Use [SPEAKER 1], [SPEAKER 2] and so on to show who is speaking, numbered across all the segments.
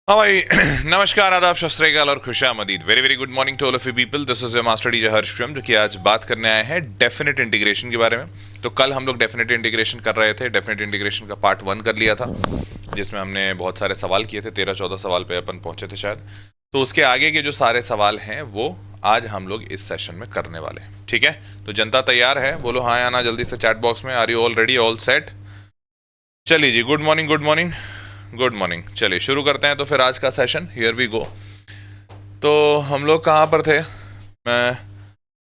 [SPEAKER 1] हाँ भाई नमस्कार, आदाब, सत श्री अकाल और खुशामदीद। Very very good morning to all of you people. This is your master teacher Harsh Prem, जो कि आज बात करने आए हैं डेफिनेट इंटीग्रेशन के बारे में। तो कल हम लोग डेफिनेट इंटीग्रेशन कर रहे थे। डेफिनेट इंटीग्रेशन का पार्ट 1 कर लिया था, जिसमें हमने बहुत सारे सवाल किए थे। 13-14 सवाल पे अपन पहुंचे थे शायद। तो उसके आगे के जो सारे सवाल हैं वो आज हम लोग इस सेशन में करने वाले हैं। ठीक है, तो जनता तैयार है? बोलो हाँ या ना जल्दी से चैट बॉक्स में। Are you all ready, all set? चलिए जी, good morning good morning good morning. चलिए शुरू करते हैं तो फिर आज का सेशन। Here we go. तो हम लोग कहाँ पर थे, मैं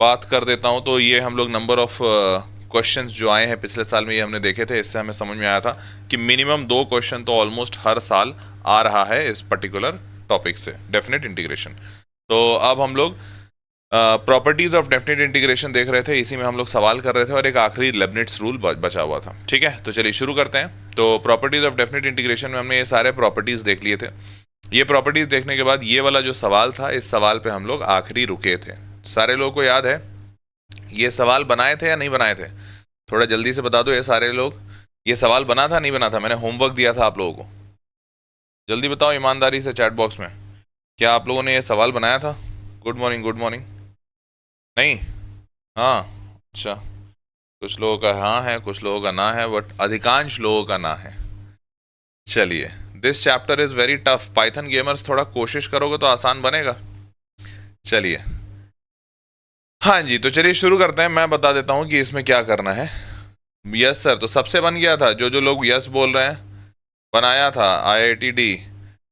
[SPEAKER 1] बात कर देता हूँ। तो ये हम लोग नंबर ऑफ क्वेश्चंस जो आए हैं पिछले साल में, ये हमने देखे थे। इससे हमें समझ में आया था कि मिनिमम 2 क्वेश्चन तो ऑलमोस्ट हर साल आ रहा है इस पर्टिकुलर टॉपिक से, डेफिनेट इंटीग्रेशन। तो अब हम लोग प्रॉपर्टीज ऑफ डेफिनेट इंटीग्रेशन देख रहे थे, इसी में हम लोग सवाल कर रहे थे और एक आखिरी लेबनिट्स रूल बचा हुआ था। ठीक है, तो चलिए शुरू करते हैं। तो प्रॉपर्टीज ऑफ डेफिनेट इंटीग्रेशन में हमने ये सारे प्रॉपर्टीज देख लिए थे। ये प्रॉपर्टीज देखने के बाद ये वाला जो सवाल था, इस सवाल पे हम लोग आखिरी रुके थे। सारे लोगों को याद है ये सवाल बनाए थे या नहीं बनाए थे? थोड़ा जल्दी से बता दो ये सारे लोग, ये सवाल बना था नहीं बना था? मैंने होमवर्क दिया था आप लोगों को, जल्दी बताओ ईमानदारी से चैट बॉक्स में, क्या आप लोगों ने ये सवाल बनाया था? Good morning good morning. नहीं? हाँ, अच्छा, कुछ लोगों का हाँ है, कुछ लोगों का ना है, बट अधिकांश लोगों का ना है। चलिए, this chapter is very tough. Python gamers थोड़ा कोशिश करोगे तो आसान बनेगा। चलिए, हाँ जी, तो चलिए शुरू करते हैं। मैं बता देता हूँ कि इसमें क्या करना है। यस सर, तो सबसे बन गया था। जो जो लोग यस बोल रहे हैं, बनाया था। IITD,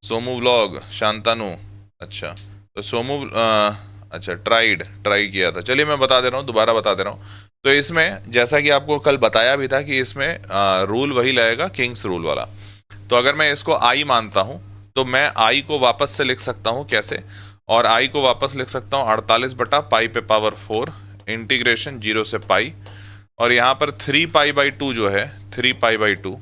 [SPEAKER 1] Somu vlog, Shantanu. अच्छा, तो सोमू अच्छा, ट्राई किया था। चलिए मैं बता दे रहा हूँ, दोबारा बता दे रहा हूँ। तो इसमें जैसा कि आपको कल बताया भी था कि इसमें रूल वही लगेगा, किंग्स रूल वाला। तो अगर मैं इसको आई मानता हूँ तो मैं आई को वापस से लिख सकता हूँ कैसे, और आई को वापस लिख सकता हूँ 48/पाई पे पावर 4 इंटीग्रेशन 0 से पाई, और यहाँ पर 3π/2 जो है 3π/2,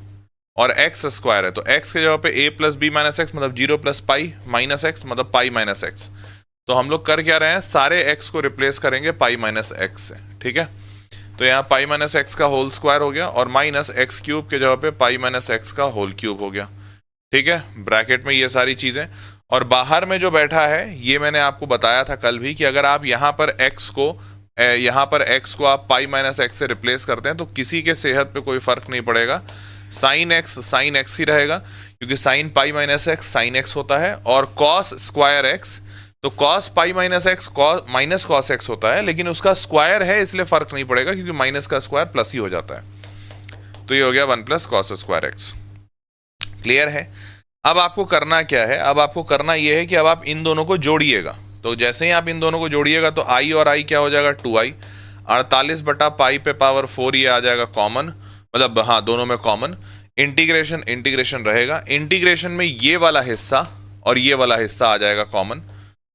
[SPEAKER 1] और एक्स स्क्वायर है तो एक्स के जगह पे a + b - x मतलब 0 + पाई माइनस एक्स मतलब पाई माइनस एक्स। तो हम लोग कर क्या रहे हैं, सारे x को रिप्लेस करेंगे पाई माइनस एक्स से। ठीक है, तो यहाँ पाई माइनस एक्स का होल स्क्वायर हो गया, और माइनस एक्स क्यूब के जगह पे पाई माइनस एक्स का होल क्यूब हो गया। ठीक है, ब्रैकेट में ये सारी चीज़ें। और बाहर में जो बैठा है, ये मैंने आपको बताया था कल भी कि अगर आप यहाँ पर x को आप पाई माइनस एक्स से रिप्लेस करते हैं तो किसी के सेहत पे कोई फर्क नहीं पड़ेगा। साइन एक्स ही रहेगा, क्योंकि sine pi minus x sine x होता है, और कॉस स्क्वायर एक्स तो cos pi minus x minus cos x होता है, लेकिन उसका स्क्वायर है इसलिए फर्क नहीं पड़ेगा, क्योंकि माइनस का स्क्वायर प्लस ही हो जाता है। तो ये हो गया 1 + कॉस स्क्वायर एक्स। क्लियर है? अब आपको करना क्या है, अब आपको करना यह है कि अब आप इन दोनों को जोड़िएगा। तो जैसे ही आप इन दोनों को जोड़िएगा तो आई और आई क्या हो जाएगा, 2i। 48/पाई पे पावर 4 ये आ जाएगा कॉमन, मतलब हाँ दोनों में कॉमन। इंटीग्रेशन रहेगा, इंटीग्रेशन में ये वाला हिस्सा और ये वाला हिस्सा आ जाएगा कॉमन।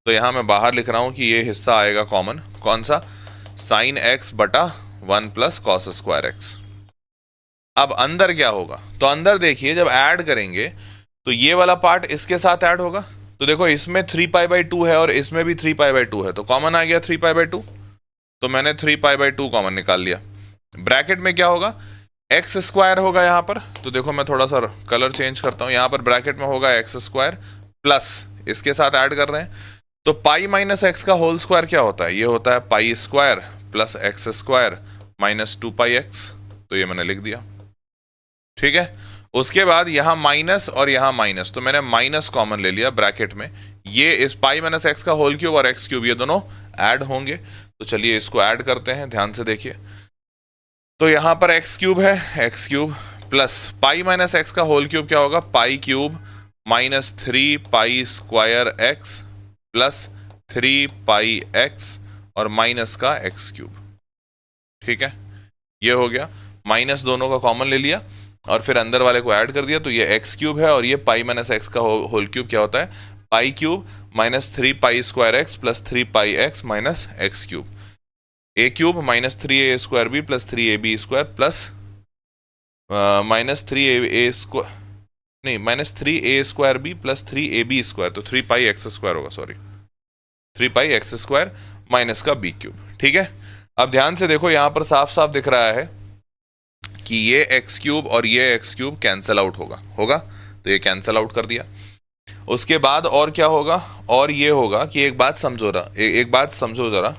[SPEAKER 1] तो यहां मैं बाहर लिख रहा हूं कि ये हिस्सा आएगा कॉमन, कौन सा, साइन एक्स बटा 1 + कॉस स्क्वायर एक्स। अब अंदर क्या होगा, तो अंदर देखिए जब ऐड करेंगे तो ये वाला पार्ट इसके साथ ऐड होगा। तो देखो इसमें 3π/2 है और इसमें भी 3π/2 है, तो कॉमन आ गया 3π/2। तो मैंने 3π/2 कॉमन निकाल लिया। ब्रैकेट में क्या होगा, एक्स स्क्वायर होगा यहाँ पर। तो देखो मैं थोड़ा सा कलर चेंज करता हूँ, यहाँ पर ब्रैकेट में होगा एक्स स्क्वायर प्लस इसके साथ ऐड कर रहे हैं, तो पाई माइनस एक्स का होल स्क्वायर क्या होता है, ये होता है pi square plus x square minus 2πx। तो ये मैंने लिख दिया। ठीक है, उसके बाद यहाँ माइनस और यहाँ माइनस, तो मैंने माइनस कॉमन ले लिया ब्रैकेट में। ये इस पाई माइनस एक्स का होल क्यूब और एक्स क्यूब ये दोनों ऐड होंगे। तो चलिए इसको ऐड करते हैं, ध्यान से देखिए। तो यहाँ पर एक्स क्यूब है, x cube plus pi minus x का होल क्यूब क्या होगा, पाई क्यूब माइनस 3π² प्लस 3πx और माइनस का एक्स क्यूब। ठीक है, ये हो गया। माइनस दोनों का कॉमन ले लिया और फिर अंदर वाले को ऐड कर दिया, तो ये एक्स क्यूब है और ये पाई माइनस एक्स का होल क्यूब क्या होता है, pi cube minus 3π² plus 3πx minus x cube. A cube minus 3a² plus 3ab² plus minus 3a² नहीं माइनस 3a² प्लस 3ab², तो 3πx² होगा, सॉरी 3πx² माइनस का b क्यूब। ठीक है, अब ध्यान से देखो यहां पर साफ साफ दिख रहा है कि ये एक्स क्यूब और ये एक्स क्यूब कैंसिल आउट होगा, तो ये कैंसिल आउट कर दिया। उसके बाद और क्या होगा, और ये होगा कि एक बात समझो एक बात समझो जरा,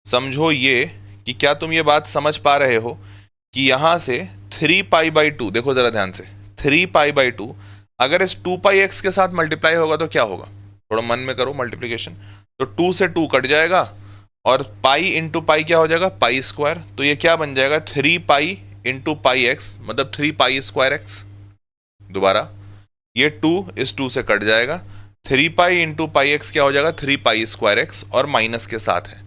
[SPEAKER 1] समझो ये कि क्या तुम ये बात समझ पा रहे हो कि यहां से 3π/2, देखो जरा ध्यान से, 3π/2 अगर इस 2πx के साथ मल्टीप्लाई होगा तो क्या होगा, थोड़ा मन में करो मल्टीप्लीकेशन, तो 2 से 2 कट जाएगा और पाई इंटू पाई क्या हो जाएगा, पाई स्क्वायर, तो ये क्या बन जाएगा 3π इंटू पाई एक्स, मतलब 3π²x। दोबारा ये 2 इस 2 से कट जाएगा, 3π इंटू पाई एक्स क्या हो जाएगा 3π²x, और माइनस के साथ है,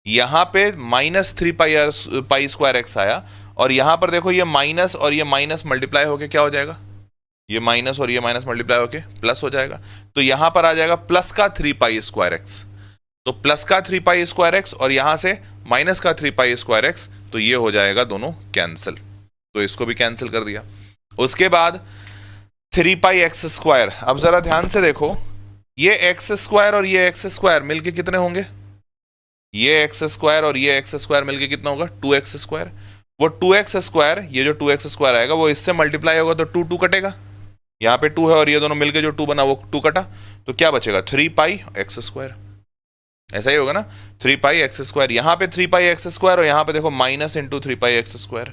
[SPEAKER 1] यहां पे माइनस 3π² आया, और यहां पर देखो ये माइनस और ये माइनस मल्टीप्लाई होके क्या हो जाएगा, ये माइनस और ये माइनस मल्टीप्लाई होके प्लस हो जाएगा, तो यहां पर आ जाएगा प्लस का 3π²x, तो प्लस का 3π²x और यहां से माइनस का 3π²x, तो ये हो जाएगा दोनों कैंसिल, तो इसको भी कैंसिल कर दिया। उसके बाद 3πx², अब जरा ध्यान से देखो, ये x² और ये x² मिलके कितने होंगे, ये x² और ये x² मिलके कितना होगा 2x², वो 2x², ये जो 2x² आएगा वो इससे मल्टीप्लाई होगा तो 2 कटेगा, यहाँ पे 2 है और ये दोनों मिलके जो 2 बना वो 2 कटा, तो क्या बचेगा 3πx², ऐसा ही होगा ना 3πx², यहाँ पे 3πx² और यहाँ पे देखो माइनस इंटू 3πx²,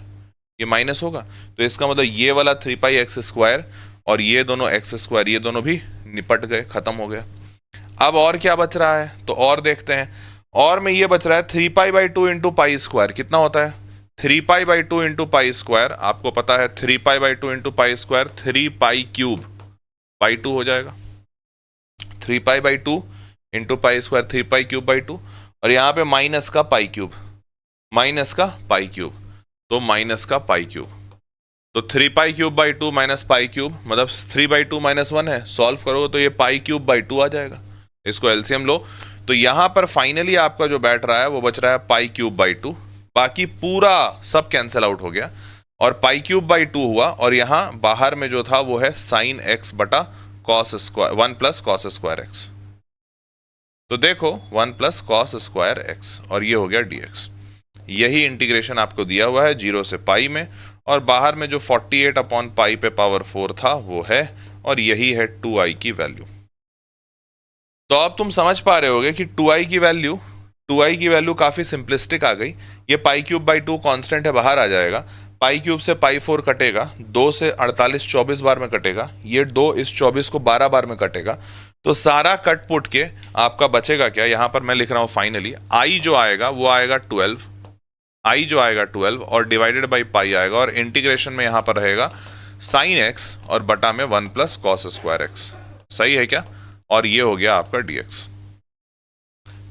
[SPEAKER 1] ये माइनस होगा, तो इसका मतलब ये वाला 3πx² और ये दोनों x², ये दोनों भी निपट गए, खत्म हो गया। अब और क्या बच रहा है, तो और देखते हैं, और में ये बच रहा है 3π/2 इंटू पाई², कितना होता है 3π/2 इंटू पाई², आपको पता है 3π/2 इंटू पाई², 3π³ 2 हो जाएगा, 3π/2 इंटू पाई² 3π³ 2, और यहाँ पे माइनस का π³, तो माइनस का π³, तो 3π³ माइनस π³ मतलब 3/2 -1 है, सॉल्व करोगे तो ये π³/2 आ जाएगा, इसको एलसीएम लो, तो यहां पर फाइनली आपका जो बैठ रहा है वो बच रहा है π³/2, बाकी पूरा सब कैंसिल आउट हो गया और π³/2 हुआ, और यहां बाहर में जो था वो है sin x बटा cos square 1 plus cos square x, तो देखो 1 प्लस cos स्क्वायर x, और ये हो गया dx। यही इंटीग्रेशन आपको दिया हुआ है 0 से पाई में, और बाहर में जो 48/पाई पे पावर 4 था वो है, और यही है 2i की वैल्यू। तो अब तुम समझ पा रहे होगे कि 2i की वैल्यू काफी सिंपलिस्टिक आ गई, ये π³/2 कांस्टेंट है, बाहर आ जाएगा, π³ से π4 कटेगा, 2 से 48 24 बार में कटेगा, ये 2 इस 24 को 12 बार में कटेगा, तो सारा कट पुट के आपका बचेगा क्या, यहां पर मैं लिख रहा हूं फाइनली i जो आएगा वो आएगा 12, और डिवाइडेड बाई पाई आएगा, और इंटीग्रेशन में यहां पर रहेगा sin x और बटा में 1 प्लस cos स्क्वायर x, सही है क्या, और ये हो गया आपका dx।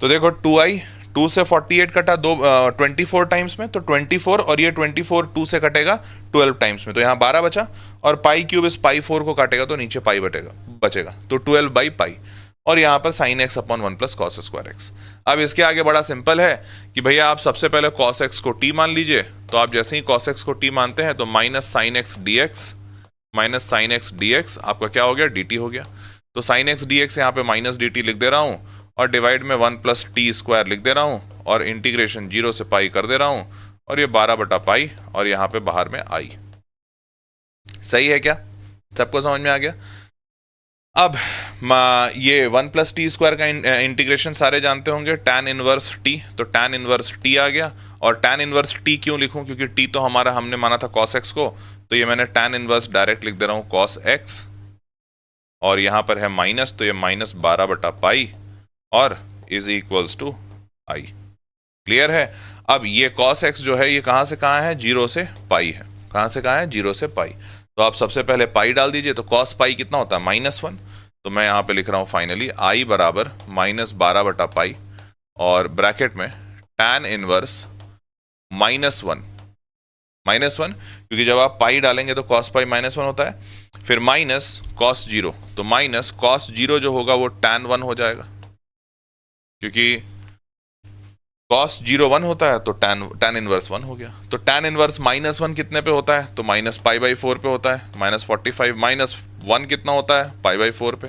[SPEAKER 1] तो देखो 2i 2 से 48 कटा 24 टाइम्स में, तो 24, और ये 24 2 से कटेगा 12 टाइम्स में, तो यहाँ 12 बचा, और π³ इस π4 को काटेगा तो नीचे पाई बचेगा, तो 12/पाई, और यहाँ पर sin x upon 1 plus cos square x। अब इसके आगे बड़ा सिंपल है कि भैया आप सबसे पहले cos x को t मान लीजिए, तो आप जैसे ही cos x को t मानते हैं तो माइनस sin x dx आपका क्या हो गया, dt हो गया, तो sin x dx यहाँ पे माइनस dt लिख दे रहा हूँ, और डिवाइड में 1 प्लस टी स्क्वायर लिख दे रहा हूँ, और इंटीग्रेशन 0 से पाई कर दे रहा हूँ, और ये 12/पाई, और यहाँ पे बाहर में i। सही है क्या, सबको समझ में आ गया। अब ये 1 प्लस टी स्क्वायर का इंटीग्रेशन सारे जानते होंगे, tan इनवर्स t, तो tan इनवर्स t आ गया, और tan इनवर्स t क्यों लिखूं, क्योंकि t तो हमने माना था cos x को, तो ये मैंने tan इनवर्स डायरेक्ट लिख दे रहा हूँ cos x, और यहाँ पर है माइनस, तो ये माइनस 12/पाई और is equals to i। Clear है। अब ये cos x जो है ये कहाँ से कहाँ है, 0 से पाई है, कहाँ से कहाँ है 0 से पाई, तो आप सबसे पहले पाई डाल दीजिए, तो cos पाई कितना होता है -1, तो मैं यहाँ पे लिख रहा हूँ फाइनली i बराबर -12/पाई, और ब्रैकेट में tan इनवर्स -1, क्योंकि जब आप पाई डालेंगे तो cos पाई -1 होता है, फिर माइनस cos 0, तो माइनस cos 0 जो होगा वो tan 1 हो जाएगा, क्योंकि cos 0 1 होता है, तो tan इनवर्स 1 हो गया, तो tan इनवर्स -1 कितने पे होता है, तो -π/4 पे होता है, -45 -1 कितना होता है, π/4 पे,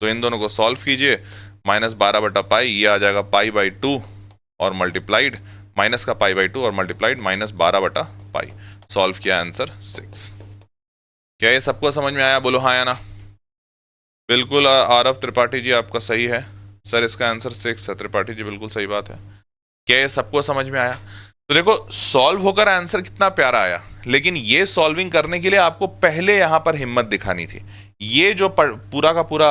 [SPEAKER 1] तो इन दोनों को सॉल्व कीजिए, -12/पाई, ये आ जाएगा π/2 और मल्टीप्लाइड, माइनस का π/2 और मल्टीप्लाइड -12/पाई, सॉल्व किया आंसर 6। क्या ये सबको समझ में आया, बोलो हाँ या ना। बिल्कुल आरव त्रिपाठी जी आपका सही है सर, इसका आंसर 6 है त्रिपाठी जी, बिल्कुल सही बात है। क्या ये सबको समझ में आया? तो देखो सॉल्व होकर आंसर कितना प्यारा आया, लेकिन ये सॉल्विंग करने के लिए आपको पहले यहां पर हिम्मत दिखानी थी। ये जो पूरा का पूरा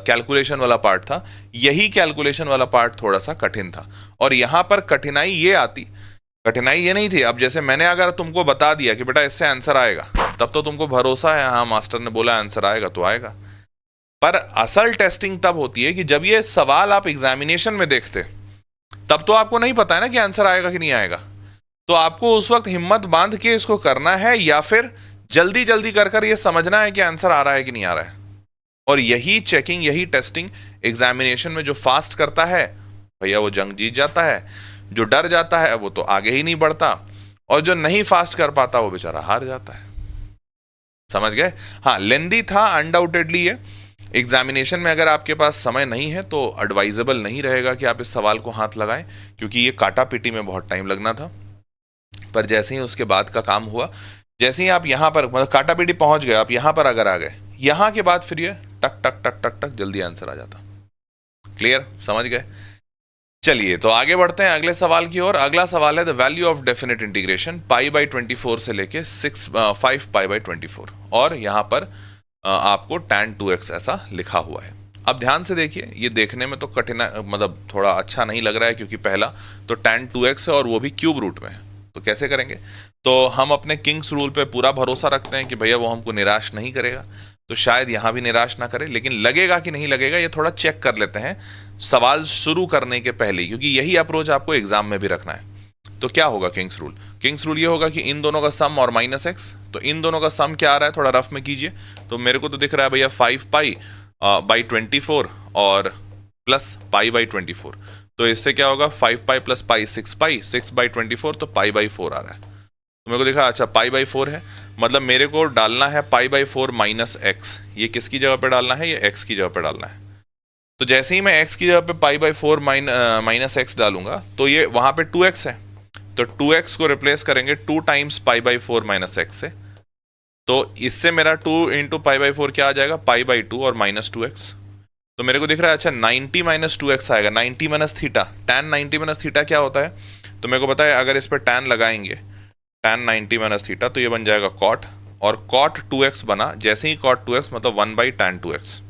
[SPEAKER 1] कैलकुलेशन वाला पार्ट था, यही कैलकुलेशन वाला पार्ट थोड़ा सा कठिन था, और यहां पर कठिनाई ये आती, कठिनाई ये नहीं थी। अब जैसे मैंने अगर तुमको बता दिया कि बेटा इससे आंसर आएगा, तब तो तुमको भरोसा है, हाँ मास्टर ने बोला आंसर आएगा तो आएगा। पर असल टेस्टिंग तब होती है कि जब ये सवाल आप एग्जामिनेशन में देखते, तब तो आपको नहीं पता है ना कि आंसर आएगा कि नहीं आएगा। तो आपको उस वक्त हिम्मत बांध के इसको करना है, या फिर जल्दी जल्दी कर कर ये समझना है कि आंसर आ रहा है कि नहीं आ रहा है। और यही चेकिंग, यही टेस्टिंग एग्जामिनेशन में जो फास्ट करता है भैया वो जंग जीत जाता है, जो डर जाता है वो तो आगे ही नहीं बढ़ता, और जो नहीं फास्ट कर पाता वो बेचारा हार जाता है। समझ गए? हाँ, लेंदी था अनडाउटेडली ये। एग्जामिनेशन में अगर आपके पास समय नहीं है तो एडवाइजेबल नहीं रहेगा कि आप इस सवाल को हाथ लगाएं, क्योंकि ये काटा पीटी में बहुत टाइम लगना था। पर जैसे ही उसके बाद का काम हुआ, जैसे ही आप यहाँ पर मतलब काटा पीटी पहुंच गए, आप यहाँ पर अगर आ गए, यहाँ के बाद फिर ये टक टक टक टक टक जल्दी आंसर आ जाता। क्लियर? समझ गए? चलिए तो आगे बढ़ते हैं अगले सवाल की ओर। अगला सवाल है the value of definite integration π/24 से लेके 5 π/24, और यहाँ पर आपको tan 2x ऐसा लिखा हुआ है। अब ध्यान से देखिए, ये देखने में तो कठिन मतलब थोड़ा अच्छा नहीं लग रहा है, क्योंकि पहला तो tan 2x है और वो भी क्यूब रूट में है, तो कैसे करेंगे? तो हम अपने किंग्स रूल पे पूरा भरोसा रखते हैं कि भैया वो हमको निराश नहीं करेगा, तो शायद यहाँ भी निराश ना करे, लेकिन लगेगा कि नहीं लगेगा ये थोड़ा चेक कर लेते हैं सवाल शुरू करने के पहले, क्योंकि यही अप्रोच आपको एग्जाम में भी रखना है। तो क्या होगा किंग्स रूल? किंग्स रूल ये होगा कि इन दोनों का सम और -x, तो इन दोनों का सम क्या आ रहा है थोड़ा रफ में कीजिए। तो मेरे को तो दिख रहा है भैया 5π/24 और प्लस π/24, तो इससे क्या होगा 5π + π 6π, 6/24, तो π/4 आ रहा है। तो मेरे को दिखा अच्छा π/4 है, मतलब मेरे को डालना है π/4 -x। ये किसकी जगह पे डालना है? ये x की जगह पे डालना है। तो जैसे ही मैं x की जगह पे π/4 -x डालूंगा, तो ये वहां पे 2x है, तो 2x को रिप्लेस करेंगे 2 टाइम्स π/4 -x से, तो इससे मेरा 2 × π/4 क्या आ जाएगा? π/2 और -2x। तो मेरे को दिख रहा है अच्छा 90 - 2x आएगा, 90 - थीटा। tan 90 - थीटा क्या होता है? तो मेरे को पता है, अगर इस पर tan लगाएंगे tan 90 - थीटा, तो ये बन जाएगा cot, और cot 2x बना। जैसे ही cot 2x मतलब 1/tan 2x।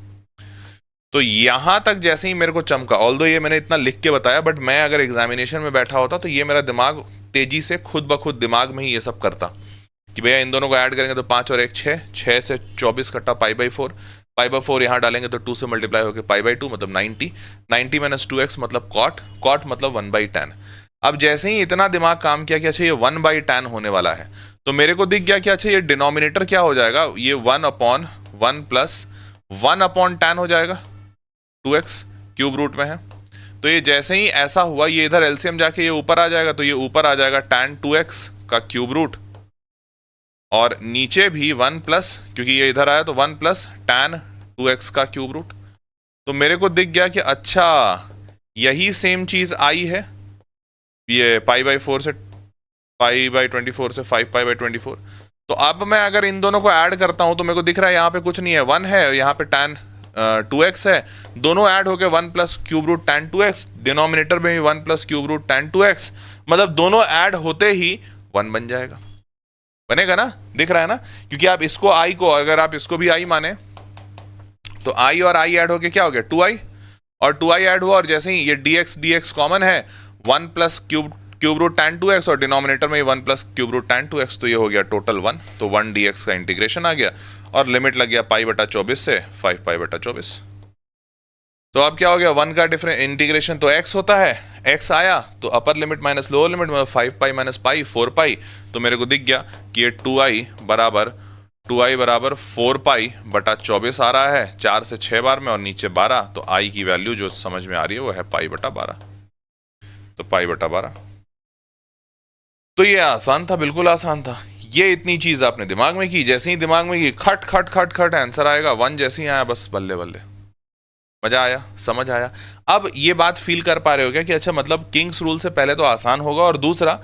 [SPEAKER 1] तो यहां तक जैसे ही मेरे को चमका, ऑल्दो ये मैंने इतना लिख के बताया, बट मैं अगर एग्जामिनेशन में बैठा होता तो ये मेरा दिमाग तेजी से खुद ब खुद दिमाग में ही ये सब करता कि भैया इन दोनों को ऐड करेंगे तो 5 और 1 6, 6 से 24 कट्टा π/4, π/4 यहाँ डालेंगे तो 2 से मल्टीप्लाई होकर π/2 मतलब 90, 90 - 2x मतलब cot, cot मतलब 1/tan। अब जैसे ही इतना दिमाग काम किया कि अच्छा ये 1/tan होने वाला है, तो मेरे को दिख गया कि अच्छा ये डिनोमिनेटर क्या हो जाएगा? ये 1/1 प्लस 1/tan हो जाएगा, 2x क्यूब रूट में है। तो ये जैसे ही ऐसा हुआ, ये इधर एलसीएम जाके ये ऊपर आ जाएगा, तो ये ऊपर आ जाएगा tan 2x का क्यूब रूट, और नीचे भी 1 प्लस, क्योंकि ये इधर आया तो 1 प्लस tan 2x का क्यूब रूट। तो मेरे को दिख गया कि अच्छा यही सेम चीज आई है, ये π/4 से π/24 से 5π/24। तो अब मैं अगर इन दोनों को ऐड करता हूं तो मेरे को दिख रहा है यहाँ पे कुछ नहीं है, 1 है, यहाँ पे tan 2x है, दोनों ऐड हो गए 1 plus cube root tan 2x, denominator में भी 1 plus cube root tan 2x, मतलब दोनों ऐड होते ही 1 बन जाएगा। बनेगा ना? दिख रहा है ना? क्योंकि आप इसको i को, अगर आप इसको भी i माने, तो i और i ऐड होके क्या हो गया? 2i, और 2i ऐड हुआ, और जैसे ही ये dx कॉमन है, 1 plus cube root tan 2x, और डिनोमिनेटर में 1 plus cube root tan 2x, तो ये हो गया टोटल 1, तो 1 dx का इंटीग्रेशन आ गया, और लिमिट लग गया π/24 से 5π/24। तो अब क्या हो गया? 1 का डिफरेंस इंटीग्रेशन तो x होता है, x आया तो upper limit minus lower limit मतलब 5π - π 4π, तो मेरे को दिख गया कि ये 2i बराबर 4π/24 आ रहा है, 4 से 6 बार में, और नीचे 12, तो i की वैल्यू जो समझ में आ रही है वो है π/12, तो π/12। तो ये आसान था, बिल्कुल आसान था। ये इतनी चीज आपने दिमाग में की, जैसे ही दिमाग में की खट खट खट खट आंसर आएगा, 1 जैसे ही आया बस बल्ले बल्ले, मजा आया, समझ आया। अब ये बात फील कर पा रहे हो क्या कि अच्छा मतलब किंग्स रूल से पहले तो आसान होगा, और दूसरा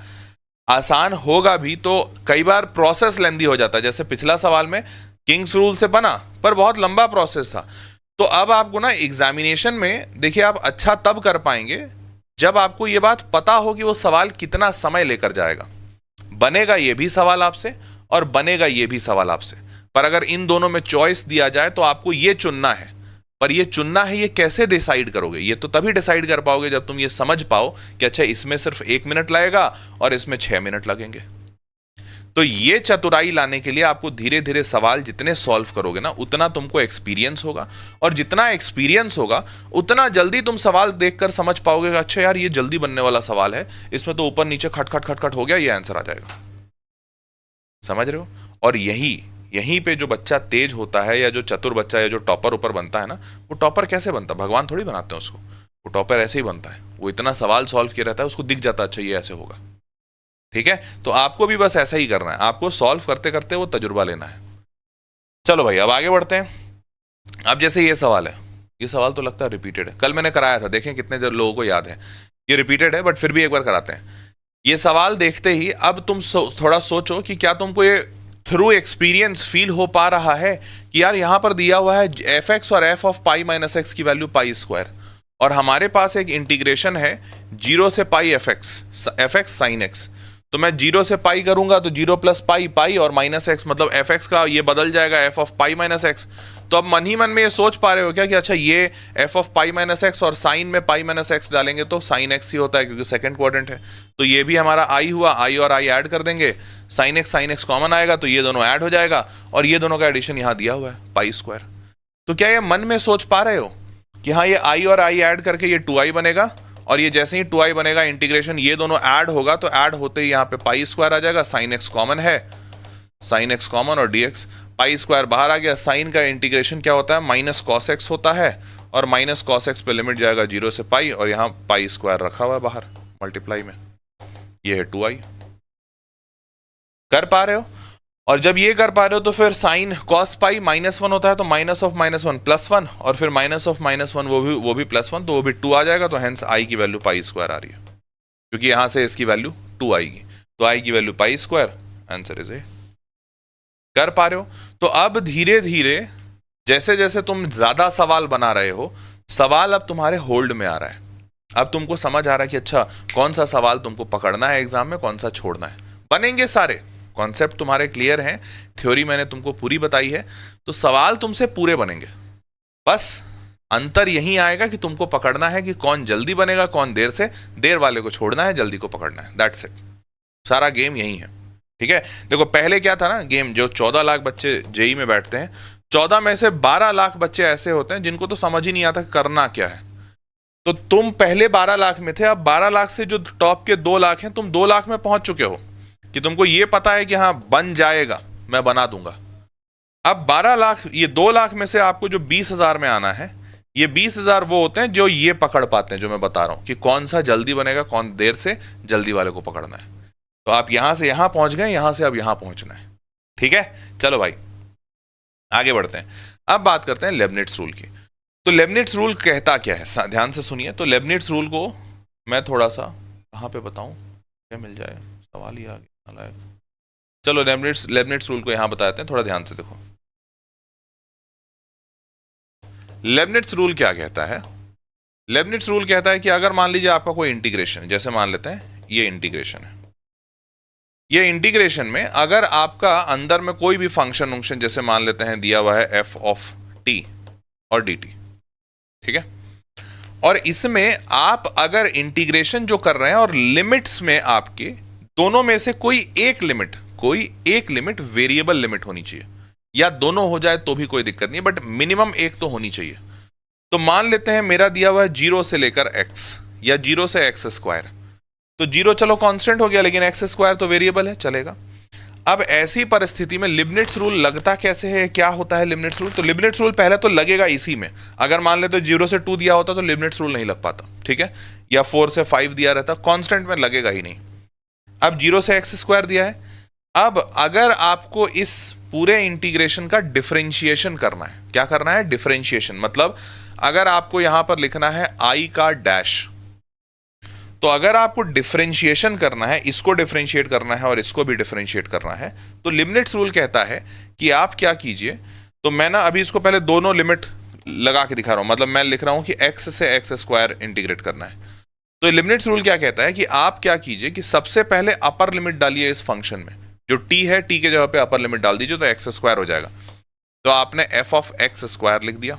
[SPEAKER 1] आसान होगा भी तो कई बार प्रोसेस लेंदी हो जाता है। जैसे पिछला सवाल में किंग्स रूल से बना पर बहुत लंबा प्रोसेस था, तो अब आपको ना एग्जामिनेशन में देखिए आप अच्छा तब कर पाएंगे जब आपको ये बात पता हो कि वो सवाल कितना समय लेकर जाएगा। बनेगा ये भी सवाल आपसे और बनेगा ये भी सवाल आपसे, पर अगर इन दोनों में चॉइस दिया जाए तो आपको ये चुनना है। पर ये चुनना है, ये कैसे डिसाइड करोगे? ये तो तभी डिसाइड कर पाओगे जब तुम ये समझ पाओ कि अच्छा इसमें सिर्फ 1 मिनट लगेगा और इसमें 6 मिनट लगेंगे। तो ये चतुराई लाने के लिए आपको धीरे धीरे सवाल जितने सॉल्व करोगे ना, उतना तुमको एक्सपीरियंस होगा, और जितना एक्सपीरियंस होगा उतना जल्दी तुम सवाल देखकर समझ पाओगे कि अच्छा यार ये जल्दी बनने वाला सवाल है, इसमें तो ऊपर नीचे खट खट खट खट हो गया, ये आंसर आ जाएगा। समझ रहे हो? और यहीं पे जो बच्चा तेज होता है या जो चतुर बच्चा या जो टॉपर ऊपर बनता है ना, वो टॉपर कैसे बनता है? भगवान थोड़ी बनाते हैं उसको, वो टॉपर ऐसे ही बनता है। वो इतना सवाल सॉल्व किया रहता है, उसको दिख जाता है अच्छा ये ऐसे होगा। ठीक है, तो आपको भी बस ऐसा ही करना है, आपको सॉल्व करते करते वो तजुर्बा लेना है। चलो भाई अब आगे बढ़ते हैं। अब जैसे ये सवाल है, ये सवाल तो लगता है रिपीटेड है, कल मैंने कराया था, देखें कितने लोगों को याद है। ये रिपीटेड है बट फिर भी एक बार कराते हैं। ये सवाल देखते ही अब तुम थोड़ा सोचो कि क्या तुमको ये थ्रू एक्सपीरियंस फील हो पा रहा है कि यार यहां पर दिया हुआ है एफ एक्स और F of pi minus x की वैल्यू पाई स्क्वायर, और हमारे पास एक इंटीग्रेशन है 0 से पाई एफ एक्स साइन एक्स। तो मैं 0 से पाई करूंगा तो 0 प्लस पाई पाई और माइनस एक्स, मतलब एफ एक्स का ये बदल जाएगा F of pi minus x. तो अब मन ही मन में ये सोच पा रहे हो क्या कि अच्छा ये F of pi minus x और साइन में पाई माइनस एक्स डालेंगे तो साइन एक्स ही होता है क्योंकि सेकंड क्वाड्रेंट है। तो ये भी हमारा आई हुआ, आई और आई ऐड कर देंगे, साइन एक्स कॉमन आएगा तो ये दोनों ऐड हो जाएगा, और ये दोनों का एडिशन यहाँ दिया हुआ है पाई स्क्वायर। तो क्या ये मन में सोच पा रहे हो कि हाँ ये आई और आई ऐड करके ये 2i बनेगा, और ये जैसे ही 2i बनेगा इंटीग्रेशन ये दोनों ऐड होगा तो ऐड होते ही यहाँ पे पाई स्क्वायर आ जाएगा, साइन एक्स कॉमन है, साइन एक्स कॉमन और dx, पाई स्क्वायर बाहर आ गया। साइन का इंटीग्रेशन क्या होता है? माइनस कॉस एक्स होता है, और माइनस कॉस एक्स पे लिमिट जाएगा 0 से पाई, और यहाँ पाई स्क्वायर रखा हुआ है बाहर मल्टीप्लाई में, ये है 2i। कर पा रहे हो? और जब ये कर पा रहे हो तो फिर साइन कॉस पाई -1 होता है तो माइनस ऑफ -1 +1, और फिर माइनस ऑफ -1 वो भी +1, तो वो भी 2 आ जाएगा। तो हेंस आई की वैल्यू पाई स्क्वायर आ रही है, क्योंकि यहां से इसकी वैल्यू 2 आएगी, तो आई की value pi square, answer is a. कर पा रहे हो? तो अब धीरे धीरे जैसे जैसे तुम ज्यादा सवाल बना रहे हो, सवाल अब तुम्हारे होल्ड में आ रहा है। अब तुमको समझ आ रहा है कि अच्छा कौन सा सवाल तुमको पकड़ना है एग्जाम में, कौन सा छोड़ना है। बनेंगे सारे, कॉन्सेप्ट तुम्हारे क्लियर हैं, थ्योरी मैंने तुमको पूरी बताई है, तो सवाल तुमसे पूरे बनेंगे। बस अंतर यही आएगा कि तुमको पकड़ना है कि कौन जल्दी बनेगा, कौन देर से, देर वाले को छोड़ना है, जल्दी को पकड़ना है। दैट्स इट, सारा गेम यही है। ठीक है, देखो पहले क्या था ना गेम, जो 14 लाख बच्चे जेई में बैठते हैं, 14 में से 12 लाख बच्चे ऐसे होते हैं जिनको तो समझ ही नहीं आता करना क्या है। तो तुम पहले 12 लाख में थे, अब 12 लाख से जो टॉप के 2 लाख हैं, तुम 2 लाख में पहुंच चुके हो कि तुमको ये पता है कि हाँ बन जाएगा, मैं बना दूंगा। अब 12 लाख, ये 2 लाख में से आपको जो 20,000 में आना है, ये 20,000 वो होते हैं जो ये पकड़ पाते हैं, जो मैं बता रहा हूं कि कौन सा जल्दी बनेगा, कौन देर से, जल्दी वाले को पकड़ना है। तो आप यहां से यहां पहुंच गए, यहां से अब यहां पहुंचना है। ठीक है, चलो भाई आगे बढ़ते हैं। अब बात करते हैं लेबनिट्स रूल की। तो लेबनिट्स रूल कहता क्या है, ध्यान से सुनिए। तो लेबनिट्स रूल को मैं थोड़ा सा कहां पे बताऊं, क्या मिल जाए, सवाल ही आ गया। चलो लेबनिट्स रूल को यहां बताते हैं, थोड़ा ध्यान से देखो। लेबनिट्स रूल क्या कहता है? लेबनिट्स रूल कहता है कि अगर मान लीजिए आपका कोई इंटीग्रेशन, जैसे मान लेते हैं ये इंटीग्रेशन है, ये इंटीग्रेशन में अगर आपका अंदर में कोई भी फंक्शन जैसे मान लेते हैं दिया हुआ है एफ ऑफ टी और डी टी, ठीक है, और इसमें आप अगर इंटीग्रेशन जो कर रहे हैं और लिमिट्स में आपके दोनों में से कोई एक लिमिट वेरिएबल लिमिट होनी चाहिए, या दोनों हो जाए तो भी कोई दिक्कत नहीं, बट मिनिमम एक तो होनी चाहिए। तो मान लेते हैं मेरा दिया हुआ है 0 से लेकर x या 0 से x², तो 0 चलो कांस्टेंट हो गया, लेकिन x² तो वेरिएबल है, चलेगा। अब ऐसी परिस्थिति में लिबनिट्स रूल लगता कैसे है, क्या होता है लिबनिट्स रूल? तो लिबनिट्स रूल पहले तो लगेगा इसी में। अगर मान लेते 0 से 2 दिया होता तो लिबनिट्स रूल नहीं लग पाता, ठीक है, या 4 से 5 दिया रहता, कांस्टेंट में लगेगा ही नहीं। अब 0 से x² दिया है। अब अगर आपको इस पूरे इंटीग्रेशन का डिफरेंशिएशन करना है, क्या करना है? डिफरेंशिएशन, मतलब अगर आपको यहां पर लिखना है i का डैश, तो अगर आपको डिफरेंशिएशन करना है, इसको डिफरेंशिएट करना है और इसको भी डिफरेंशिएट करना है, तो लिबनिट्स रूल कहता है कि आप क्या कीजिए, तो मैं ना अभी इसको पहले दोनों लिमिट लगा के दिखा रहा हूं, मतलब मैं लिख रहा हूं कि x से x स्क्वायर इंटीग्रेट करना है। तो लिबनिट्ज रूल क्या कहता है कि आप क्या कीजिए कि सबसे पहले अपर लिमिट डालिए इस फंक्शन में, जो t है t के जगह पे अपर लिमिट डाल दीजिए तो x स्क्वायर हो जाएगा। तो आपने f ऑफ x स्क्वायर लिख दिया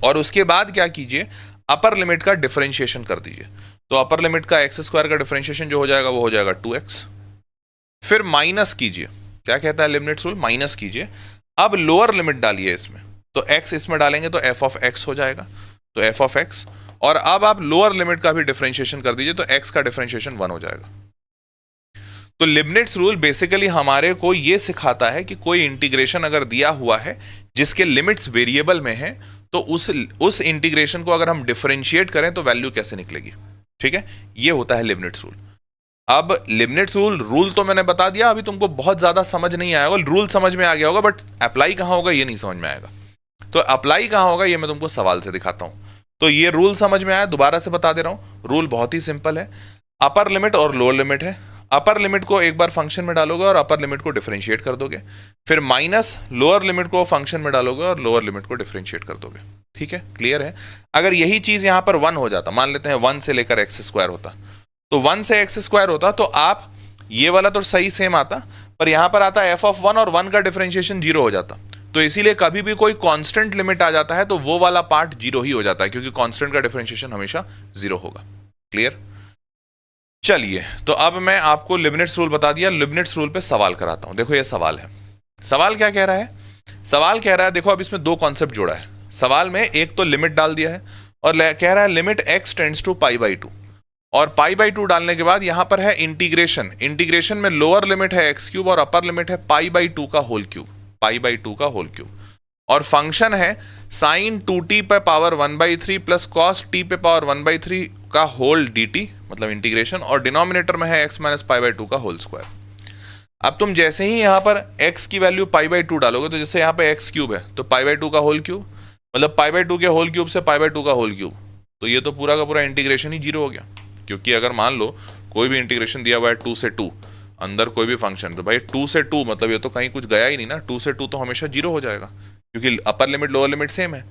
[SPEAKER 1] और उसके बाद क्या कीजिए, अपर लिमिट का डिफरेंशिएशन कर दीजिए। तो अपर लिमिट का x स्क्वायर का डिफरेंशिएशन जो हो जाएगा वो हो जाएगा 2x। फिर माइनस कीजिए, क्या कहता है लिबनिट्ज रूल, माइनस कीजिए। अब लोअर लिमिट डालिए इसमें, तो x इसमें डालेंगे तो f ऑफ x हो जाएगा, तो f ऑफ x। और अब आप लोअर लिमिट का भी डिफरेंशिएशन कर दीजिए तो x का डिफरेंशिएशन 1 हो जाएगा। तो लिबनिट्ज रूल बेसिकली हमारे को यह सिखाता है कि कोई इंटीग्रेशन अगर दिया हुआ है जिसके लिमिट्स वेरिएबल में है, तो उस इंटीग्रेशन को अगर हम डिफरेंशिएट करें तो वैल्यू कैसे निकलेगी। ठीक है, ये होता है लिबनिट्ज रूल। अब लिबनिट्ज रूल तो मैंने बता दिया, अभी तुमको बहुत ज्यादा समझ नहीं आया होगा, रूल समझ में आ गया होगा, बट अप्लाई कहां होगा ये नहीं समझ में आएगा। तो अप्लाई कहां होगा ये मैं तुमको सवाल से दिखाता हूं। तो ये रूल समझ में आया, दोबारा से बता दे रहा हूं। रूल बहुत ही सिंपल है, अपर लिमिट और लोअर लिमिट है। अपर लिमिट को एक बार फंक्शन में डालोगे और अपर लिमिट को डिफरेंशिएट कर दोगे, फिर माइनस लोअर लिमिट को फंक्शन में डालोगे और लोअर लिमिट को डिफरेंशिएट कर दोगे। ठीक है, क्लियर है। अगर यही चीज यहां पर 1 हो जाता, मान लेते हैं 1 से लेकर x स्क्वायर होता, तो 1 से x स्क्वायर होता तो आप ये वाला तो सही सेम आता, पर यहां पर आता f ऑफ 1 और 1 का डिफरेंशिएशन 0 हो जाता। तो इसीलिए कभी भी कोई कांस्टेंट लिमिट आ जाता है तो वो वाला पार्ट 0 ही हो जाता है, क्योंकि कांस्टेंट का डिफरेंशिएशन हमेशा 0 होगा। क्लियर। चलिए, तो अब मैं आपको लिबनिट्ज रूल बता दिया, लिबनिट्ज रूल पे सवाल कराता हूं। देखो ये सवाल है, सवाल क्या कह रहा है, सवाल कह रहा है, देखो अब इसमें दो कॉन्सेप्ट जोड़ा है सवाल में। एक तो लिमिट डाल दिया है और कह रहा है लिमिट x टेंड्स टू π/2, और π/2 डालने के बाद यहां पर है इंटीग्रेशन। इंटीग्रेशन में लोअर लिमिट है x³ और अपर लिमिट है π/2 का होल क्यूब, π/2 का होल क्यूब। और फंक्शन है sin 2t पे पावर 1/3 प्लस cos t पे पावर 1/3 का होल dt, मतलब इंटीग्रेशन, और डिनोमिनेटर में है x माइनस π/2 का होल स्क्वायर। अब तुम जैसे ही यहां पर x की वैल्यू π/2 डालोगे, तो जैसे यहां पे x³ है तो π/2 का होल क्यूब, मतलब π/2 के होल क्यूब से π/2 का होल क्यूब, तो ये तो पूरा का पूरा इंटीग्रेशन ही 0 हो गया। क्योंकि अगर मान लो कोई भी इंटीग्रेशन दिया हुआ है 2 से 2, अंदर कोई भी फंक्शन, तो भाई 2 से 2 मतलब ये तो कहीं कुछ गया ही नहीं ना, 2 से 2 तो हमेशा 0 हो जाएगा, क्योंकि upper limit lower limit same है।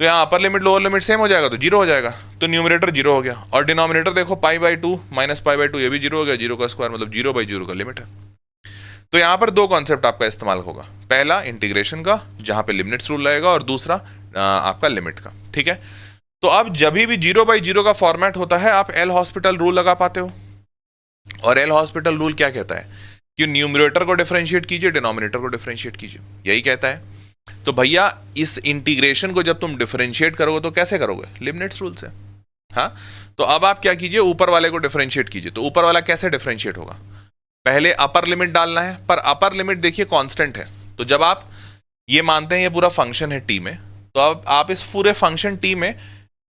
[SPEAKER 1] तो यहाँ upper limit lower limit same हो जाएगा तो 0 हो जाएगा, तो न्यूमरेटर 0 हो गया। और डिनोमिनेटर देखो π/2 माइनस π/2, ये भी 0 हो गया, 0 का स्क्वायर मतलब 0/0 का लिमिट है। तो यहाँ पर दो कॉन्सेप्ट आपका इस्तेमाल होगा, पहला इंटीग्रेशन का जहां पे लिबनिट्ज रूल लगेगा, और दूसरा आपका लिमिट का। ठीक है, तो अब जब भी 0/0 का फॉर्मेट होता है आप एल हॉस्पिटल रूल लगा पाते हो। और एल हॉस्पिटल रूल क्या कहता है कि न्यूमरेटर को डिफरेंशिएट कीजिए, डिनोमिनेटर को डिफरेंशिएट कीजिए, यही कहता है। तो भैया इस इंटीग्रेशन को जब तुम डिफरेंशिएट करोगे तो कैसे करोगे, लिबनिट्ज रूल से। हाँ, तो अब आप क्या कीजिए, ऊपर वाले को डिफरेंशिएट कीजिए। तो ऊपर वाला कैसे डिफरेंशिएट होगा, पहले अपर लिमिट डालना है, पर अपर लिमिट देखिए कांस्टेंट है। तो जब आप ये मानते हैं ये पूरा फंक्शन है t में, तो अब आप इस पूरे फंक्शन t में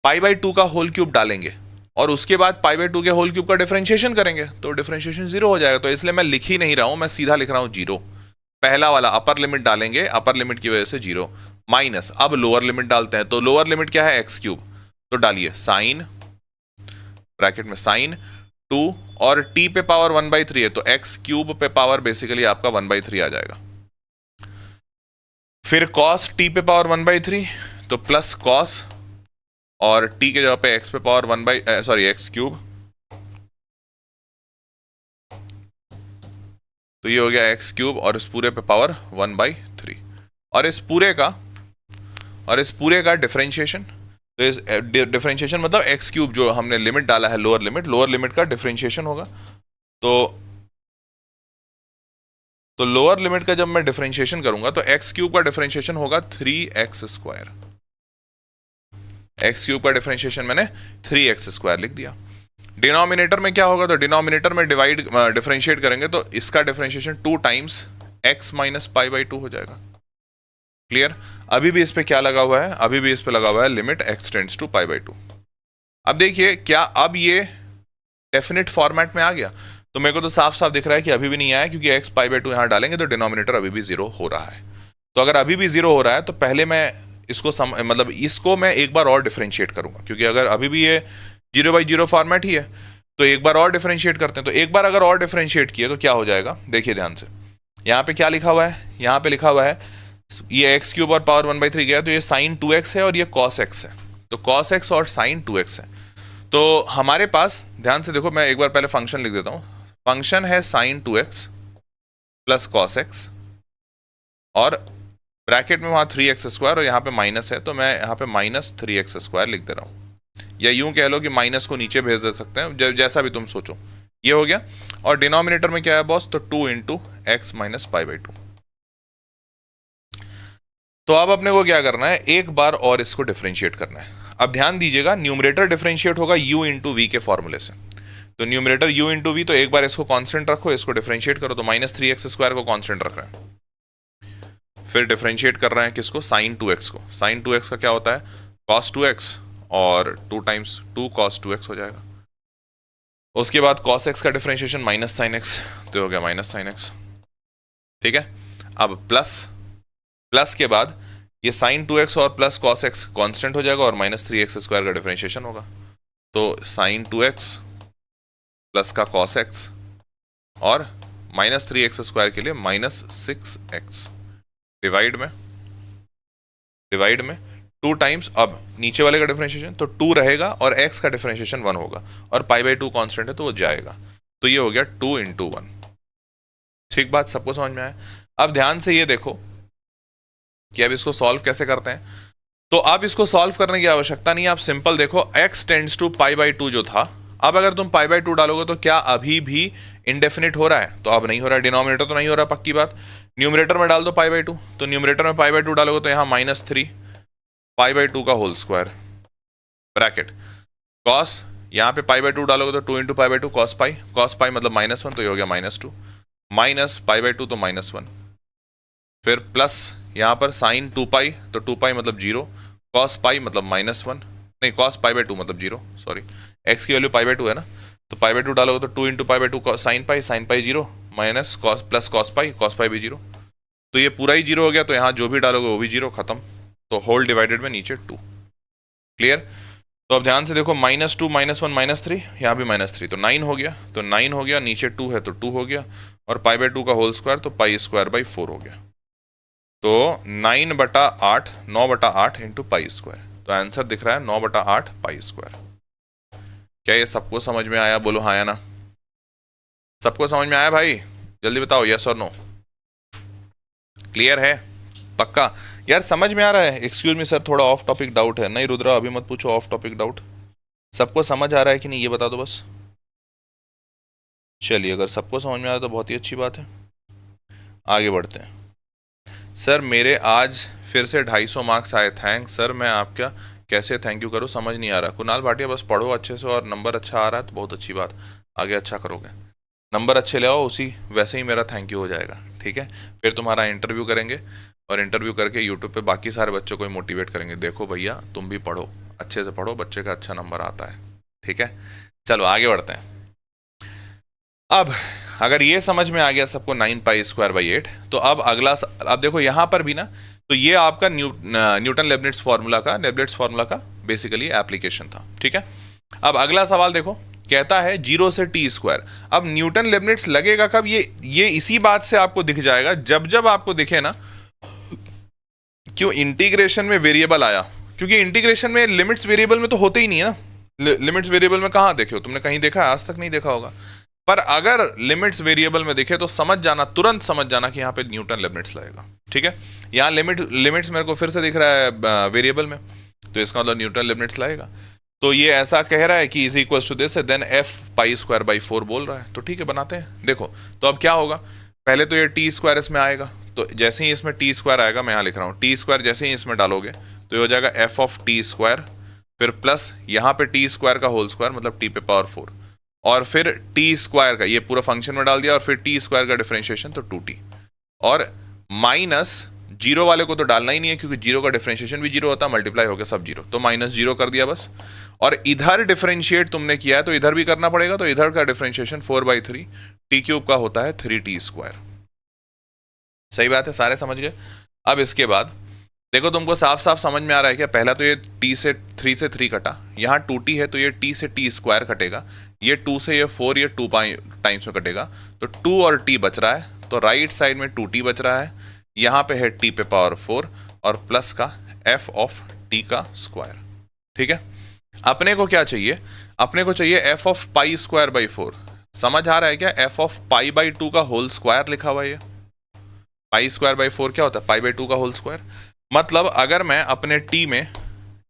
[SPEAKER 1] π/2 का होल क्यूब डालेंगे और उसके बाद π/2 के होल क्यूब का डिफरेंशिएशन करेंगे, तो डिफरेंशिएशन 0 हो जाएगा। तो इसलिए मैं लिख ही नहीं रहा हूं, मैं सीधा लिख रहा हूं 0। पहला वाला अपर लिमिट डालेंगे, अपर लिमिट की वजह से 0, माइनस अब लोअर लिमिट डालते हैं। तो लोअर लिमिट क्या है, x³, तो डालिए साइन ब्रैकेट में साइन 2, और t पे पावर 1/3 है तो x³ पे पावर बेसिकली आपका 1/3 आ जाएगा। फिर cos t पे पावर 1/3 तो प्लस cos, और t के जगह पे x पे पावर x³, तो ये हो गया x³ और इस पूरे पे पावर 1/3, और इस पूरे का डिफरेंशिएशन। तो इस डिफरेंशिएशन मतलब x³ जो हमने लिमिट डाला है लोअर लिमिट का डिफरेंशिएशन होगा। तो लोअर लिमिट का जब मैं डिफरेंशिएशन करूंगा तो x³ का डिफरेंशिएशन होगा 3x²। x³ का डिफरेंशिएशन मैंने 3x² लिख दिया। डिनोमिनेटर में क्या होगा, तो डिनोमिनेटर में डिफरेंशिएट करेंगे तो इसका डिफरेंशिएशन 2 टाइम्स x माइनस π/2 हो जाएगा। क्लियर। अभी भी इस पे क्या लगा हुआ है, अभी भी इस पे लगा हुआ है लिमिट x टेंड्स टू π/2। अब देखिए क्या अब ये डेफिनेट फॉर्मेट में आ गया, तो मेरे को तो साफ साफ दिख रहा है कि अभी भी नहीं आया, क्योंकि x π/2 यहां डालेंगे तो डिनोमिनेटर अभी भी 0 हो रहा है। तो अगर अभी भी 0 हो रहा है तो पहले मैं इसको मतलब इसको मैं एक बार और डिफरेंशिएट करूंगा, क्योंकि अगर अभी भी ये 0/0 फॉर्मेट ही है तो एक बार और डिफरेंशिएट करते हैं। तो एक बार अगर और डिफरेंशिएट किए तो क्या हो जाएगा, देखिए ध्यान से, यहाँ पे क्या लिखा हुआ है, यहाँ पे लिखा हुआ है ये एक्स क्यूब और पावर 1/3 गया तो ये साइन 2x है और ये कॉस x है, तो कॉस x और साइन 2x है। तो हमारे पास ध्यान से देखो, मैं एक बार पहले फंक्शन लिख देता हूं। फंक्शन है sine 2x plus cos x और ब्रैकेट में वहां 3x² और यहाँ पे माइनस है, तो मैं यहाँ पे -3x² लिख दे रहा हूं, या यूं कह लो कि माइनस को नीचे भेज दे सकते हैं, जैसा भी तुम सोचो। ये हो गया। और डिनोमिनेटर में क्या है बॉस, तो 2 × x - π/2। तो अब अपने को क्या करना है, एक बार और इसको डिफरेंशिएट करना है। अब ध्यान दीजिएगा, न्यूमरेटर डिफरेंशिएट होगा u × v के फॉर्मूले से। तो न्यूमरेटर u × v, तो एक बार इसको कांस्टेंट रखो, इसको डिफरेंशिएट करो, तो -3x² को कांस्टेंट रख रहे हैं। फिर डिफरेंशिएट कर रहे हैं किसको, साइन 2x को। साइन 2x का क्या होता है, cos 2x, और 2 × 2 cos 2x हो जाएगा। उसके बाद cos x का डिफरेंशिएशन माइनस साइन x, तो हो गया माइनस साइन x। ठीक है। अब प्लस के बाद ये साइन 2x और प्लस cos x कांस्टेंट हो जाएगा और -3x² का डिफरेंशिएशन होगा, तो साइन 2x प्लस का cos x और -3x² के लिए -6x डिवाइड में 2 टाइम्स, अब नीचे वाले का डिफरेंशिएशन तो 2 रहेगा और x का डिफरेंशिएशन 1 होगा और π/2 कांस्टेंट है तो वो जाएगा, तो ये हो गया 2 × 1। ठीक बात, सबको समझ में आया। अब ध्यान से ये देखो कि अब इसको सॉल्व कैसे करते हैं। तो अब इसको सॉल्व करने की आवश्यकता नहीं है, आप सिंपल देखो, x टेंड्स टू π/2 जो था, अब अगर तुम π/2 डालोगे तो क्या अभी भी इंडेफिनिट हो रहा है, तो अब नहीं हो रहा है। डिनोमिनेटर तो नहीं हो रहा, पक्की बात। न्यूमरेटर में डाल दो π/2, तो न्यूमरेटर में π/2 डालोगे तो यहाँ -3 π/2 का होल स्क्वायर ब्रैकेट कॉस, यहाँ पे π/2 डालोगे तो 2 × π/2 cos π मतलब -1, तो ये हो गया -2 माइनस π/2 तो -1, फिर प्लस यहाँ पर साइन 2π, तो 2π मतलब 0, cos π मतलब -1, नहीं cos π/2 मतलब 0, सॉरी, x की वैल्यू π/2 है ना, तो π/2 डालोगे तो 2 × π/2 sine π 0 minus cos plus cos π भी 0, तो ये पूरा ही 0 हो गया, तो यहाँ जो भी डालोगे वो भी 0, खत्म। तो होल डिवाइडेड में नीचे 2। क्लियर। तो अब ध्यान से देखो, -2 -1 -3, यहाँ भी -3, तो 9 हो गया, तो 9 हो गया, नीचे 2 है तो 2 हो गया, और π/2 का होल स्क्वायर तो π² 4 हो गया, तो 9/8 9/8 × π², तो आंसर दिख रहा है 9/8 π²। क्या ये सबको समझ में आया, बोलो हाँ या ना। सबको समझ में आया भाई, जल्दी बताओ यस और नो। क्लियर है, पक्का यार, समझ में आ रहा है। एक्सक्यूज मी सर, थोड़ा ऑफ टॉपिक डाउट है। नहीं रुद्रा, अभी मत पूछो ऑफ टॉपिक डाउट, सबको समझ आ रहा है कि नहीं ये बता दो बस। चलिए, अगर सबको समझ में आ रहा है तो बहुत ही अच्छी बात है, आगे बढ़ते हैं। सर मेरे आज फिर से 250 मार्क्स आए, थैंक्स सर, मैं आपका कैसे थैंक यू करूँ समझ नहीं आ रहा। कुणाल भाटिया, बस पढ़ो अच्छे से और नंबर अच्छा आ रहा है तो बहुत अच्छी बात, आगे अच्छा करोगे, नंबर अच्छे ले आओ, उसी वैसे ही मेरा थैंक यू हो जाएगा। ठीक है, फिर तुम्हारा इंटरव्यू करेंगे और इंटरव्यू करके यूट्यूब पे बाकी सारे बच्चों को मोटिवेट करेंगे, देखो भैया तुम भी पढ़ो, अच्छे से पढ़ो, बच्चे का अच्छा नंबर आता है। ठीक है, चलो आगे बढ़ते हैं। अब अगर ये समझ में आ गया सबको 9π²/8, तो अब अगला, अब देखो यहाँ पर भी ना, तो ये आपका न्यूटन लेबनिट्ज फार्मूला का बेसिकली एप्लीकेशन था। ठीक है, अब अगला सवाल देखो, कहता है 0 से t²। अब न्यूटन लेबनिट्ज लगेगा कब, ये इसी बात से आपको दिख जाएगा, जब आपको दिखे ना क्यों इंटीग्रेशन में वेरिएबल आया, क्योंकि इंटीग्रेशन में लिमिट्स वेरिएबल में तो होते ही नहीं है ना। लिमिट्स वेरिएबल में कहाँ देखे हो तुमने, कहीं देखा है, आज तक नहीं देखा होगा। पर अगर लिमिट्स वेरिएबल में दिखे तो समझ जाना, तुरंत समझ जाना कि यहाँ पे न्यूटन लेबनिट्ज लगेगा। ठीक है, यहाँ लिमिट्स मेरे को फिर से दिख रहा है वेरिएबल में, तो इसका मतलब न्यूटन लेबनिट्ज लगेगा। तो ये ऐसा कह रहा है कि is equal to this, then f π²/4 बोल रहा है, तो ठीक है बनाते हैं। देखो तो अब क्या होगा, पहले तो ये t² इसमें आएगा, तो जैसे ही इसमें t² आएगा, मैं यहाँ लिख रहा हूँ t² जैसे ही इसमें डालोगे तो ये हो जाएगा f(t²), फिर प्लस यहाँ पे t² का होल स्क्वायर मतलब t⁴, और फिर t² का ये पूरा फंक्शन में डाल दिया, और फिर t² का डिफरेंशिएशन तो 2t, और माइनस 0 वाले को तो डालना ही नहीं है क्योंकि 0 का डिफरेंशिएशन भी 0 होता है, मल्टीप्लाई हो गया सब 0, तो -0 कर दिया बस। और इधर डिफरेंशिएट तुमने किया है तो इधर भी करना पड़ेगा, तो इधर का डिफरेंशिएशन 4/3 t³ का होता है 3t²। सही बात है, सारे समझ गए। अब इसके बाद देखो, तुमको साफ साफ समझ में आ रहा है क्या, पहला तो ये t से 3 से 3 कटा, यहाँ 2t है तो ये t से t² कटेगा, ये 2 से ये 4, ये 2 टाइम्स में कटेगा, तो 2 और t बच रहा है, तो राइट साइड में 2t बच रहा है, यहां पे है t पे पावर 4 और प्लस का f ऑफ t का स्क्वायर। ठीक है, अपने को क्या चाहिए, अपने को चाहिए f of pi square by 4। समझ आ रहा है क्या, f ऑफ पाई बाई 2 का होल स्क्वायर लिखा हुआ है ये। पाई स्क्वायर बाई 4 क्या होता है, पाई बाई 2 का होल स्क्वायर। मतलब अगर मैं अपने t में,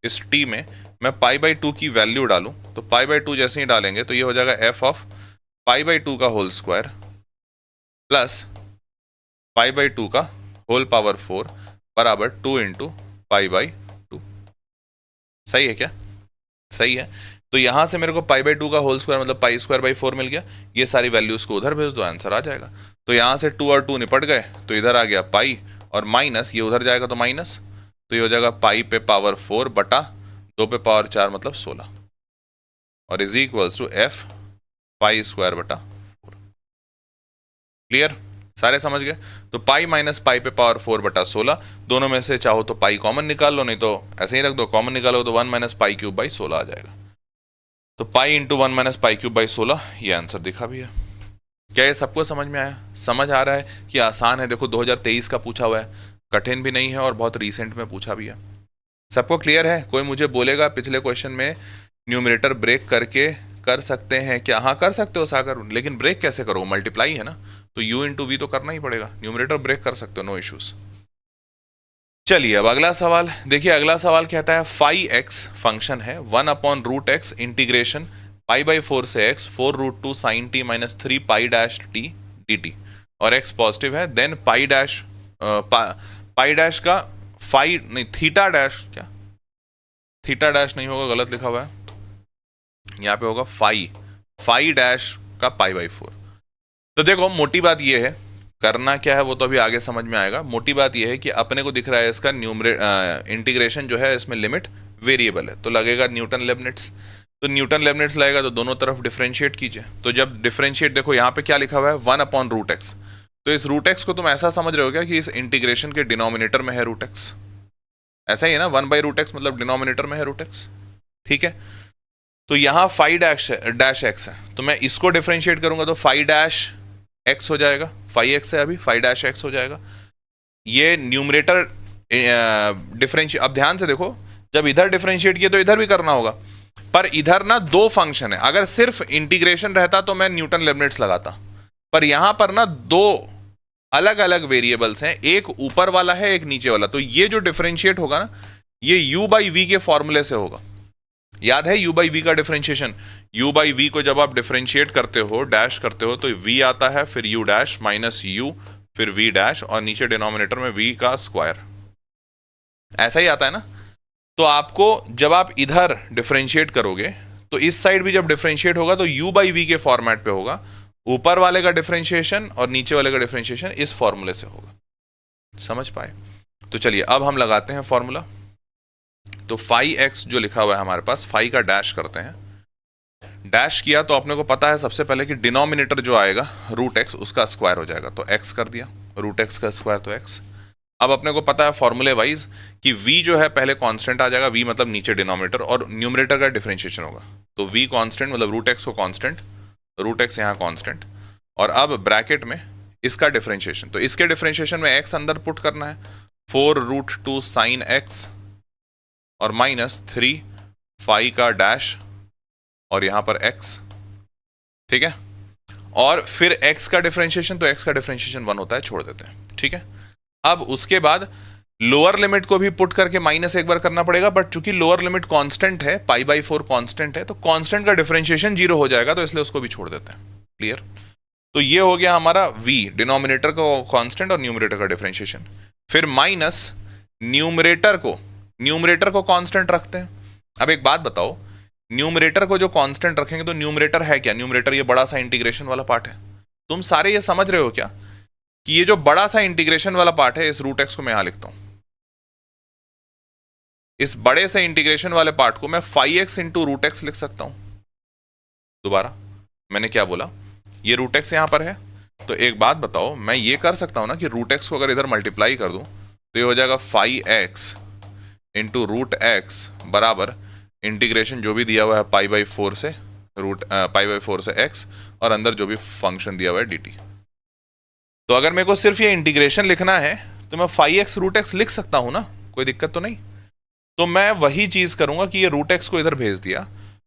[SPEAKER 1] इस t में मैं पाई बाई 2 की वैल्यू डालूं तो पाई बाई 2 जैसे ही डालेंगे तो ये हो जाएगा f ऑफ पाई बाई 2 का whole square plus pi by 2 का होल पावर 4 बराबर 2 इंटू पाई बाई 2। सही है क्या, सही है। तो यहां से मेरे को पाई बाई 2 का होल स्क्वायर मतलब पाई स्क्वायर बाई 4 मिल गया। ये सारी वैल्यूज को उधर भेज दो, आंसर आ जाएगा। तो यहां से 2 और 2 निपट गए तो इधर आ गया पाई और माइनस, ये उधर जाएगा तो माइनस, तो ये हो जाएगा पाई पे पावर 4 बटा 2 पे पावर 4 मतलब 16 और is equals to f pi square बटा 4। क्लियर, सारे समझ गए। तो पाई माइनस पाई पे पावर 4 बटा 16, दोनों में से चाहो तो पाई कॉमन निकाल लो, नहीं तो ऐसे ही रख दो, कॉमन निकालो तो 1 माइनस पाई क्यूब बाई 16 आ जाएगा। तो pi into 1 minus pi cube by 16, ये आंसर दिखा भी है। क्या ये सबको समझ में आया, समझ आ रहा है कि आसान है। देखो 2023 का पूछा हुआ है, कठिन भी नहीं है और बहुत रिसेंट में पूछा भी है। सबको क्लियर है। कोई मुझे बोलेगा पिछले क्वेश्चन में न्यूमरेटर ब्रेक करके कर सकते हैं क्या, हाँ कर सकते हो सागर, लेकिन ब्रेक कैसे करो, मल्टीप्लाई है ना, तो u इंटू वी तो करना ही पड़ेगा। न्यूमरेटर ब्रेक कर सकते हो, नो इश्यूज। चलिए अब अगला सवाल देखिए। अगला सवाल कहता है फाई एक्स फंक्शन है 1 upon root x integration pi by 4 से x 4 root 2 sine t minus 3 pi dash t d t और x पॉजिटिव है। Then pi dash pi dash का फाई नहीं थीटा डैश, क्या थीटा डैश नहीं होगा, गलत लिखा हुआ है, यहाँ पे होगा फाई डैश का पाई बाई 4। तो देखो मोटी बात ये है, करना क्या है वो तो अभी आगे समझ में आएगा। मोटी बात ये है कि अपने को दिख रहा है इसका इंटीग्रेशन जो है इसमें लिमिट वेरिएबल है, तो लगेगा न्यूटन लेबनिट्स। तो न्यूटन लेबनिट्स लगेगा तो दोनों तरफ डिफरेंशिएट कीजिए। तो जब डिफरेंशिएट, देखो यहाँ पे क्या लिखा हुआ है 1 अपॉन रूट एक्स, तो इस रूट एक्स को तुम ऐसा समझ रहे हो क्या कि इस इंटीग्रेशन के डिनोमिनेटर में है रूट एक्स, ऐसा ही है ना, 1 बाई रूट एक्स मतलब डिनोमिनेटर में है रूट एक्स। ठीक है, तो यहाँ फाई डैश एक्स है, तो मैं इसको डिफरेंशिएट करूंगा तो फाई डैश एक्स हो जाएगा, फाई एक्स है अभी, फाई डैश एक्स हो जाएगा। ये न्यूमरेटर डिफरेंशिएट, अब ध्यान से देखो, जब इधर डिफरेंशिएट किया तो इधर भी करना होगा, पर इधर ना दो फंक्शन है। अगर सिर्फ इंटीग्रेशन रहता तो मैं न्यूटन लेबनिट्स लगाता, पर यहां पर ना दो अलग अलग वेरिएबल्स हैं, एक ऊपर वाला है एक नीचे वाला। तो ये जो डिफरेंशिएट होगा ना, ये u बाई वी के फॉर्मूले से होगा। याद है u बाई वी का डिफरेंशिएशन, u बाई वी को जब आप डिफरेंशिएट करते हो, डैश करते हो, तो v आता है, फिर u डैश माइनस u, फिर v डैश और नीचे डिनोमिनेटर में v का स्क्वायर, ऐसा ही आता है ना। तो आपको जब आप इधर डिफरेंशिएट करोगे तो इस साइड भी जब डिफरेंशिएट होगा तो u बाई वी के फॉर्मेट पे होगा, ऊपर वाले का डिफरेंशिएशन और नीचे वाले का डिफरेंशिएशन इस फॉर्मूले से होगा। समझ पाए? तो चलिए अब हम लगाते हैं फॉर्मूला। तो फाई एक्स जो लिखा हुआ है हमारे पास, फाई का डैश करते हैं। डैश किया तो अपने को पता है सबसे पहले कि डिनोमिनेटर जो आएगा रूट एक्स उसका स्क्वायर हो जाएगा, तो एक्स कर दिया, रूट एक्स का स्क्वायर तो एक्स। अब अपने को पता है फॉर्मूले वाइज कि v जो है पहले कांस्टेंट आ जाएगा, v मतलब नीचे डिनोमिनेटर और न्यूमरेटर का डिफरेंशिएशन होगा, तो v कांस्टेंट मतलब रूट एक्स को कांस्टेंट, रूट एक्स यहाँ कांस्टेंट, और अब ब्रैकेट में इसका डिफरेंशिएशन, तो इसके डिफरेंशिएशन में x अंदर पुट करना है, 4 रूट 2 साइन x और माइनस 3 फाई का डैश और यहां पर x। ठीक है, और फिर x का डिफरेंशिएशन, तो x का डिफरेंशिएशन 1 होता है, छोड़ देते हैं। ठीक है, अब उसके बाद लोअर लिमिट को भी पुट करके माइनस एक बार करना पड़ेगा, बट चूंकि लोअर लिमिट कांस्टेंट है, पाई बाई 4 कांस्टेंट है, तो कांस्टेंट का डिफरेंशिएशन 0 हो जाएगा, तो इसलिए उसको भी छोड़ देते हैं। क्लियर? तो ये हो गया हमारा v, डिनोमिनेटर का कांस्टेंट और न्यूमरेटर का डिफरेंशिएशन। फिर माइनस न्यूमरेटर को कांस्टेंट रखते हैं। अब एक बात बताओ, न्यूमरेटर को जो कांस्टेंट रखेंगे तो न्यूमरेटर है क्या? न्यूमरेटर ये बड़ा सा इंटीग्रेशन वाला पार्ट है। तुम सारे ये समझ रहे हो क्या कि ये जो बड़ा सा इंटीग्रेशन वाला पार्ट है, इस रूट एक्स को मैं यहां लिखता हूं, इस बड़े से इंटीग्रेशन वाले पार्ट को मैं phi x into root x लिख सकता हूं। दोबारा मैंने क्या बोला, ये रूट एक्स यहां पर है, तो एक बात बताओ, मैं ये कर सकता हूं ना कि रूट एक्स को अगर इधर मल्टीप्लाई कर दूं तो ये हो जाएगा phi x into root x बराबर इंटीग्रेशन जो भी दिया हुआ है पाई बाई 4 से पाई बाई 4 से एक्स और अंदर जो भी फंक्शन दिया हुआ है dt। तो अगर मेरे को सिर्फ ये इंटीग्रेशन लिखना है तो मैं 5x रूट एक्स लिख सकता हूं ना, कोई दिक्कत तो नहीं। तो मैं वही चीज करूंगा कि ये रूट एक्स को इधर भेज दिया,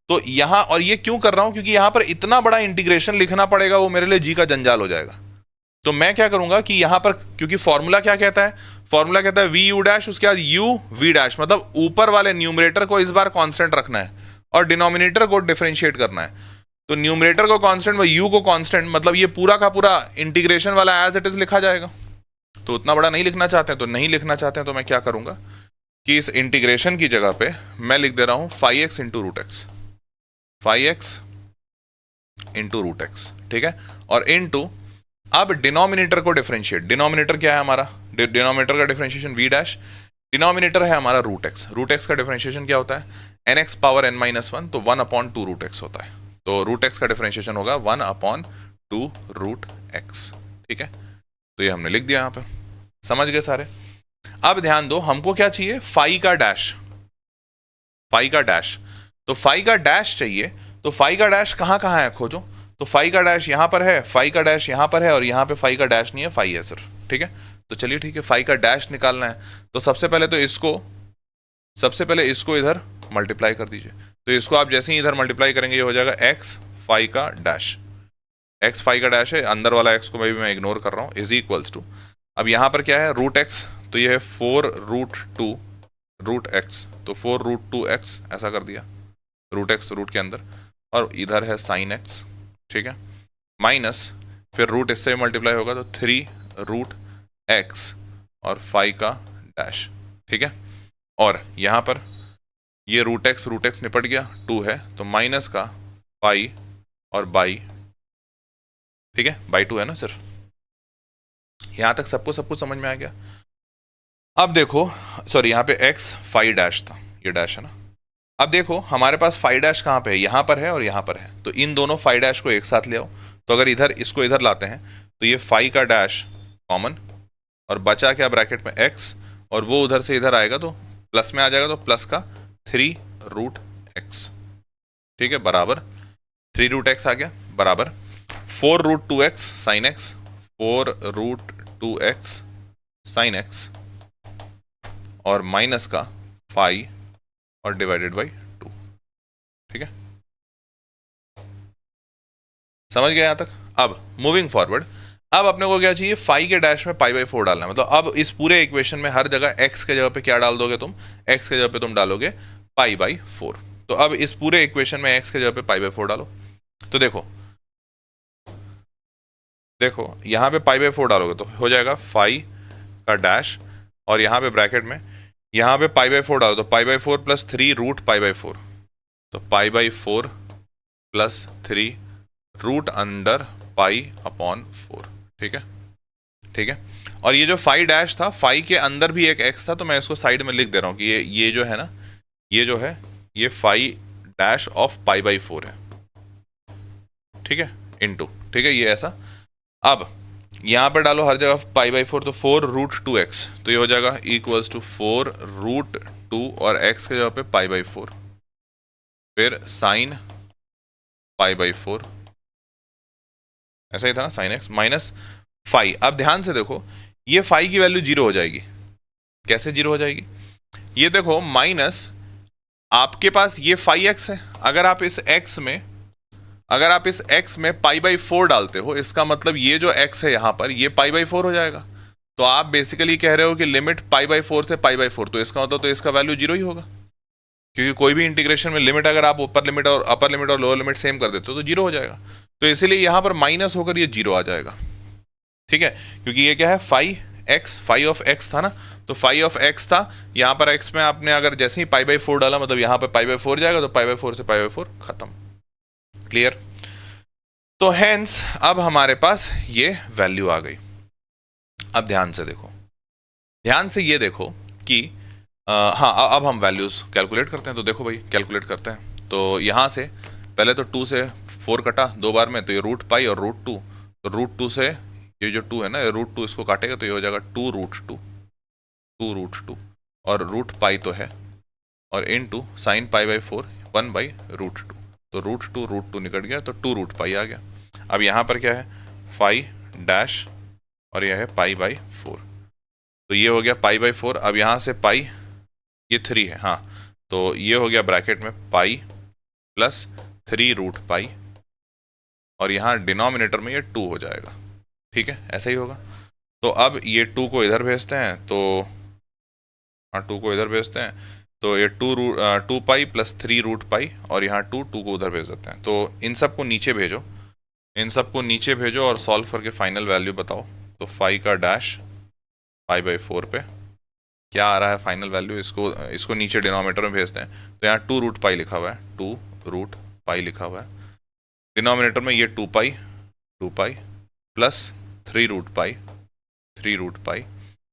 [SPEAKER 1] तो यहां, और ये क्यों कर रहा हूं, क्योंकि यहां पर इतना बड़ा इंटीग्रेशन लिखना पड़ेगा, वो मेरे लिए जी का जंजाल हो जाएगा। तो मैं क्या करूंगा कि यहां पर, क्योंकि फॉर्मूला क्या कहता है, फॉर्मूला कहता है वी यू डैश, उसके बाद यू वी डैश, मतलब ऊपर वाले न्यूमरेटर को इस बार कांस्टेंट रखना है और डिनोमिनेटर को डिफरेंशिएट करना है। तो न्यूमरेटर को कांस्टेंट व यू को कांस्टेंट, मतलब ये पूरा का पूरा इंटीग्रेशन वाला एज इट इज लिखा जाएगा। तो उतना बड़ा नहीं लिखना चाहते हैं, तो नहीं लिखना चाहते हैं, तो मैं क्या करूंगा कि इस इंटीग्रेशन की जगह पे मैं लिख दे रहा हूं 5x into root x, 5x into root x, ठीक है। और इनटू, अब डिनोमिनेटर को डिफरेंशिएट, डिनोमिनेटर क्या है हमारा, डिनोमिनेटर का डिफरेंशिएशन v डैश, डिनोमिनेटर है हमारा रूट एक्स का डिफरेंशिएशन क्या होता है, nx पावर n माइनस 1, तो 1/2 रूट एक्स होता है। तो रूट एक्स का डिफरेंशिएशन होगा 1/2 रूट एक्स, ठीक है। तो ये हमने लिख दिया यहां पर, समझ गए सारे। अब ध्यान दो, हमको क्या चाहिए, फाई का डैश, फाई का डैश। तो फाई का डैश चाहिए, तो फाई का डैश कहां कहां है खोजो। तो फाई का डैश यहां पर है, फाई का डैश यहां पर है, और यहां पे फाई का डैश नहीं है, फाई है सिर्फ, ठीक है। तो चलिए ठीक है, फाई का डैश निकालना है, तो सबसे पहले इसको इधर मल्टीप्लाई कर दीजिए। तो इसको आप जैसे ही इधर मल्टीप्लाई करेंगे, ये हो जाएगा एक्स फाई का डैश, एक्स फाई का डैश है, अंदर वाला एक्स को मैं इग्नोर कर रहा हूं, इज इक्वल्स टू, अब यहां पर क्या है, रूट एक्स, तो ये है 4√2 रूट एक्स, तो 4√2x ऐसा कर दिया, रूट एक्स रूट के अंदर, और इधर है साइन एक्स, ठीक है, माइनस, फिर रूट इससे मल्टीप्लाई होगा तो 3√x और 5 का डैश, ठीक है। और यहां पर ये रूट एक्स निपट गया, 2 है, तो माइनस का 5 और बाई, ठीक है, बाई 2 है ना सिर्फ। यहां तक सब कुछ समझ में आ गया। अब देखो, सॉरी यहाँ पे x 5 डैश था, ये डैश है ना। अब देखो हमारे पास 5 डैश कहाँ पे है, यहाँ पर है और यहाँ पर है, तो इन दोनों 5 डैश को एक साथ ले आओ। तो अगर इधर इसको इधर लाते हैं तो ये 5 का डैश कॉमन, और बचा क्या ब्रैकेट में x, और वो उधर से इधर आएगा तो प्लस में आ जाएगा, तो प्लस का 3√x, ठीक है, बराबर 3√x आ गया, बराबर 4√2x sine x, 4√2x sine x, और माइनस का 5 और डिवाइडेड बाई 2, ठीक है, समझ गए यहां तक। अब मूविंग फॉरवर्ड, अब अपने को क्या चाहिए, 5 के डैश में π/4 डालना है, मतलब अब इस पूरे इक्वेशन में हर जगह x के जगह पे क्या डाल दोगे तुम, x के जगह पे तुम डालोगे π/4। तो अब इस पूरे इक्वेशन में x के जगह पे π/4 डालो, तो देखो यहां पे π/4 डालोगे तो हो जाएगा 5 का डैश, और यहां पे ब्रैकेट में यहाँ पे π/4 डालो, तो π/4 प्लस 3√π/4, तो π/4 प्लस 3 रूट अंडर π/4, ठीक है, ठीक है। और ये जो 5 डैश था, 5 के अंदर भी एक x था, तो मैं इसको साइड में लिख दे रहा हूँ कि ये जो है ना, ये जो है ये 5 डैश ऑफ π/4 है, ठीक है, इनटू, ठीक है, ये ऐसा। अब यहां पर डालो हर जगह π/4, तो 4√2x, तो ये हो जाएगा इक्वल्स टू 4√2 और x के जगह पे π/4, फिर साइन π/4, ऐसा ही था ना, साइन x माइनस 5। अब ध्यान से देखो, ये 5 की वैल्यू 0 हो जाएगी, कैसे 0 हो जाएगी, ये देखो माइनस, आपके पास ये 5x है, अगर आप इस x में π/4 डालते हो, इसका मतलब ये जो x है यहां पर, ये π/4 हो जाएगा। तो आप बेसिकली कह रहे हो कि लिमिट π/4 से π/4, तो इसका मतलब तो इसका वैल्यू 0 ही होगा, क्योंकि कोई भी इंटीग्रेशन में लिमिट अगर आप अपर लिमिट और लोअर लिमिट सेम कर देते हो तो 0 हो जाएगा। तो इसीलिए यहां पर माइनस होकर ये 0 आ जाएगा, ठीक है, क्योंकि ये क्या है, 5 ऑफ x था ना, तो 5 ऑफ x था, यहां पर x में आपने अगर जैसे ही π/4 डाला, मतलब यहां पर π/4 जाएगा, तो π/4 से π/4 खत्म, क्लियर। तो हेंस अब हमारे पास ये वैल्यू आ गई। अब ध्यान से देखो, ध्यान से ये देखो कि हाँ, अब हम वैल्यूज कैलकुलेट करते हैं। तो देखो भाई, कैलकुलेट करते हैं, तो यहाँ से पहले तो 2 से 4 कटा 2 बार में, तो ये √π और √2, तो √2 से ये जो 2 है ना, ये √2 इसको काटेगा, तो ये हो जाएगा 2√2 और √π तो है, और इनटू साइन π/4 1/√2, तो √2 निकट गया, तो 2√π आ गया। अब यहाँ पर क्या है, 5 डैश और यह है π/4, तो ये हो गया पाई बाई 4। अब यहाँ से पाई, ये 3 है, हाँ, तो ये हो गया ब्रैकेट में पाई प्लस 3 रूट पाई, और यहाँ डिनोमिनेटर में ये 2 हो जाएगा। ठीक है, ऐसा ही होगा। तो अब ये 2 को इधर भेजते हैं, तो हाँ 2 को इधर भेजते हैं, तो ये 2 पाई प्लस 3 रूट पाई, और यहाँ 2 को उधर भेज देते हैं। तो इन सब को नीचे भेजो, इन सब को नीचे भेजो और सॉल्व करके फाइनल वैल्यू बताओ। तो 5 का डैश पाई बाई 4 पे क्या आ रहा है फाइनल वैल्यू, इसको नीचे डिनोमिनेटर में भेजते हैं। तो यहाँ 2 रूट पाई लिखा हुआ है, 2 रूट पाई लिखा हुआ है, डिनोमिनेटर में ये 2 pi plus 3 root pi, 3 root pi,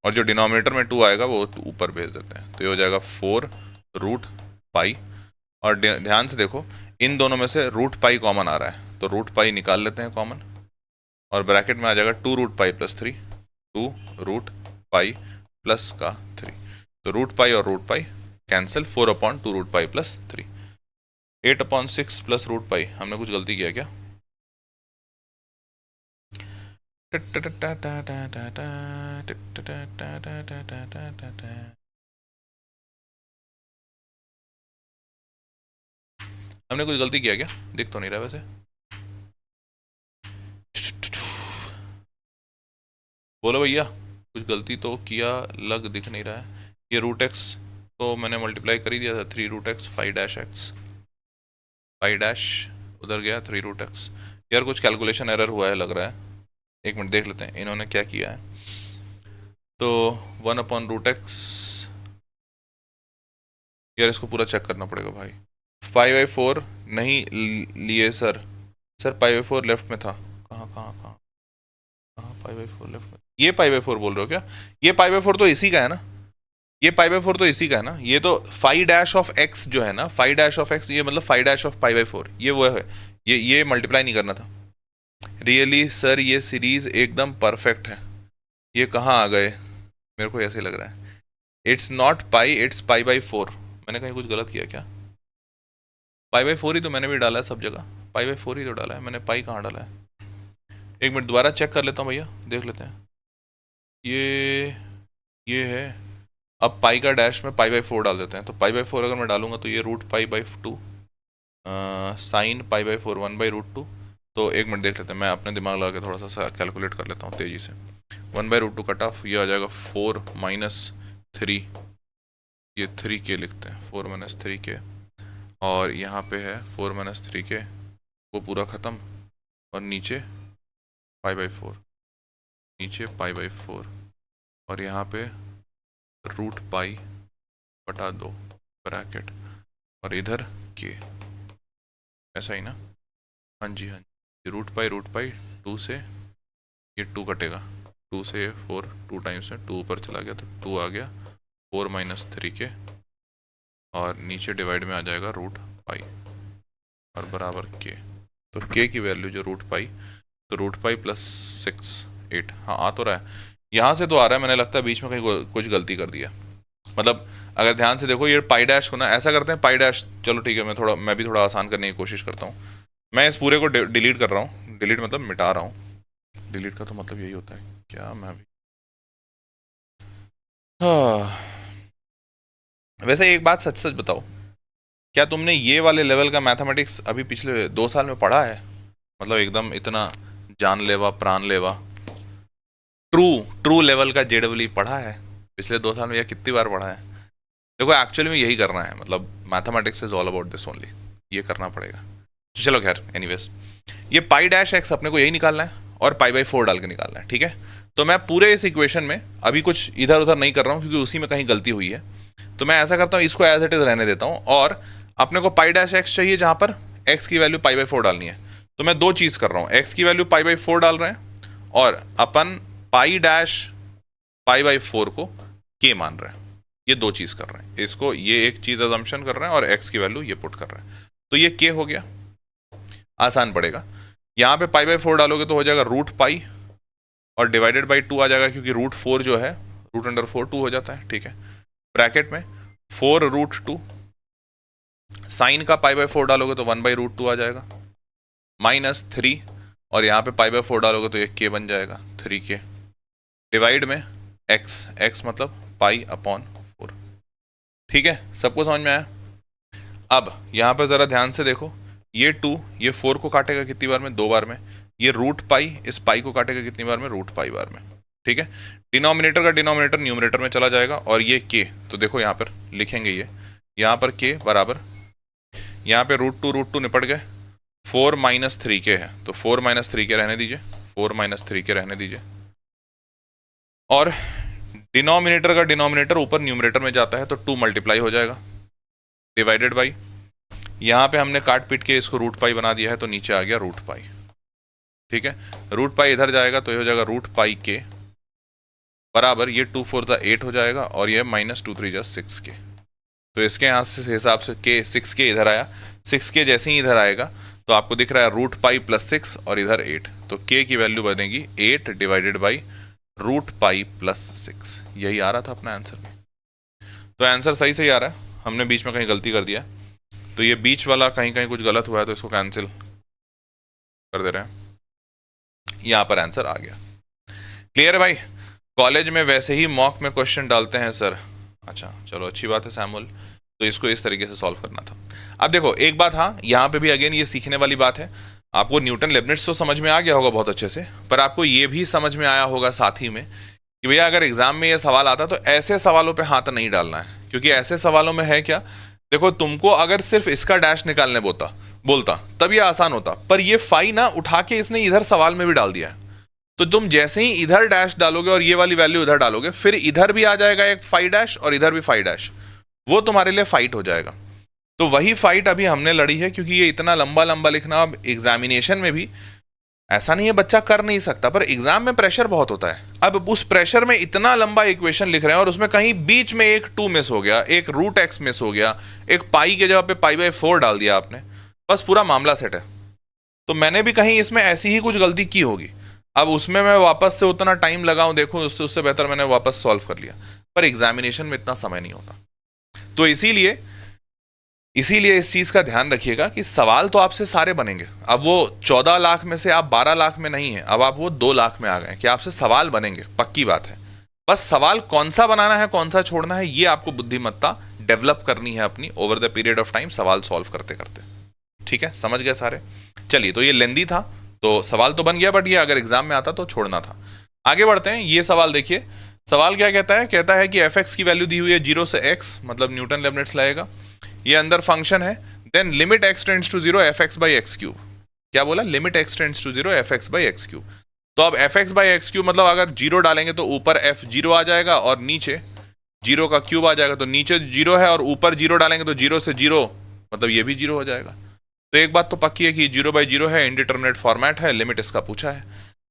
[SPEAKER 1] और जो डिनोमिनेटर में 2 आएगा वो ऊपर भेज देते हैं। तो ये हो जाएगा 4 रूट पाई, और ध्यान से देखो इन दोनों में से रूट पाई कॉमन आ रहा है, तो रूट पाई निकाल लेते हैं कॉमन, और ब्रैकेट में आ जाएगा 2 root pi plus 3, 2 root pi plus का 3। तो रूट पाई और root pi cancel, 4/2 root pi plus 3, 8/6 plus root pi. हमने कुछ गलती किया क्या? हमने कुछ गलती किया क्या? दिख तो नहीं रहा वैसे, बोलो भैया, कुछ गलती तो किया लग दिख नहीं रहा है। ये रूट एक्स तो मैंने मल्टीप्लाई कर ही दिया था, 3 root x 5 dash x, 5 dash उधर गया 3 रूट एक्स। यार कुछ कैलकुलेशन एरर हुआ है लग रहा है, एक मिनट देख लेते हैं इन्होंने क्या किया है। तो 1/√x, यार इसको पूरा चेक करना पड़ेगा भाई। 5/4 नहीं लिए सर, सर 5/4 लेफ्ट में था, कहाँ 5/4 लेफ्ट में, ये 5/4 बोल रहे हो क्या? ये 5/4 तो इसी का है ना, ये 5/4 तो इसी का है ना, ये तो 5 डैश ऑफ एक्स जो है ना, 5 डैश ऑफ एक्स, ये मतलब 5 डैश ऑफ 5/4, ये वो है, ये मल्टीप्लाई नहीं करना था। रियली सर ये सीरीज एकदम परफेक्ट है, ये कहाँ आ गए, मेरे को ऐसे लग रहा है। It's not pi, it's pi by 4। मैंने कहीं कुछ गलत किया क्या? पाई बाई 4 ही तो मैंने भी डाला है सब जगह, पाई बाई 4 ही तो डाला है मैंने, पाई कहाँ डाला है? एक मिनट दोबारा चेक कर लेता हूँ भैया, देख लेते हैं। ये है, अब पाई का डैश में पाई बाई 4 डाल देते हैं। तो पाई बाई 4 अगर मैं डालूंगा तो ये root pi by 2, sine pi by 4 1/√2। तो एक मिनट देख लेते हैं, मैं अपने दिमाग लगा के थोड़ा सा कैलकुलेट कर लेता हूँ तेजी से। 1/√2 कट ऑफ, ये आ जाएगा 4 माइनस 3, ये 3k लिखते हैं, 4 माइनस 3k, और यहाँ पे है 4 माइनस 3k, वो पूरा ख़त्म, और नीचे पाई बाई 4, नीचे पाई बाई 4, और यहाँ पे रूट पाई बटा 2 ब्रैकेट, और इधर k, ऐसा ही ना? हाँ जी हाँ जी, रूट पाई 2 से ये 2 कटेगा, 2 से 4 2 टाइम्स में 2 ऊपर चला गया तो 2 आ गया, 4 माइनस 3k, और नीचे डिवाइड में आ जाएगा रूट पाई, और बराबर k। तो k की वैल्यू जो रूट पाई, तो रूट पाई प्लस 6 8, हाँ आ तो रहा है, यहाँ से तो आ रहा है, मैंने लगता है बीच में कहीं कुछ गलती कर दिया। मतलब अगर ध्यान से देखो ये पाई डैश को ना ऐसा करते हैं, पाई डैश, चलो ठीक है, मैं भी थोड़ा आसान करने की कोशिश करता हूँ। मैं इस पूरे को डिलीट कर रहा हूँ, डिलीट मतलब मिटा रहा हूँ, डिलीट का तो मतलब यही होता है क्या? मैं भी वैसे एक बात सच सच बताओ, क्या तुमने ये वाले लेवल का मैथमेटिक्स अभी पिछले 2 साल में पढ़ा है? मतलब एकदम इतना जानलेवा प्राणलेवा ट्रू लेवल का JEE पढ़ा है पिछले 2 साल में, या कितनी बार पढ़ा है? देखो एक्चुअली में यही करना है, मतलब mathematics is all about this only, ये करना पड़ेगा। तो चलो खैर एनीवेज, ये पाई डैश एक्स अपने को यही निकालना है, और पाई बाई 4 डाल के निकालना है, ठीक है? तो मैं पूरे इस इक्वेशन में अभी कुछ इधर उधर नहीं कर रहा हूँ, क्योंकि उसी में कहीं गलती हुई है। तो मैं ऐसा करता हूँ, इसको एज इट इज रहने देता हूँ, और अपने को पाई डैश एक्स चाहिए जहाँ पर एक्स की वैल्यू पाई बाई 4 डालनी है। तो मैं 2 चीज़ कर रहा हूँ, एक्स की वैल्यू पाई बाई 4 डाल रहे हैं, और अपन पाई डैश पाई बाई 4 को के मान रहे हैं। ये 2 चीज़ कर रहे हैं, इसको ये एक चीज़ अजम्पशन कर रहे हैं, और एक्स की वैल्यू ये पुट कर रहे हैं। तो ये के हो गया, आसान पड़ेगा। यहाँ पे पाई बाई 4 डालोगे तो हो जाएगा रूट पाई, और डिवाइडेड बाई 2 आ जाएगा, क्योंकि रूट 4 जो है रूट अंडर 4 2 हो जाता है, ठीक है? ब्रैकेट में 4√2, साइन का पाई बाई 4 डालोगे तो 1/√2 आ जाएगा, माइनस 3, और यहाँ पे पाई बाई 4 डालोगे तो ये के बन जाएगा 3k, डिवाइड में x मतलब पाई अपॉन 4। ठीक है, सबको समझ में आया? अब यहाँ पर ज़रा ध्यान से देखो, ये 2 ये 4 को काटेगा कितनी बार में? 2 बार में। ये रूट पाई इस पाई को काटेगा कितनी बार में? रूट पाई बार में। ठीक है, डिनोमिनेटर का डिनोमिनेटर न्यूमरेटर में चला जाएगा, और ये k, तो देखो यहाँ पर लिखेंगे ये, यहाँ पर k बराबर, यहाँ पे रूट टू निपट गए, 4 - 3k है, तो 4 - 3k रहने दीजिए, 4 - 3k रहने दीजिए। और डिनोमिनेटर का डिनोमिनेटर ऊपर न्यूमरेटर में जाता है, तो 2 मल्टीप्लाई हो जाएगा, डिवाइडेड बाई, यहाँ पे हमने काट पीट के इसको रूट पाई बना दिया है, तो नीचे आ गया रूट पाई। ठीक है, रूट पाई इधर जाएगा तो ये हो जाएगा रूट पाई के बराबर, ये 2 4 8 हो जाएगा, और ये -2 3 6k। तो इसके यहाँ से हिसाब से के 6k इधर आया, 6k जैसे ही इधर आएगा तो आपको दिख रहा है रूट पाई प्लस 6 और इधर 8, तो k की वैल्यू बनेगी 8 divided by root pi plus 6। यही आ रहा था अपना आंसर में। तो आंसर सही सही आ रहा है, हमने बीच में कहीं गलती कर दिया, तो ये बीच वाला कहीं कहीं कुछ गलत हुआ है, तो इसको कैंसिल कर दे रहे हैं, यहाँ पर आंसर आ गया। क्लियर है भाई? कॉलेज में वैसे ही मॉक में क्वेश्चन डालते हैं सर। अच्छा चलो, अच्छी बात है सैमुअल, तो इसको इस तरीके से सॉल्व करना था। अब देखो एक बात, हाँ यहाँ पे भी अगेन ये सीखने वाली बात है, आपको न्यूटन लेबनिट्ज तो समझ में आ गया होगा बहुत अच्छे से, पर आपको ये भी समझ में आया होगा साथ ही में कि भैया अगर एग्जाम में ये सवाल आता तो ऐसे सवालों पे हाथ नहीं डालना है, क्योंकि ऐसे सवालों में है क्या, देखो तुमको अगर सिर्फ इसका डैश निकालने बोलता तब ये आसान होता, पर ये फाई ना उठा के इसने इधर सवाल में भी डाल दिया है, तो तुम जैसे ही इधर डैश डालोगे और ये वाली वैल्यू इधर डालोगे, फिर इधर भी आ जाएगा एक फाई डैश और इधर भी फाई डैश, वो तुम्हारे लिए फाइट हो जाएगा। तो वही फाइट अभी हमने लड़ी है, क्योंकि ये इतना लंबा लंबा लिखना, अब एग्जामिनेशन में भी ऐसा नहीं है बच्चा कर नहीं सकता, पर एग्जाम में प्रेशर बहुत होता है। अब उस प्रेशर में इतना लंबा इक्वेशन लिख रहे हैं और उसमें कहीं बीच में एक 2 मिस हो गया, एक रूट x मिस हो गया, एक पाई के जगह पे पाई/4 डाल दिया आपने, बस पूरा मामला सेट है। तो मैंने भी कहीं इसमें ऐसी ही कुछ गलती की होगी, अब उसमें मैं वापस से उतना टाइम लगाऊं, देखो उससे बेहतर मैंने वापस सॉल्व कर लिया, पर एग्जामिनेशन में इतना समय नहीं होता। तो इसीलिए इस चीज का ध्यान रखिएगा कि सवाल तो आपसे सारे बनेंगे। अब वो 14 लाख में से आप 12 लाख में नहीं है, अब आप वो 2 लाख में आ गए कि आपसे सवाल बनेंगे, पक्की बात है। बस सवाल कौन सा बनाना है, कौन सा छोड़ना है, ये आपको बुद्धिमत्ता डेवलप करनी है अपनी over the period of time, सवाल सॉल्व करते करते। ठीक है, समझ गए सारे? चलिए, तो ये लेंदी था, तो सवाल तो बन गया, बट ये अगर एग्जाम में आता तो छोड़ना था। आगे बढ़ते हैं, ये सवाल देखिए, सवाल क्या कहता है कि एफ एक्स की वैल्यू दी हुई है 0 से x, मतलब न्यूटन लेबनिट्ज लगेगा, ये अंदर फंक्शन है, then limit x tends to 0 f x by x cube. क्या बोला? Limit x tends to 0 f x by x cube. तो अब f x by x cube मतलब अगर 0 डालेंगे तो ऊपर f0 आ जाएगा और नीचे 0 का क्यूब आ जाएगा, तो नीचे 0 है और ऊपर 0 डालेंगे तो 0 से 0 मतलब ये भी 0 हो जाएगा। तो एक बात तो पक्की है कि 0/0 है, इनडिटरमिनेट फॉर्मेट है, लिमिट इसका पूछा है।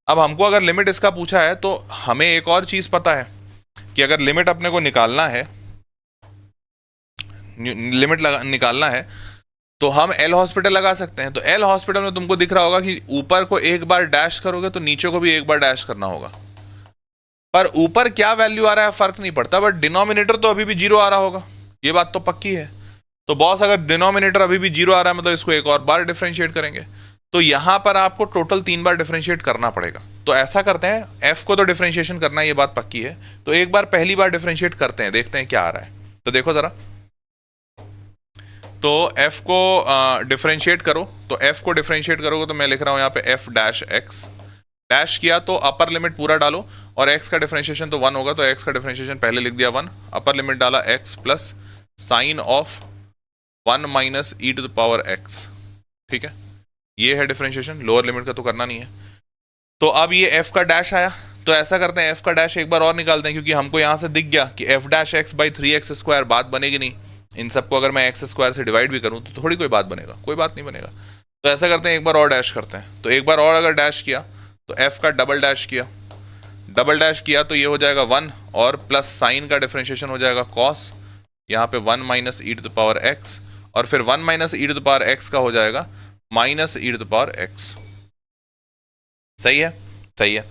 [SPEAKER 1] अब हमको अगर लिमिट इसका पूछा है तो हमें एक और चीज पता है कि अगर लिमिट अपने को निकालना है, निकालना है तो हम एल हॉस्पिटल लगा सकते हैं। तो एल हॉस्पिटल में तुमको दिख रहा होगा कि ऊपर को एक बार डैश करोगे तो नीचे को भी एक बार डैश करना होगा, पर ऊपर क्या वैल्यू आ रहा है फर्क नहीं पड़ता, बट डिनोमिनेटर तो अभी भी 0 आ रहा होगा, ये बात तो पक्की है। तो बॉस अगर डिनोमिनेटर अभी भी 0 आ रहा है मतलब इसको एक और बार डिफरेंशिएट करेंगे, तो यहां पर आपको टोटल 3 बार डिफरेंशिएट करना पड़ेगा। तो ऐसा करते हैं, एफ को तो डिफरेंशिएशन करना है, ये बात पक्की है, तो एक बार पहली बार डिफरेंशिएट करते हैं, देखते हैं क्या आ रहा है। तो देखो जरा, तो f को डिफरेंशिएट करो, तो f को डिफरेंशिएट करोगे तो मैं लिख रहा हूं यहाँ पे f डैश x, डैश किया तो अपर लिमिट पूरा डालो, और x का डिफरेंशिएशन तो 1 होगा, तो x का डिफरेंशिएशन पहले लिख दिया 1, अपर लिमिट डाला x plus sine of 1 minus e to the power x। ठीक है, ये है डिफरेंशिएशन, लोअर लिमिट का तो करना नहीं है। तो अब ये f का डैश आया, तो ऐसा करते हैं f का डैश एक बार और निकालते हैं, क्योंकि हमको यहाँ से दिख गया कि f dash x by 3x square बात बनेगी नहीं, इन सबको अगर मैं x स्क्वायर से डिवाइड भी करूं तो थोड़ी कोई बात बनेगा, कोई बात नहीं बनेगा। तो ऐसा करते हैं, एक बार और डैश करते हैं, तो एक बार और अगर डैश किया तो f का डबल डैश किया तो ये हो जाएगा 1 और प्लस साइन का डिफरेंशिएशन हो जाएगा cos, यहाँ पे 1 minus e to the power x, और फिर 1 minus e to the power x का हो जाएगा minus e to the power x। सही है, सही है।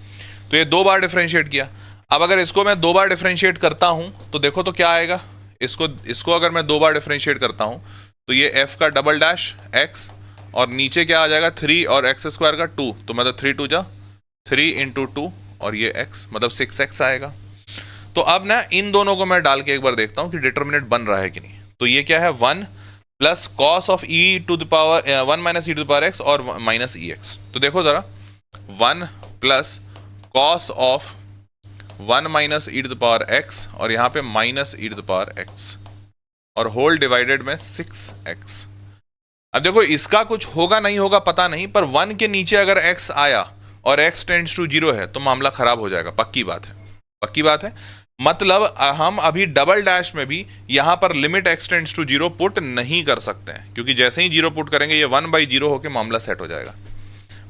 [SPEAKER 1] तो ये 2 बार डिफरेंशिएट किया। अब अगर इसको मैं 2 बार डिफरेंशिएट करता हूं तो देखो तो क्या आएगा, इसको अगर मैं 2 बार डिफरेंशिएट करता हूं तो ये f का डबल डैश x और नीचे क्या आ जाएगा 3 और x स्क्वायर का 2, तो मतलब 3 2 जा 3 इंटू 2 और ये x मतलब 6x आएगा। तो अब ना इन दोनों को मैं डाल के एक बार देखता हूं कि डिटर्मिनेंट बन रहा है कि नहीं। तो ये क्या है, 1 plus cos of e to the power 1 minus e to the power x और माइनस ई एक्स। तो देखो जरा, 1 plus cos of 1 minus e to the power x और यहाँ पे minus e to the power x और whole divided में 6x। अब देखो इसका कुछ होगा नहीं होगा पता नहीं, पर 1 के नीचे अगर x आया और x टेंड्स टू 0 है तो मामला खराब हो जाएगा, पक्की बात है, पक्की बात है। मतलब हम अभी डबल डैश में भी यहां पर limit x tends to 0 put नहीं कर सकते हैं, क्योंकि जैसे ही 0 पुट करेंगे ये 1/0 होकर मामला सेट हो जाएगा।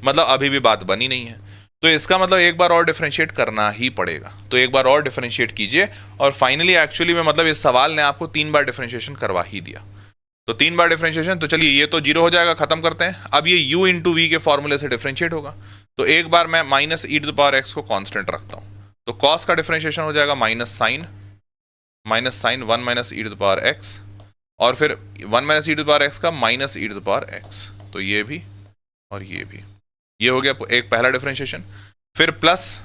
[SPEAKER 1] मतलब अभी भी बात बनी नहीं है, तो इसका मतलब एक बार और डिफरेंशिएट करना ही पड़ेगा। तो एक बार और डिफरेंशिएट कीजिए और फाइनली एक्चुअली में मतलब इस सवाल ने आपको 3 बार डिफरेंशिएशन करवा ही दिया। तो 3 बार डिफरेंशिएशन, तो चलिए ये तो 0 हो जाएगा, खत्म करते हैं। अब ये u इंटू वी के फॉर्मूले से डिफरेंशिएट होगा। तो एक बार मैं minus e to the power x को कांस्टेंट रखता हूं, तो कॉस का डिफरेंशिएशन हो जाएगा minus sine 1 minus e to the power x और फिर 1 minus e to the power x का minus e to the power x. तो ये भी और ये भी, ये हो गया एक पहला डिफरेंशिएशन। फिर प्लस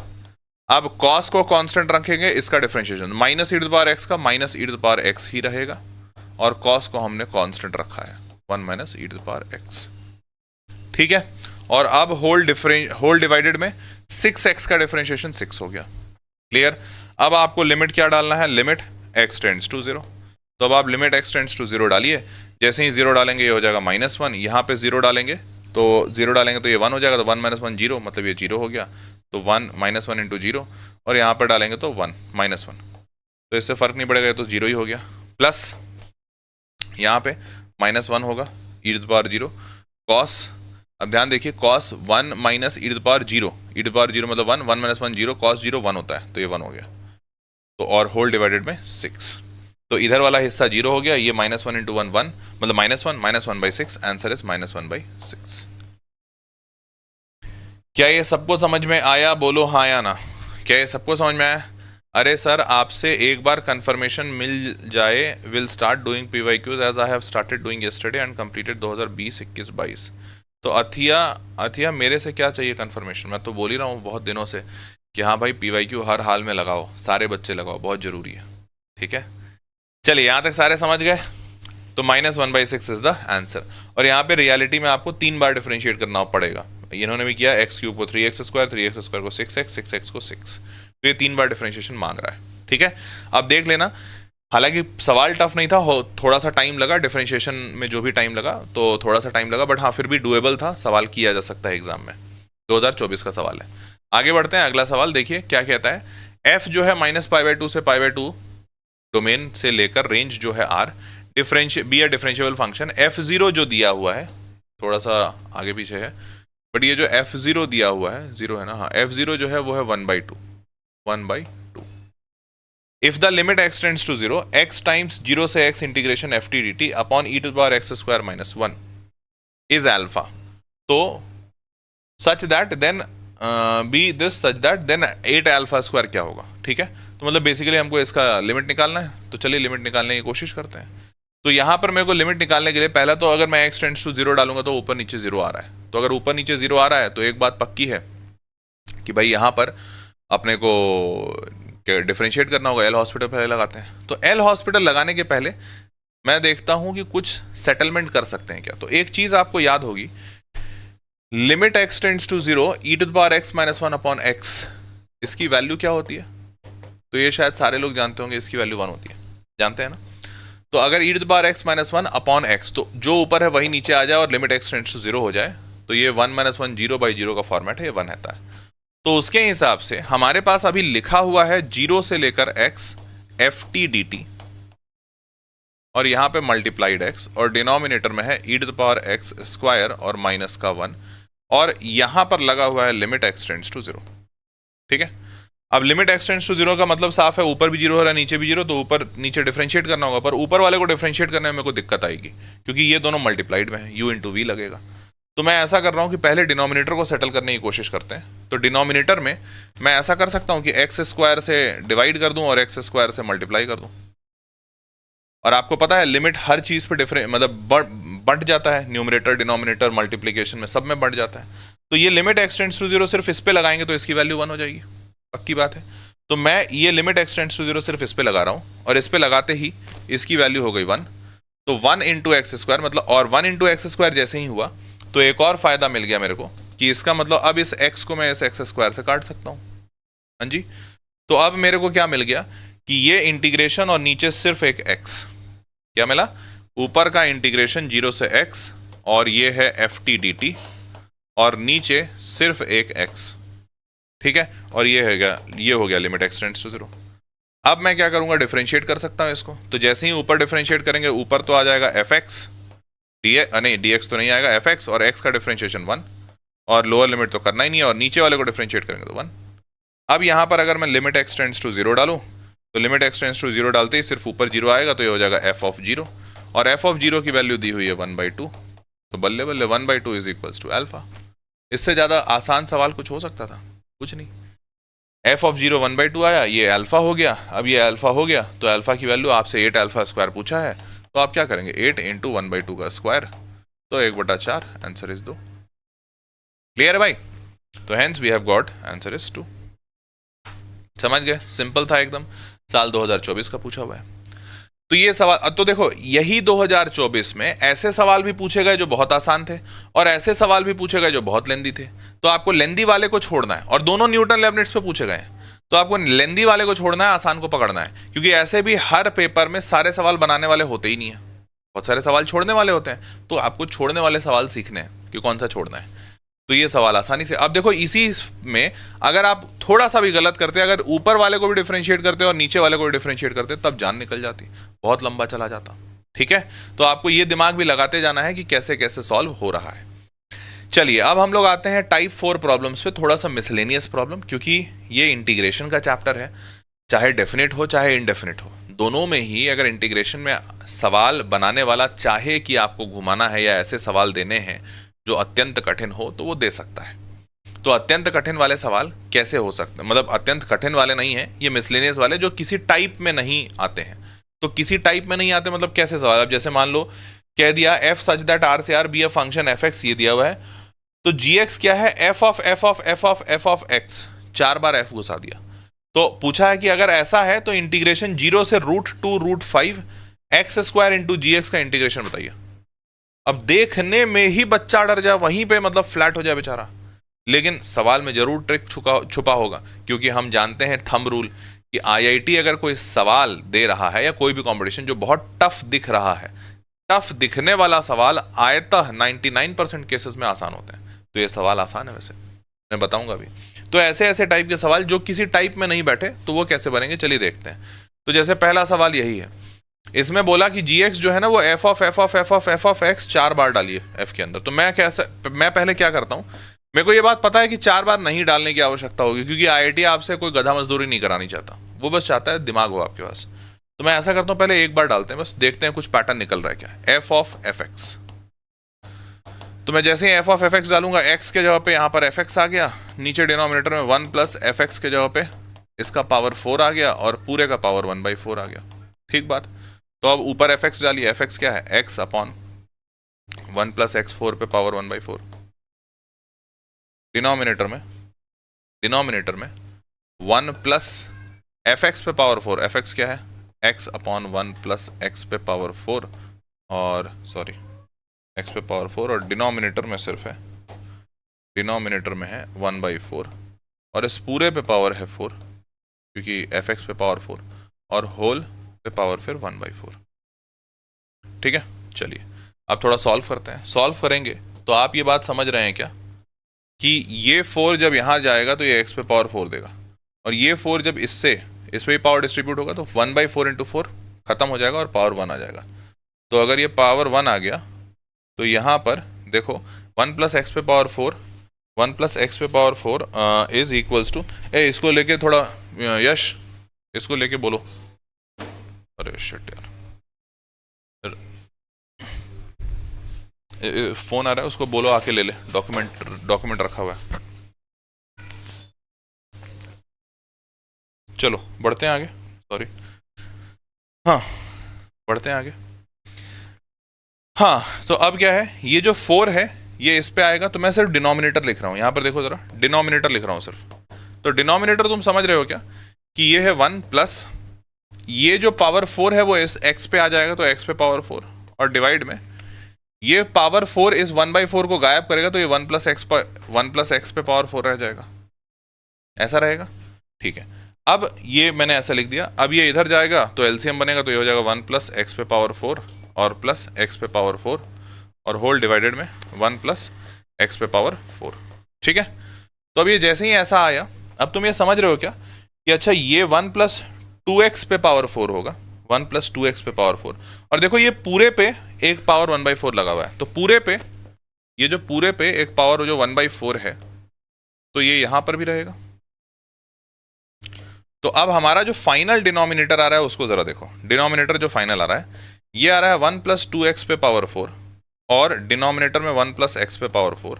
[SPEAKER 1] अब कॉस को कांस्टेंट रखेंगे, इसका differentiation minus e to the power x का minus e to the power x ही रहेगा और कॉस को हमने कांस्टेंट रखा है 1 minus e to the power x. ठीक है, और अब होल डिवाइडेड में 6x का डिफरेंशिएशन 6 हो गया। क्लियर। अब आपको लिमिट क्या डालना है, लिमिट x टेंड्स टू 0। तो अब आप लिमिट x टेंड्स टू 0 डालिए। जैसे ही 0 डालेंगे ये हो जाएगा -1, यहाँ पे 0 डालेंगे तो 0 डालेंगे तो ये 1 हो जाएगा, तो 1 माइनस 1 0, मतलब ये 0 हो गया। तो 1 -1 इंटू 0 और यहाँ पर डालेंगे तो 1 -1, तो इससे फर्क नहीं पड़ेगा, तो 0 ही हो गया। प्लस यहाँ पे -1 होगा e to the power 0 cos. अब ध्यान देखिए, cos 1 minus e to the power 0, e to the power 0 मतलब 1, 1 माइनस 1 0, कॉस 0 1 होता है, तो ये 1 हो गया। तो और होल डिवाइडेड में 6, तो इधर वाला हिस्सा 0 हो गया, ये -1 इंटू 1 1, मतलब -1/6, आंसर इज -1/6। क्या ये सबको समझ में आया, बोलो हाँ या ना। क्या ये सबको समझ में आया? अरे सर आपसे एक बार कंफर्मेशन मिल जाए, will start doing PYQs as I have started doing yesterday and completed 2020, 21, 22। तो अथिया मेरे से क्या चाहिए कंफर्मेशन? मैं तो बोल ही रहा हूँ बहुत दिनों से कि हाँ भाई PYQ हर हाल में लगाओ, सारे बच्चे लगाओ, बहुत ज़रूरी है। ठीक है, चलिए यहाँ तक सारे समझ गए। तो -1/6 इज द आंसर। और यहाँ पे रियलिटी में आपको 3 बार डिफरेंशिएट करना पड़ेगा। इन्होंने भी किया, x³ को 3x², 3x² को 6x, 6x को 6, तो ये 3 बार डिफरेंशिएशन मांग रहा है। ठीक है, अब देख लेना, हालांकि सवाल टफ नहीं था, थोड़ा सा टाइम लगा डिफरेंशिएशन में, जो भी टाइम लगा तो थोड़ा सा टाइम लगा, बट हाँ फिर भी डुएबल था, सवाल किया जा सकता है एग्जाम में। 2024 का सवाल है। आगे बढ़ते हैं, अगला सवाल देखिए क्या कहता है। f जो है -π/2 से π/2 डोमेन से लेकर रेंज जो है r, be a differentiable function. f0 जो दिया हुआ है, थोड़ा सा आगे पीछे है, बट ये जो f0 दिया हुआ है 0 है ना, हाँ, f0 जो है वो है 1/2। If the limit x tends to 0, x times 0 से x integration ft dt upon e to the power x² - 1 is alpha, तो such that then be this such that then 8 alpha square क्या होगा। ठीक है, तो मतलब बेसिकली हमको इसका लिमिट निकालना है, तो चलिए लिमिट निकालने की कोशिश करते हैं। तो यहाँ पर मेरे को लिमिट निकालने के लिए पहला तो अगर मैं x टेंड्स टू 0 डालूंगा तो ऊपर नीचे 0 आ रहा है। तो अगर ऊपर नीचे 0 आ रहा है तो एक बात पक्की है कि भाई यहाँ पर अपने को डिफरेंशिएट करना होगा। एल हॉस्पिटल पहले लगाते हैं, तो एल हॉस्पिटल लगाने के पहले मैं देखता हूं कि कुछ सेटलमेंट कर सकते हैं क्या। तो एक चीज आपको याद होगी, limit x tends to 0 e to the power x - 1 upon x, इसकी वैल्यू क्या होती है? तो ये शायद सारे लोग जानते होंगे, इसकी वैल्यू 1 होती है, जानते हैं ना। तो अगर e to the power x - 1 upon x, तो जो ऊपर है वही नीचे आ जाए और लिमिट x टेंड्स टू 0 हो जाए, तो ये 1 - 1 0/0 का फॉर्मेट है, ये 1 रहता है। तो उसके हिसाब से हमारे पास अभी लिखा हुआ है 0 से लेकर x ft dt और यहाँ पे मल्टीप्लाइड x, और डिनोमिनेटर में है e to the power x² और माइनस का 1, और यहाँ पर लगा हुआ है लिमिट x टेंड्स टू 0। ठीक है, अब लिमिट x टेंड्स टू 0 का मतलब साफ है, ऊपर भी 0 हो रहा है नीचे भी 0, तो ऊपर नीचे डिफरेंशिएट करना होगा। पर ऊपर वाले को डिफरेंशिएट करने में मेरे को दिक्कत आएगी, क्योंकि ये दोनों मल्टीप्लाइड में है, u इंटू वी लगेगा। तो मैं ऐसा कर रहा हूं कि पहले डिनोमिनेटर को सेटल करने की कोशिश करते हैं। तो डिनोमिनेटर में मैं ऐसा कर सकता हूं कि x² से डिवाइड कर दूं और x² से मल्टीप्लाई कर दूं। और आपको पता है लिमिट हर चीज पे डिफरेंट मतलब बढ़ जाता है, न्यूमरेटर डिनोमिनेटर मल्टीप्लिकेशन में सब में बढ़ जाता है। तो ये लिमिट x टेंड्स टू 0 सिर्फ इस पे लगाएंगे तो इसकी वैल्यू 1 हो जाएगी, पक्की बात है। तो मैं ये लिमिट x टेंड्स टू 0 सिर्फ इस पे लगा रहा हूं, और इस पे लगाते ही इसकी वैल्यू हो गई 1, तो 1 इंटू एक्स स्क्वायर मतलब, और 1 इंटू एक्स स्क्वायर जैसे ही हुआ तो एक और फायदा मिल गया मेरे को कि इसका मतलब अब इस x को मैं इस एक्स स्क्वायर से काट सकता हूं। हाँ जी, तो अब मेरे को क्या मिल गया कि ये इंटीग्रेशन और नीचे सिर्फ एक x, क्या मिला, ऊपर का इंटीग्रेशन 0 से x और ये है ft dt, और नीचे सिर्फ एक x, ठीक है, और ये हो गया लिमिट x टेंड्स टू 0। अब मैं क्या करूंगा, डिफरेंशिएट कर सकता हूं इसको, तो जैसे ही ऊपर डिफरेंशिएट करेंगे ऊपर तो आ जाएगा fx, नहीं dx तो नहीं आएगा, fx और x का डिफरेंशिएशन 1, और लोअर लिमिट तो करना ही नहीं है, और नीचे वाले को डिफरेंशिएट करेंगे तो 1। अब यहां पर अगर मैं लिमिट x टेंड्स टू 0 डालूं, तो लिमिट x टेंड्स टू 0 डालते ही सिर्फ ऊपर 0 आएगा, तो ये हो जाएगा f ऑफ 0, और f ऑफ 0 की वैल्यू दी हुई है 1/2, तो बल्ले बल्ले 1/2 इज इक्वल्स टू अल्फा। इससे ज्यादा आसान सवाल कुछ हो सकता था? कुछ नहीं। f ऑफ 0 1/2 आया, ये अल्फा हो गया, अब ये अल्फा हो गया तो अल्फा की वैल्यू आपसे 8 अल्फा स्क्वायर पूछा है, तो आप क्या करेंगे, 8 इंटू 1/2 का स्क्वायर, तो 1/4, आंसर इज 2। क्लियर है भाई? तो hence we have got answer is 2। समझ गए? सिंपल था एकदम, साल 2024 का पूछा हुआ है। तो ये सवाल, तो देखो यही 2024 में ऐसे सवाल भी पूछे गए जो बहुत आसान थे, और ऐसे सवाल भी पूछे गए जो बहुत लेंदी थे। तो आपको लेंदी वाले को छोड़ना है, और दोनों न्यूटन लेबनिट्स पे पूछे गए हैं, तो आपको लेंदी वाले को छोड़ना है, आसान को पकड़ना है, क्योंकि ऐसे भी हर पेपर में सारे सवाल बनाने वाले होते ही नहीं है, बहुत सारे सवाल छोड़ने वाले होते हैं, तो आपको छोड़ने वाले सवाल सीखने हैं कि कौन सा छोड़ना है। तो ये सवाल आसानी से, अब देखो इसी में अगर आप थोड़ा सा भी गलत करते, अगर ऊपर वाले को भी डिफरेंशिएट करते और नीचे वाले को भी डिफरेंशिएट करते, तब जान निकल जाती, बहुत लंबा चला जाता। ठीक है, तो आपको ये दिमाग भी लगाते जाना है कि कैसे कैसे सॉल्व हो रहा है। चलिए अब हम लोग आते हैं टाइप 4 प्रॉब्लम्स पे, थोड़ा सा मिसलेनियस प्रॉब्लम, क्योंकि ये इंटीग्रेशन का चैप्टर है, चाहे डेफिनेट हो चाहे इनडेफिनेट हो, दोनों में ही अगर इंटीग्रेशन में सवाल बनाने वाला चाहे कि आपको घुमाना है या ऐसे सवाल देने हैं जो अत्यंत कठिन हो, तो वो दे सकता है। तो अत्यंत कठिन वाले सवाल कैसे हो सकते हैं, मतलब अत्यंत कठिन वाले नहीं है ये, मिसलेनियस वाले जो किसी टाइप में नहीं आते हैं। तो किसी टाइप में नहीं आते मतलब कैसे सवाल, अब जैसे मान लो कह दिया f सच दैट r से r be a function fx, ये दिया हुआ है, तो gx क्या है, f of f of f of f of x, 4 bar f घुसा दिया। तो पूछा है कि अगर ऐसा है तो इंटीग्रेशन 0 से √2 √5 x स्क्वायर इंटू gx का इंटीग्रेशन बताइए। अब देखने में ही बच्चा डर जाए, वहीं पे मतलब फ्लैट हो जाए बेचारा, लेकिन सवाल में जरूर ट्रिक छुपा होगा, क्योंकि हम जानते हैं थंब रूल कि IIT अगर कोई सवाल दे रहा है या कोई भी कंपटीशन जो बहुत टफ दिख रहा है, टफ दिखने वाला सवाल आयतः 99% केसेस में आसान होते हैं। तो ये सवाल आसान है, वैसे मैं बताऊंगा भी। तो ऐसे ऐसे टाइप के सवाल जो किसी टाइप में नहीं बैठे, तो वो कैसे बनेंगे, चलिए देखते हैं। तो जैसे पहला सवाल यही है, इसमें बोला कि gx जो है ना वो f of f of f of f of x 4 बार डालिए f के अंदर। तो मैं पहले क्या करता हूं, मेरे को ये बात पता है कि 4 बार नहीं डालने की आवश्यकता होगी, क्योंकि IIT आपसे कोई गधा मजदूरी नहीं करानी चाहता, वो बस चाहता है दिमाग हो आपके पास। तो मैं ऐसा करता हूं, पहले एक बार डालते हैं, बस देखते हैं कुछ पैटर्न निकल रहा है क्या, f ऑफ fx। तो मैं जैसे ही f ऑफ fx डालूंगा, x के जगह पे यहाँ पर fx आ गया, नीचे डिनोमिनेटर में 1 प्लस fx के जगह पे इसका पावर 4 आ गया, और पूरे का पावर 1/4 आ गया। ठीक बात। तो अब ऊपर fx डालिए, fx क्या है, x अपॉन 1 प्लस x4 पे पावर 1/4। डिनोमिनेटर में 1 प्लस fx पे पावर 4, fx क्या है, x अपॉन 1 प्लस x पे पावर 4, और सॉरी x पे पावर 4, और डिनोमिनेटर में सिर्फ है, डिनोमिनेटर में है 1/4, और इस पूरे पे पावर है 4, क्योंकि fx पे पावर 4, और होल पे पावर फिर 1/4। ठीक है, चलिए अब थोड़ा सॉल्व करते हैं। सॉल्व करेंगे तो आप ये बात समझ रहे हैं क्या कि ये 4 जब यहाँ जाएगा तो ये x पे पावर 4 देगा, और ये 4 जब इस पे ही पावर डिस्ट्रीब्यूट होगा तो 1/4 इंटू 4 खत्म हो जाएगा और पावर 1 आ जाएगा। तो अगर ये पावर 1 आ गया तो यहाँ पर देखो 1 प्लस एक्स पे पावर 4, 1 प्लस एक्स पे पावर 4 इज इक्वल्स टू, इसको लेके थोड़ा यश इसको लेके बोलो, अरे शिट यार फोन आ रहा है, उसको बोलो आके ले ले, डॉक्यूमेंट रखा हुआ है। चलो बढ़ते हैं आगे, सॉरी, हाँ बढ़ते हैं आगे। हाँ तो अब क्या है, ये जो 4 है ये इस पे आएगा, तो मैं सिर्फ डिनोमिनेटर लिख रहा हूँ, यहाँ पर देखो जरा, डिनोमिनेटर लिख रहा हूँ सिर्फ। तो डिनोमिनेटर तुम समझ रहे हो क्या कि ये है 1 प्लस ये जो पावर 4 है वो इस x पे आ जाएगा, तो x पे पावर 4, और डिवाइड में ये पावर 4 इस 1/4 को गायब करेगा, तो ये 1 प्लस एक्स पे पावर 4 रह जाएगा, ऐसा रहेगा। ठीक है, अब ये मैंने ऐसा लिख दिया। अब ये इधर जाएगा तो एलसीएम बनेगा, तो ये हो जाएगा 1 प्लस एक्स पे पावर 4 और प्लस एक्स पे पावर 4 और होल डिवाइडेड में 1 प्लस एक्स पे पावर 4। ठीक है, तो अब ये जैसे ही ऐसा आया, अब तुम ये समझ रहे हो क्या कि अच्छा ये 1 प्लस 2x पे पावर 4 होगा, 1 प्लस 2x पे पावर 4, और देखो ये पूरे पे एक पावर 1/4 लगा हुआ है, तो पूरे पे ये जो पूरे पे एक पावर जो 1/4 है, तो ये यहां पर भी रहेगा। तो अब हमारा जो फाइनल डिनोमिनेटर आ रहा है उसको जरा देखो। डिनोमिनेटर जो फाइनल आ रहा है ये आ रहा है 1 प्लस 2x पे पावर 4 और डिनोमिनेटर में 1 प्लस x पे पावर 4।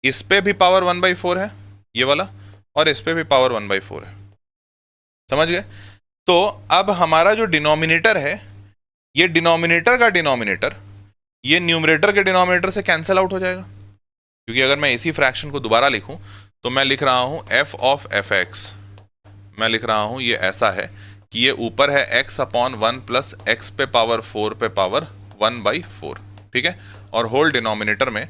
[SPEAKER 1] इस पे भी पावर 1/4 है ये वाला, और इस पे भी पावर 1/4 है। समझ गए? तो अब हमारा जो डिनोमिनेटर है, ये डिनोमिनेटर का डिनोमिनेटर ये न्यूमरेटर के डिनोमिनेटर से कैंसिल आउट हो जाएगा, क्योंकि अगर मैं इसी फ्रैक्शन को दोबारा लिखूं तो मैं लिख रहा हूं f ऑफ fx, मैं लिख रहा हूं ये ऐसा है कि ये ऊपर है x अपॉन 1 प्लस एक्स पे पावर 4 पे पावर 1/4। ठीक है, और होल डिनोमिनेटर में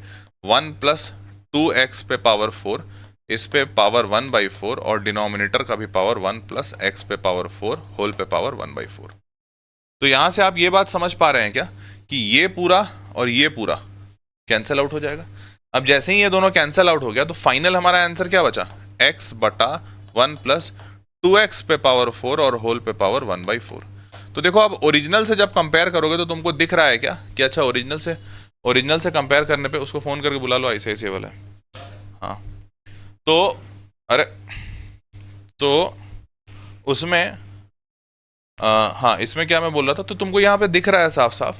[SPEAKER 1] 1 प्लस 2x पे पावर 4, इस पे पावर 1/4, और डिनोमिनेटर का भी पावर 1 प्लस एक्स पे पावर 4 होल पे पावर 1/4। तो यहां से आप ये बात समझ पा रहे हैं क्या कि ये पूरा और ये पूरा कैंसिल आउट हो जाएगा। अब जैसे ही ये दोनों कैंसिल आउट हो गया तो फाइनल हमारा आंसर क्या बचा, x बटा 1 प्लस 2x पे पावर 4 और होल पे पावर 1/4। तो देखो अब ओरिजिनल से जब कंपेयर करोगे तो तुमको दिख रहा है क्या कि अच्छा ओरिजिनल से कंपेयर करने पे उसको फोन करके बुला लो, ऐसे वाला है। हाँ तो अरे तो उसमें हाँ इसमें क्या मैं बोल रहा था, तो तुमको यहाँ पे दिख रहा है साफ साफ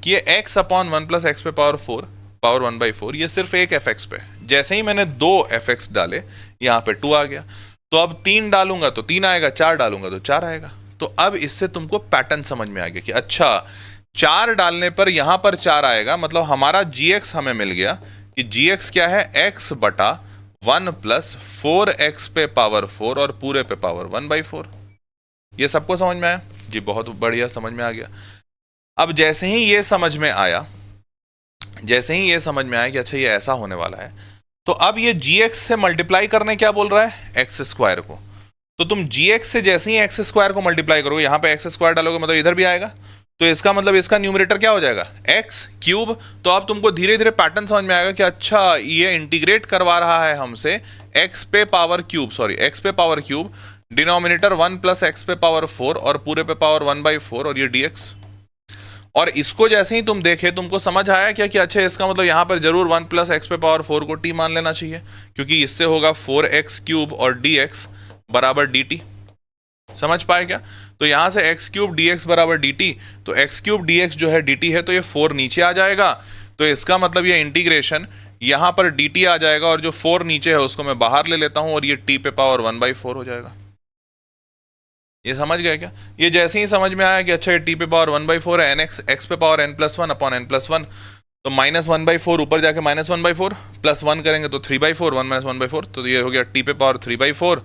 [SPEAKER 1] कि ये x अपॉन 1 प्लस एक्स पे पावर 4 पावर 1/4 ये सिर्फ एक fx पे। जैसे ही मैंने 2 fx डाले यहाँ पे 2 आ गया, तो अब 3 डालूंगा तो 3 आएगा, 4 डालूंगा तो 4 आएगा। तो अब इससे तुमको पैटर्न समझ में आ गया कि अच्छा 4 डालने पर यहां पर 4 आएगा, मतलब हमारा gx हमें मिल गया कि gx क्या है, x बटा 1 प्लस 4x पे पावर 4 और पूरे पे पावर 1/4। ये सबको समझ में आया जी? बहुत बढ़िया, समझ में आ गया। अब जैसे ही ये समझ में आया कि अच्छा ये ऐसा होने वाला है, तो अब ये gx से मल्टीप्लाई करने क्या बोल रहा है, एक्स स्क्वायर को। तो तुम gx से जैसे ही एक्स स्क्वायर को मल्टीप्लाई करोगे, यहां पे एक्स स्क्वायर डालोगे मतलब इधर भी आएगा, तो इसका मतलब इसका न्यूमरेटर क्या हो जाएगा, एक्स क्यूब। तो अब तुमको धीरे धीरे पैटर्न समझ में आएगा कि अच्छा ये इंटीग्रेट करवा रहा है हमसे एक्स पे power cube, denominator 1 plus x पे पावर 4 और पूरे पे पावर 1/4 और ये dx। और इसको जैसे ही तुम देखे तुमको समझ आया क्या कि अच्छा इसका मतलब यहाँ पर जरूर 1 प्लस एक्स पे पावर 4 को t मान लेना चाहिए, क्योंकि इससे होगा 4x क्यूब और dx बराबर dt। समझ पाए क्या? तो यहां से x क्यूब dx बराबर dt, तो x क्यूब dx जो है dt है, तो ये 4 नीचे आ जाएगा, तो इसका मतलब ये इंटीग्रेशन यहां पर dt आ जाएगा, और जो 4 नीचे है उसको मैं बाहर ले लेता हूं और ये t पे पावर 1/4 हो जाएगा। ये समझ गए क्या? ये जैसे ही समझ में आया कि अच्छा ये t पे पावर 1/4 है, x पे पावर n+1 अपॉन n+1, तो -1/4 ऊपर जाके -1/4 प्लस 1 करेंगे तो 3/4, 1 - 1/4, तो ये हो गया t पे पावर 3/4,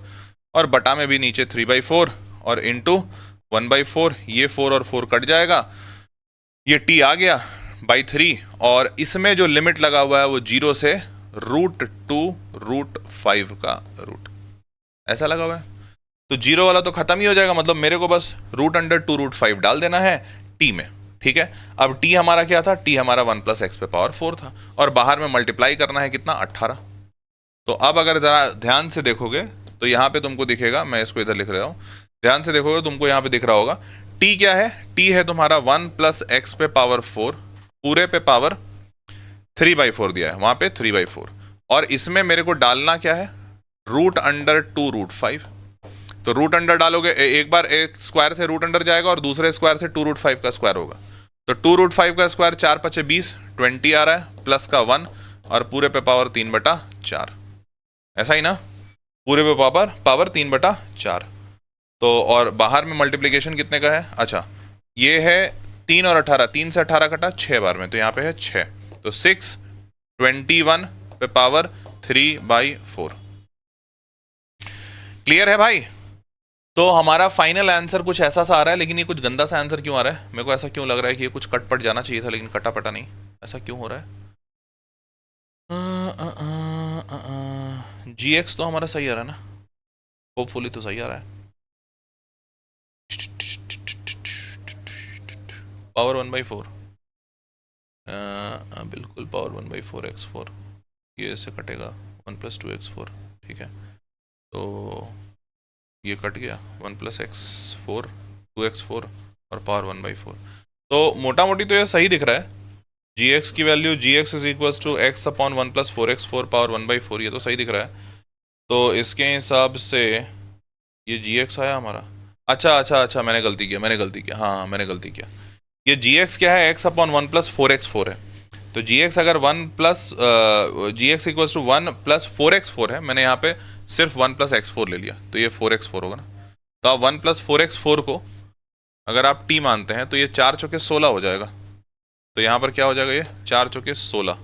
[SPEAKER 1] और बटा में भी नीचे 3/4 और इंटू 1/4, ये 4 और 4 कट जाएगा, ये t आ गया बाई 3, और इसमें जो लिमिट लगा हुआ है वो 0 से √2 √5 का रूट ऐसा लगा हुआ है। तो 0 वाला तो खत्म ही हो जाएगा, मतलब मेरे को बस √2 √5 डाल देना है t में। ठीक है, अब t हमारा क्या था, t हमारा 1 प्लस एक्स पे पावर 4 था, और बाहर में मल्टीप्लाई करना है कितना, 18। तो अब अगर जरा ध्यान से देखोगे तो यहाँ पे तुमको दिखेगा, मैं इसको इधर लिख रहा हूँ, ध्यान से देखोगे तुमको यहाँ पे दिख रहा होगा t क्या है, t है तुम्हारा 1 प्लस एक्स पे पावर 4 पूरे पे पावर 3/4 दिया है, वहां पे 3/4, और इसमें मेरे को डालना क्या है, √2 √5। तो रूट अंडर डालोगे, एक बार एक स्क्वायर से रूट अंडर जाएगा और दूसरे स्क्वायर से 2 √5 का स्क्वायर होगा, तो 2 √5 का स्क्वायर 4 × 5 = 20, 20 आ रहा है, प्लस का 1 और पूरे पे पावर 3/4, ऐसा ही ना, पूरे पे पावर 3/4। तो और बाहर में मल्टीप्लिकेशन कितने का है, अच्छा ये है 3 और 18, 3 से 18 कटा 6 बार में, तो यहाँ पे है 6, तो 6 21 पे पावर 3/4। क्लियर है भाई? तो हमारा फाइनल आंसर कुछ ऐसा सा आ रहा है, लेकिन ये कुछ गंदा सा आंसर क्यों आ रहा है? मेरे को ऐसा क्यों लग रहा है कि ये कुछ कट पट जाना चाहिए था, लेकिन कटा पटा नहीं। ऐसा क्यों हो रहा है? GX तो हमारा सही आ रहा है ना, होपफुली तो सही आ रहा है। पावर 1/4, बिल्कुल पावर 1/4 x4, ये इससे कटेगा 1 + 2x4, ठीक है। तो ये कट गया 1 + x4 2x4 और पावर 1/4। तो मोटा मोटी तो ये सही दिख रहा है। gx की value gx is equal to x/1 + 4x4 power 1/4, ये तो सही दिख रहा है। तो इसके हिसाब से ये gx आया हमारा। अच्छा, मैंने गलती किया, हाँ मैंने गलती किया। ये gx क्या है? x/1 + 4x4 है। तो gx अगर 1 + gx इक्वल टू 1 + 4x4 है, मैंने यहाँ पे सिर्फ 1 + x4 ले लिया, तो ये 4x4 होगा ना। तो आप 1 + 4x4 को अगर आप t मानते हैं तो ये 4 × 16 हो जाएगा। तो यहाँ पर क्या हो जाएगा? ये 4 × 16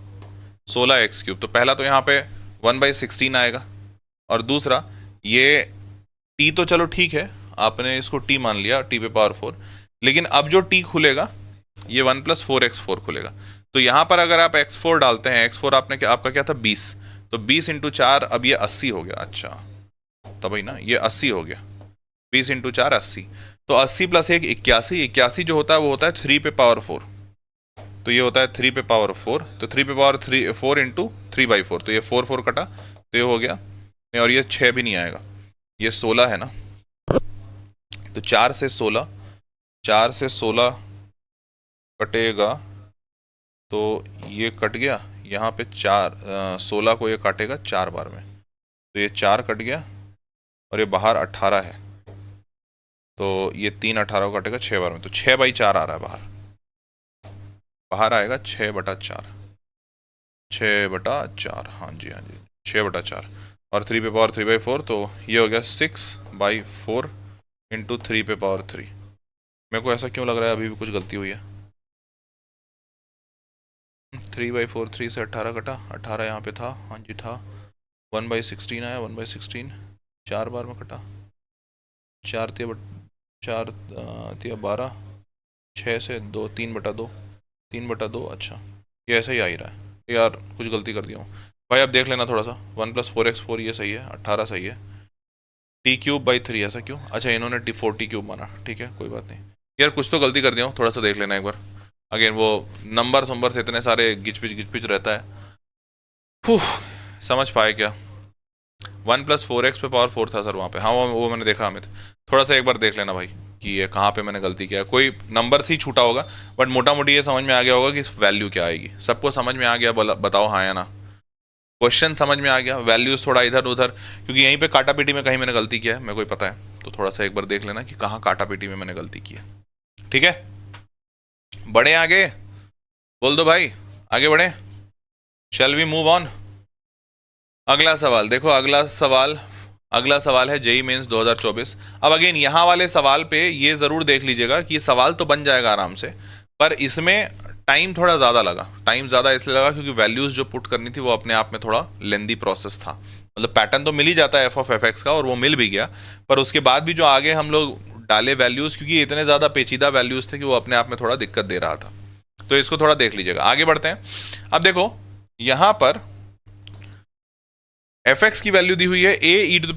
[SPEAKER 1] 16x³ तो पहला तो यहाँ पे 1/16 आएगा, और दूसरा ये t तो चलो ठीक है, आपने इसको t मान लिया, t⁴, लेकिन अब जो t खुलेगा ये 1 + 4x4 खुलेगा। तो यहाँ पर अगर आप x4 डालते हैं, x4 आपका क्या था? 20, तो 20 × 4 अब ये 80 हो गया। अच्छा तभी ना, ये 80 हो गया, 20 × 4 80, तो 80 + 1 81, 81 जो होता है वो होता है 3⁴, तो ये होता है 3⁴, तो 3⁴4 × 3/4, तो ये 4 कटा, तो ये हो गया, और ये 6 भी नहीं आएगा, ये 16 है ना। तो 4 से 16 कटेगा, तो ये कट गया यहाँ पे 4, 16 को ये काटेगा 4 बार में, तो ये 4 कट गया, और ये बाहर 18 है, तो ये 3 18 को काटेगा 6 बार में, तो 6/4 आ रहा है बाहर आएगा 6/4, 6/4, हाँ जी 6/4, और 3⁴, तो ये हो गया 6/4 × 3⁴। मेरे को ऐसा क्यों लग रहा है अभी भी कुछ गलती हुई है? 3/4, 3 से 18 कटा, 18 यहाँ पे था, हाँ जी था, 1/16 आया, 1/16 4 बार में कटा, 4 × 12, 6 से 2 3/2, अच्छा ये ऐसा ही आ ही रहा है यार, कुछ गलती कर दिया हूँ भाई। अब देख लेना थोड़ा सा, 1 + 4x4 ये सही है, 18 सही है, t³/3 ऐसा क्यों? अच्छा इन्होंने 4t³ माना, ठीक है कोई बात नहीं यार, कुछ तो गलती कर दिया हूँ, थोड़ा सा देख लेना एक बार। अगेन वो नंबर से इतने सारे गिचपिच रहता है। समझ पाए क्या? 1 + 4x⁴ था सर वहाँ पे, हाँ वो मैंने देखा अमित, थोड़ा सा एक बार देख लेना भाई कि ये कहाँ पे मैंने गलती किया, कोई नंबर से ही छूटा होगा, बट मोटा मोटी ये समझ में आ गया होगा कि वैल्यू क्या आएगी। सबको समझ में आ गया? बताओ हाँ या ना। क्वेश्चन समझ में आ गया, वैल्यूज थोड़ा इधर उधर, क्योंकि यहीं पे काटा पीटी में कहीं मैंने गलती किया है, मेरे को ही पता है, तो थोड़ा सा एक बार देख लेना कि कहाँ काटा पीटी में मैंने गलती की है, ठीक है। बढ़े आगे, बोल दो भाई आगे बढ़े, शैल वी मूव ऑन। अगला सवाल देखो, अगला सवाल है जेईई मेंस 2024। अब अगेन यहाँ वाले सवाल पे ये ज़रूर देख लीजिएगा कि सवाल तो बन जाएगा आराम से, पर इसमें टाइम थोड़ा ज़्यादा लगा। टाइम ज़्यादा इसलिए लगा क्योंकि वैल्यूज़ जो पुट करनी थी वो अपने आप में थोड़ा लेंदी प्रोसेस था। मतलब पैटर्न तो मिल ही जाता है f(f(x) का, और वो मिल भी गया, पर उसके बाद भी जो आगे हम लोग डाले वैल्यूज़, क्योंकि इतने ज़्यादा पेचीदा वैल्यूज़ थे कि वो अपने आप में थोड़ा दिक्कत दे रहा था। तो इसको थोड़ा देख लीजिएगा। आगे बढ़ते हैं। अब देखो यहाँ पर f(x) की वैल्यू दी हुई है a e⁴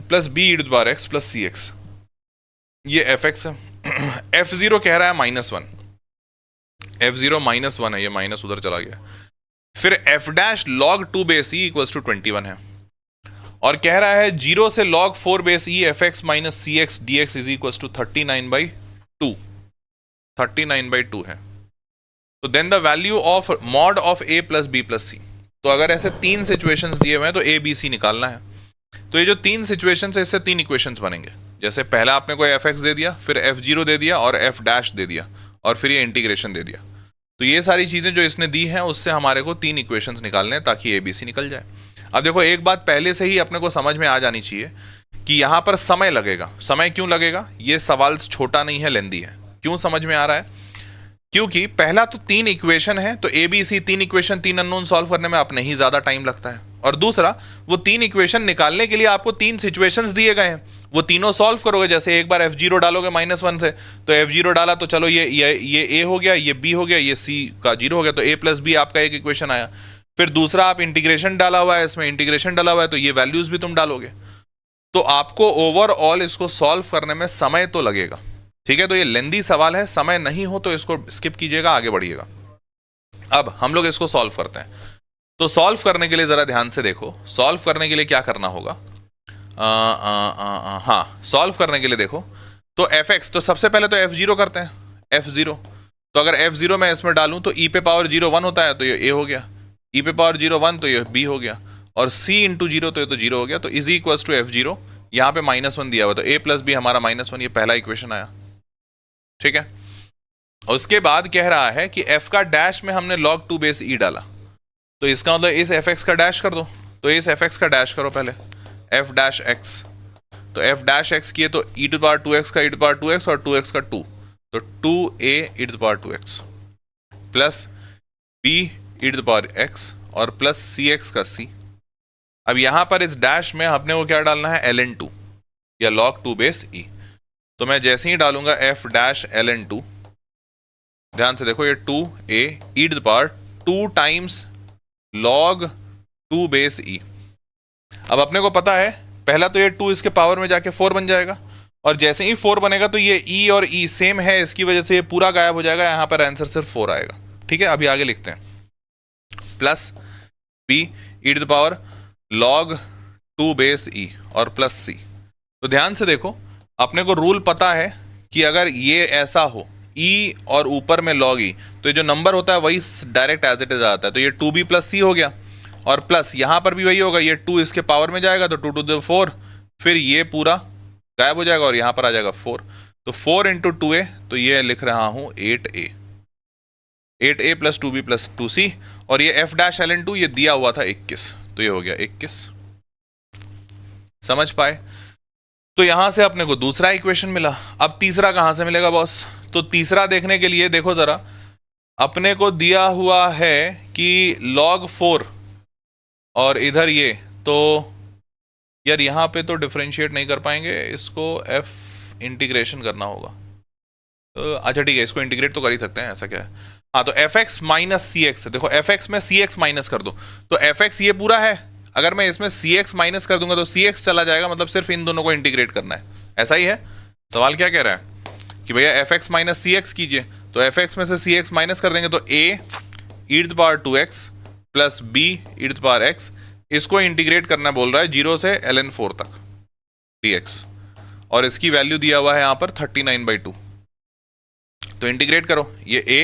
[SPEAKER 1] plus b e⁴x plus cx, ये f(x) है। f0 कह रहा है -1, f0 -1 है, ये माइनस उधर चला गया। फिर f' log 2 base e equals to 21 है, और कह रहा है 0 से log 4 base e f(x - cx dx is equals to 39/2, 39/2 है। तो then the value of mod of a plus b plus c। तो अगर ऐसे 3 सिचुएशंस दिए हुए हैं तो a b c निकालना है। तो ये जो 3 सिचुएशंस है, इससे 3 इक्वेशंस बनेंगे। जैसे पहला आपने कोई f(x) दे दिया, फिर f0 दे दिया, और f' दे दिया, और फिर ये इंटीग्रेशन दे दिया। तो ये सारी चीज़ें जो इसने दी हैं उससे हमारे को 3 इक्वेशंस निकालने हैं ताकि ए बी सी निकल जाए। अब देखो एक बात पहले से ही अपने को समझ में आ जानी चाहिए कि यहाँ पर समय लगेगा। समय क्यों लगेगा? ये सवाल छोटा नहीं है, लेंदी है। क्यों समझ में आ रहा है? क्योंकि पहला तो 3 इक्वेशन है, तो a b c 3 equation 3 unknown solve करने में अपने ही ज्यादा टाइम लगता है, और दूसरा वो 3 इक्वेशन निकालने के लिए आपको 3 सिचुएशंस दिए गए हैं, वो तीनों सॉल्व करोगे। जैसे एक बार f0 डालोगे -1 से, तो f0 डाला तो चलो ये a हो गया, ये b हो गया, ये c का 0 हो गया, तो a + b आपका एक इक्वेशन आया। फिर दूसरा आप इंटीग्रेशन डाला हुआ है, इसमें इंटीग्रेशन डाला हुआ है, तो ये वैल्यूज भी तुम डालोगे। तो आपको ओवरऑल इसको सॉल्व करने में समय तो लगेगा, ठीक है। तो ये लेंदी सवाल है, समय नहीं हो तो इसको स्किप कीजिएगा, आगे बढ़िए। अब हम लोग इसको सॉल्व करते हैं। तो सॉल्व करने के लिए जरा ध्यान से देखो, सॉल्व करने के लिए क्या करना होगा। हाँ, सॉल्व करने के लिए देखो, तो fx, तो सबसे पहले तो f0 करते हैं, f0। तो अगर f0 मैं इसमें डालूं तो e पे पावर 0 1 होता है, तो ये a हो गया, e पे पावर 0 1 तो ये b हो गया, और c इंटू 0 तो ये तो 0 हो गया। तो इज इक्वल्स टू f0, यहाँ पे -1 दिया हुआ, तो a + b हमारा -1, ये पहला इक्वेशन आया, ठीक है। उसके बाद कह रहा है कि f का डैश में हमने log 2 बेस e डाला, तो इसका मतलब इस fx का डैश कर दो। तो इस fx का डैश करो पहले, f डैश x, तो f डैश x किए तो e⁻2x का e⁻2x और 2x का 2, तो 2a e⁻2x plus b e⁻x और प्लस cx का c। अब यहां पर इस डैश में अपने को क्या डालना है, ln2 या log 2 बेस e। तो मैं जैसे ही डालूंगा f डैश ln2, ध्यान से देखो, ये 2a e⁻2 times log 2 base e। अब अपने को पता है पहला तो ये 2 इसके पावर में जाके 4 बन जाएगा, और जैसे ही 4 बनेगा तो ये e और e सेम है, इसकी वजह से ये पूरा गायब हो जाएगा, यहां पर आंसर सिर्फ 4 आएगा, ठीक है। अभी आगे लिखते हैं, plus b e⁻ log 2 base e और प्लस c। तो ध्यान से देखो, अपने को रूल पता है कि अगर ये ऐसा हो e और ऊपर में log e, तो ये जो नंबर होता है वही डायरेक्ट एज इट इज आता है, तो ये 2b + c हो गया, और प्लस यहां पर भी वही होगा, ये 2 इसके पावर में जाएगा तो 2 to the 4, फिर ये पूरा गायब हो जाएगा और यहां पर आ जाएगा 4, तो 4 × 2a, तो ये लिख रहा हूं 8a + 2b + 2c, और ये f डैश ln2 ये दिया हुआ था 21, तो ये हो गया 21। समझ पाए? तो यहां से अपने को दूसरा इक्वेशन मिला। अब तीसरा कहां से मिलेगा बॉस? तो तीसरा देखने के लिए देखो जरा, अपने को दिया हुआ है कि log 4 और इधर ये, तो यार यहाँ पे तो डिफरेंशिएट नहीं कर पाएंगे, इसको f इंटीग्रेशन करना होगा। तो अच्छा ठीक है, इसको इंटीग्रेट तो कर ही सकते हैं, ऐसा क्या है। हाँ, तो fx - cx, देखो fx में cx माइनस कर दो, तो fx ये पूरा है, अगर मैं इसमें cx माइनस कर दूंगा तो cx चला जाएगा, मतलब सिर्फ इन दोनों को इंटीग्रेट करना है, ऐसा ही है। सवाल क्या कह रहा है कि भैया fx - cx कीजिए, तो fx में से cx माइनस कर देंगे तो a e⁻2x plus b e⁻x, इसको इंटीग्रेट करना बोल रहा है 0 से ln4 तक dx, और इसकी वैल्यू दिया हुआ है यहाँ पर 39/2। तो इंटीग्रेट करो, ये a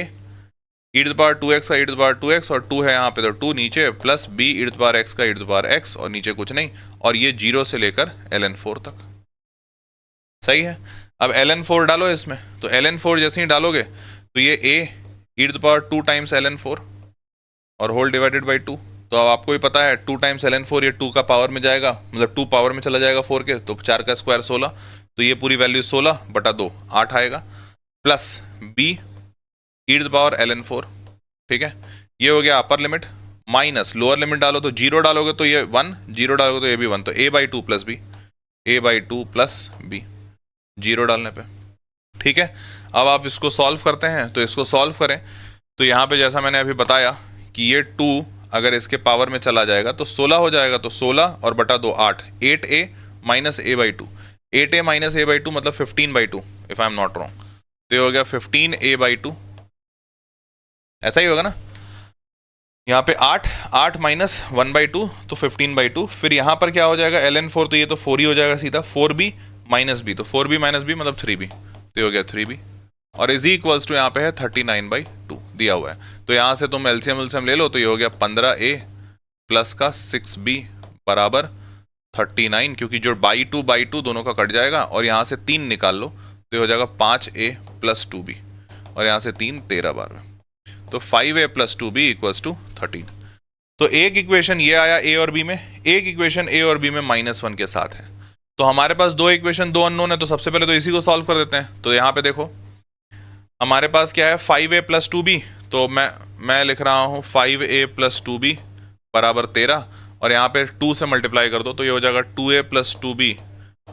[SPEAKER 1] e⁻2x का e⁻2x और 2 है यहाँ पे, तो 2 नीचे, प्लस b e⁻x का e⁻x और नीचे कुछ नहीं, और ये 0 से लेकर ln4 तक। सही है। अब ln4 डालो इसमें, तो ln4 जैसे ही डालोगे तो ये a e⁻2 टाइम्स ln4 और होल डिवाइडेड बाई 2। तो अब आपको ही पता है 2 टाइम्स ln4, ये 2 का पावर में जाएगा, मतलब 2 पावर में चला जाएगा 4 के, तो 4 का स्क्वायर 16, तो ये पूरी वैल्यू 16/2 8 आएगा, प्लस b e⁻ln4, ठीक है। ये हो गया upper limit, minus lower limit डालो, तो 0 डालोगे तो ये 1, 0 डालोगे तो ये भी 1, तो a/2 plus b, a/2 plus b 0 डालने पे, ठीक है। अब आप इसको सॉल्व करते हैं, तो इसको सॉल्व करें तो यहाँ पे जैसा मैंने अभी बताया कि ये 2 अगर इसके पावर में चला जाएगा तो 16 हो जाएगा, तो 16 और बटा 2 8, 8a minus a/2, 8a minus a/2 मतलब 15/2 if I am not wrong, तो ये हो गया 15a/2, ऐसा ही होगा ना। यहाँ पे 8 माइनस 1/2 तो 15/2, फिर यहाँ पर क्या हो जाएगा ln4, तो ये तो 4 ही हो जाएगा सीधा, 4b माइनस b, तो 4b माइनस b मतलब 3b, तो ये हो गया 3b, और इज इक्वल्स टू यहाँ पे है 39/2 दिया हुआ है। तो यहाँ से तुम एलसीएम ले लो, तो ये हो गया 15a प्लस का 6b बराबर 39, क्योंकि जो बाई टू दोनों का कट जाएगा, और यहाँ से 3 निकाल लो तो ये हो जाएगा 5a प्लस 2b, और यहाँ से 3 13 बार, तो 5a plus 2b equals to 13। तो एक इक्वेशन ये आया a और b में, एक इक्वेशन a और b में -1 के साथ है। तो हमारे पास 2 इक्वेशन 2 अननोन है, तो सबसे पहले तो इसी को सॉल्व कर देते हैं। तो यहाँ पे देखो हमारे पास क्या है 5a प्लस 2b, तो मैं लिख रहा हूँ 5a प्लस 2b बराबर 13, और यहाँ पे 2 से मल्टीप्लाई कर दो तो ये हो जाएगा 2a प्लस 2b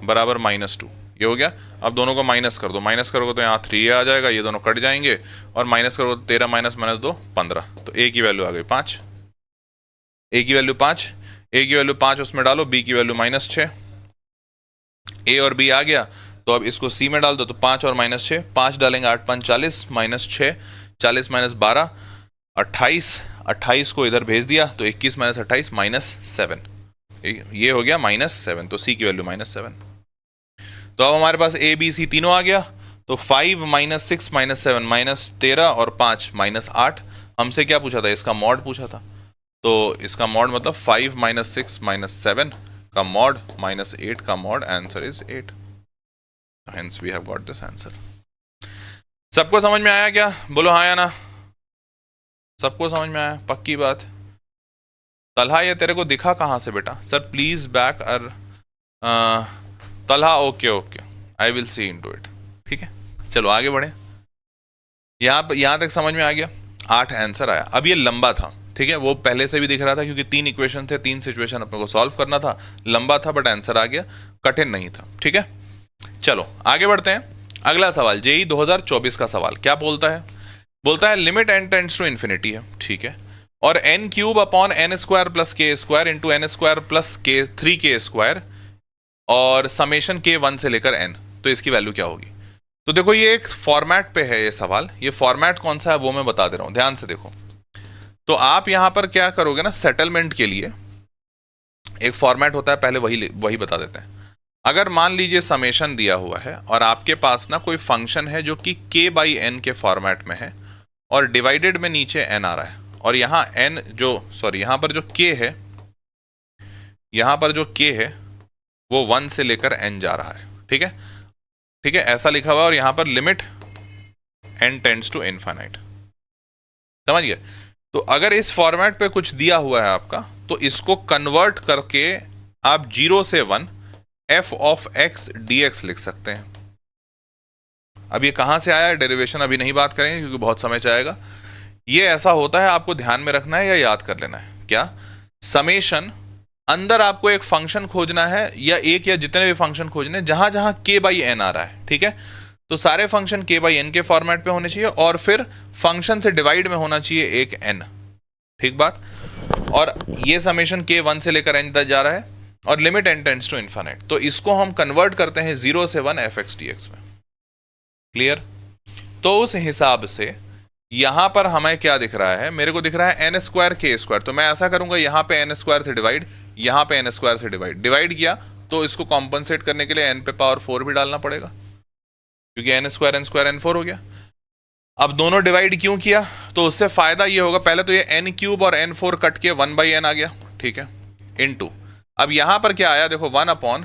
[SPEAKER 1] बराबर -2। ये हो गया। अब दोनों को माइनस कर दो, माइनस करोगे तो यहाँ 3a आ जाएगा, ये दोनों कट जाएंगे, और माइनस करोगे तो 13 माइनस माइनस 2 15, तो a की वैल्यू आ गई 5। a की वैल्यू 5, a की वैल्यू 5 उसमें डालो, b की वैल्यू -6। a और b आ गया, तो अब इसको c में डाल दो, तो 5 और -6, 5 डालेंगे 8 5 40, -6 40 -12 28, 28 को इधर भेज दिया तो 21 -28 -7, ये हो गया -7, तो c की वैल्यू -7। तो अब हमारे पास a b c तीनों आ गया, तो 5 -6 -7 -13 और 5 -8। हमसे क्या पूछा था, इसका मॉड पूछा था, तो इसका मॉड मतलब 5 -6 -7 का मॉड -8 का mod, answer is 8। Hence we have got this answer। सबको समझ में आया क्या? बोलो हाँ या ना। सबको समझ में आया? पक्की बात। तलहा ये तेरे को दिखा कहाँ से बेटा? सर प्लीज बैक और Talha, okay okay, I will see into it. ठीक है, चलो आगे बढ़े। यहाँ तक समझ में आ गया, 8 आंसर आया। अब ये लंबा था, ठीक है, वो पहले से भी दिख रहा था क्योंकि 3 इक्वेशन थे, 3 सिचुएशन अपने को सॉल्व करना था, लंबा था बट आंसर आ गया, कठिन नहीं था। ठीक है, चलो आगे बढ़ते हैं। अगला सवाल जेईई 2024 का सवाल क्या बोलता है? बोलता है limit n tends to infinity है, ठीक है, और n cube upon n square plus k square into n square plus k 3k square और समेशन k 1 से लेकर n, तो इसकी वैल्यू क्या होगी? तो देखो ये एक फॉर्मेट पे है ये सवाल, ये फॉर्मेट कौन सा है वो मैं बता दे रहा हूं, ध्यान से देखो। तो आप यहां पर क्या करोगे ना, सेटलमेंट के लिए एक फॉर्मेट होता है, पहले वही बता देते हैं। अगर मान लीजिए समेशन दिया हुआ है और आपके पास ना कोई फंक्शन है जो कि k बाई n के फॉर्मेट में है और डिवाइडेड में नीचे n आ रहा है, और यहाँ n जो यहाँ पर जो k है, यहाँ पर जो k है वो 1 से लेकर n जा रहा है। ठीक है, ठीक है, ऐसा लिखा हुआ, और यहाँ पर limit n tends to infinite. समझ गए? तो अगर इस फॉर्मेट पे कुछ दिया हुआ है आपका, तो इसको कन्वर्ट करके आप 0 से 1 f ऑफ x dx लिख सकते हैं। अब ये कहां से आया, डेरिवेशन अभी नहीं बात करेंगे क्योंकि बहुत समय चाहेगा। ये ऐसा होता है, आपको ध्यान में रखना है या याद कर लेना है क्या? समेशन, अंदर आपको एक फंक्शन खोजना है, या एक या जितने भी फंक्शन खोजने जहां जहां k बाई n आ रहा है, ठीक है, तो सारे फंक्शन k बाई n के फॉर्मेट पे होने चाहिए, और फिर फंक्शन से डिवाइड में होना चाहिए एक n। ठीक बात। और ये समेशन k 1 से लेकर n तक जा रहा है, और limit n tends to infinite, तो इसको हम कन्वर्ट करते हैं 0 से 1 fx dx में। क्लियर? तो उस हिसाब से यहां पर हमें क्या दिख रहा है, मेरे को दिख रहा है n स्क्वायर k स्क्वायर, तो मैं ऐसा करूंगा, यहां पे n स्क्वायर से डिवाइड, यहां पे n स्क्वायर से डिवाइड किया, तो इसको कॉम्पनसेट करने के लिए n पे पावर 4 भी डालना पड़ेगा, क्योंकि n स्क्वायर n4 हो गया। अब दोनों डिवाइड क्यों किया, तो उससे फायदा ये होगा, पहले तो ये n क्यूब और n4 कट के 1 बाई n आ गया, ठीक है, इनटू, अब यहां पर क्या आया देखो, 1 upon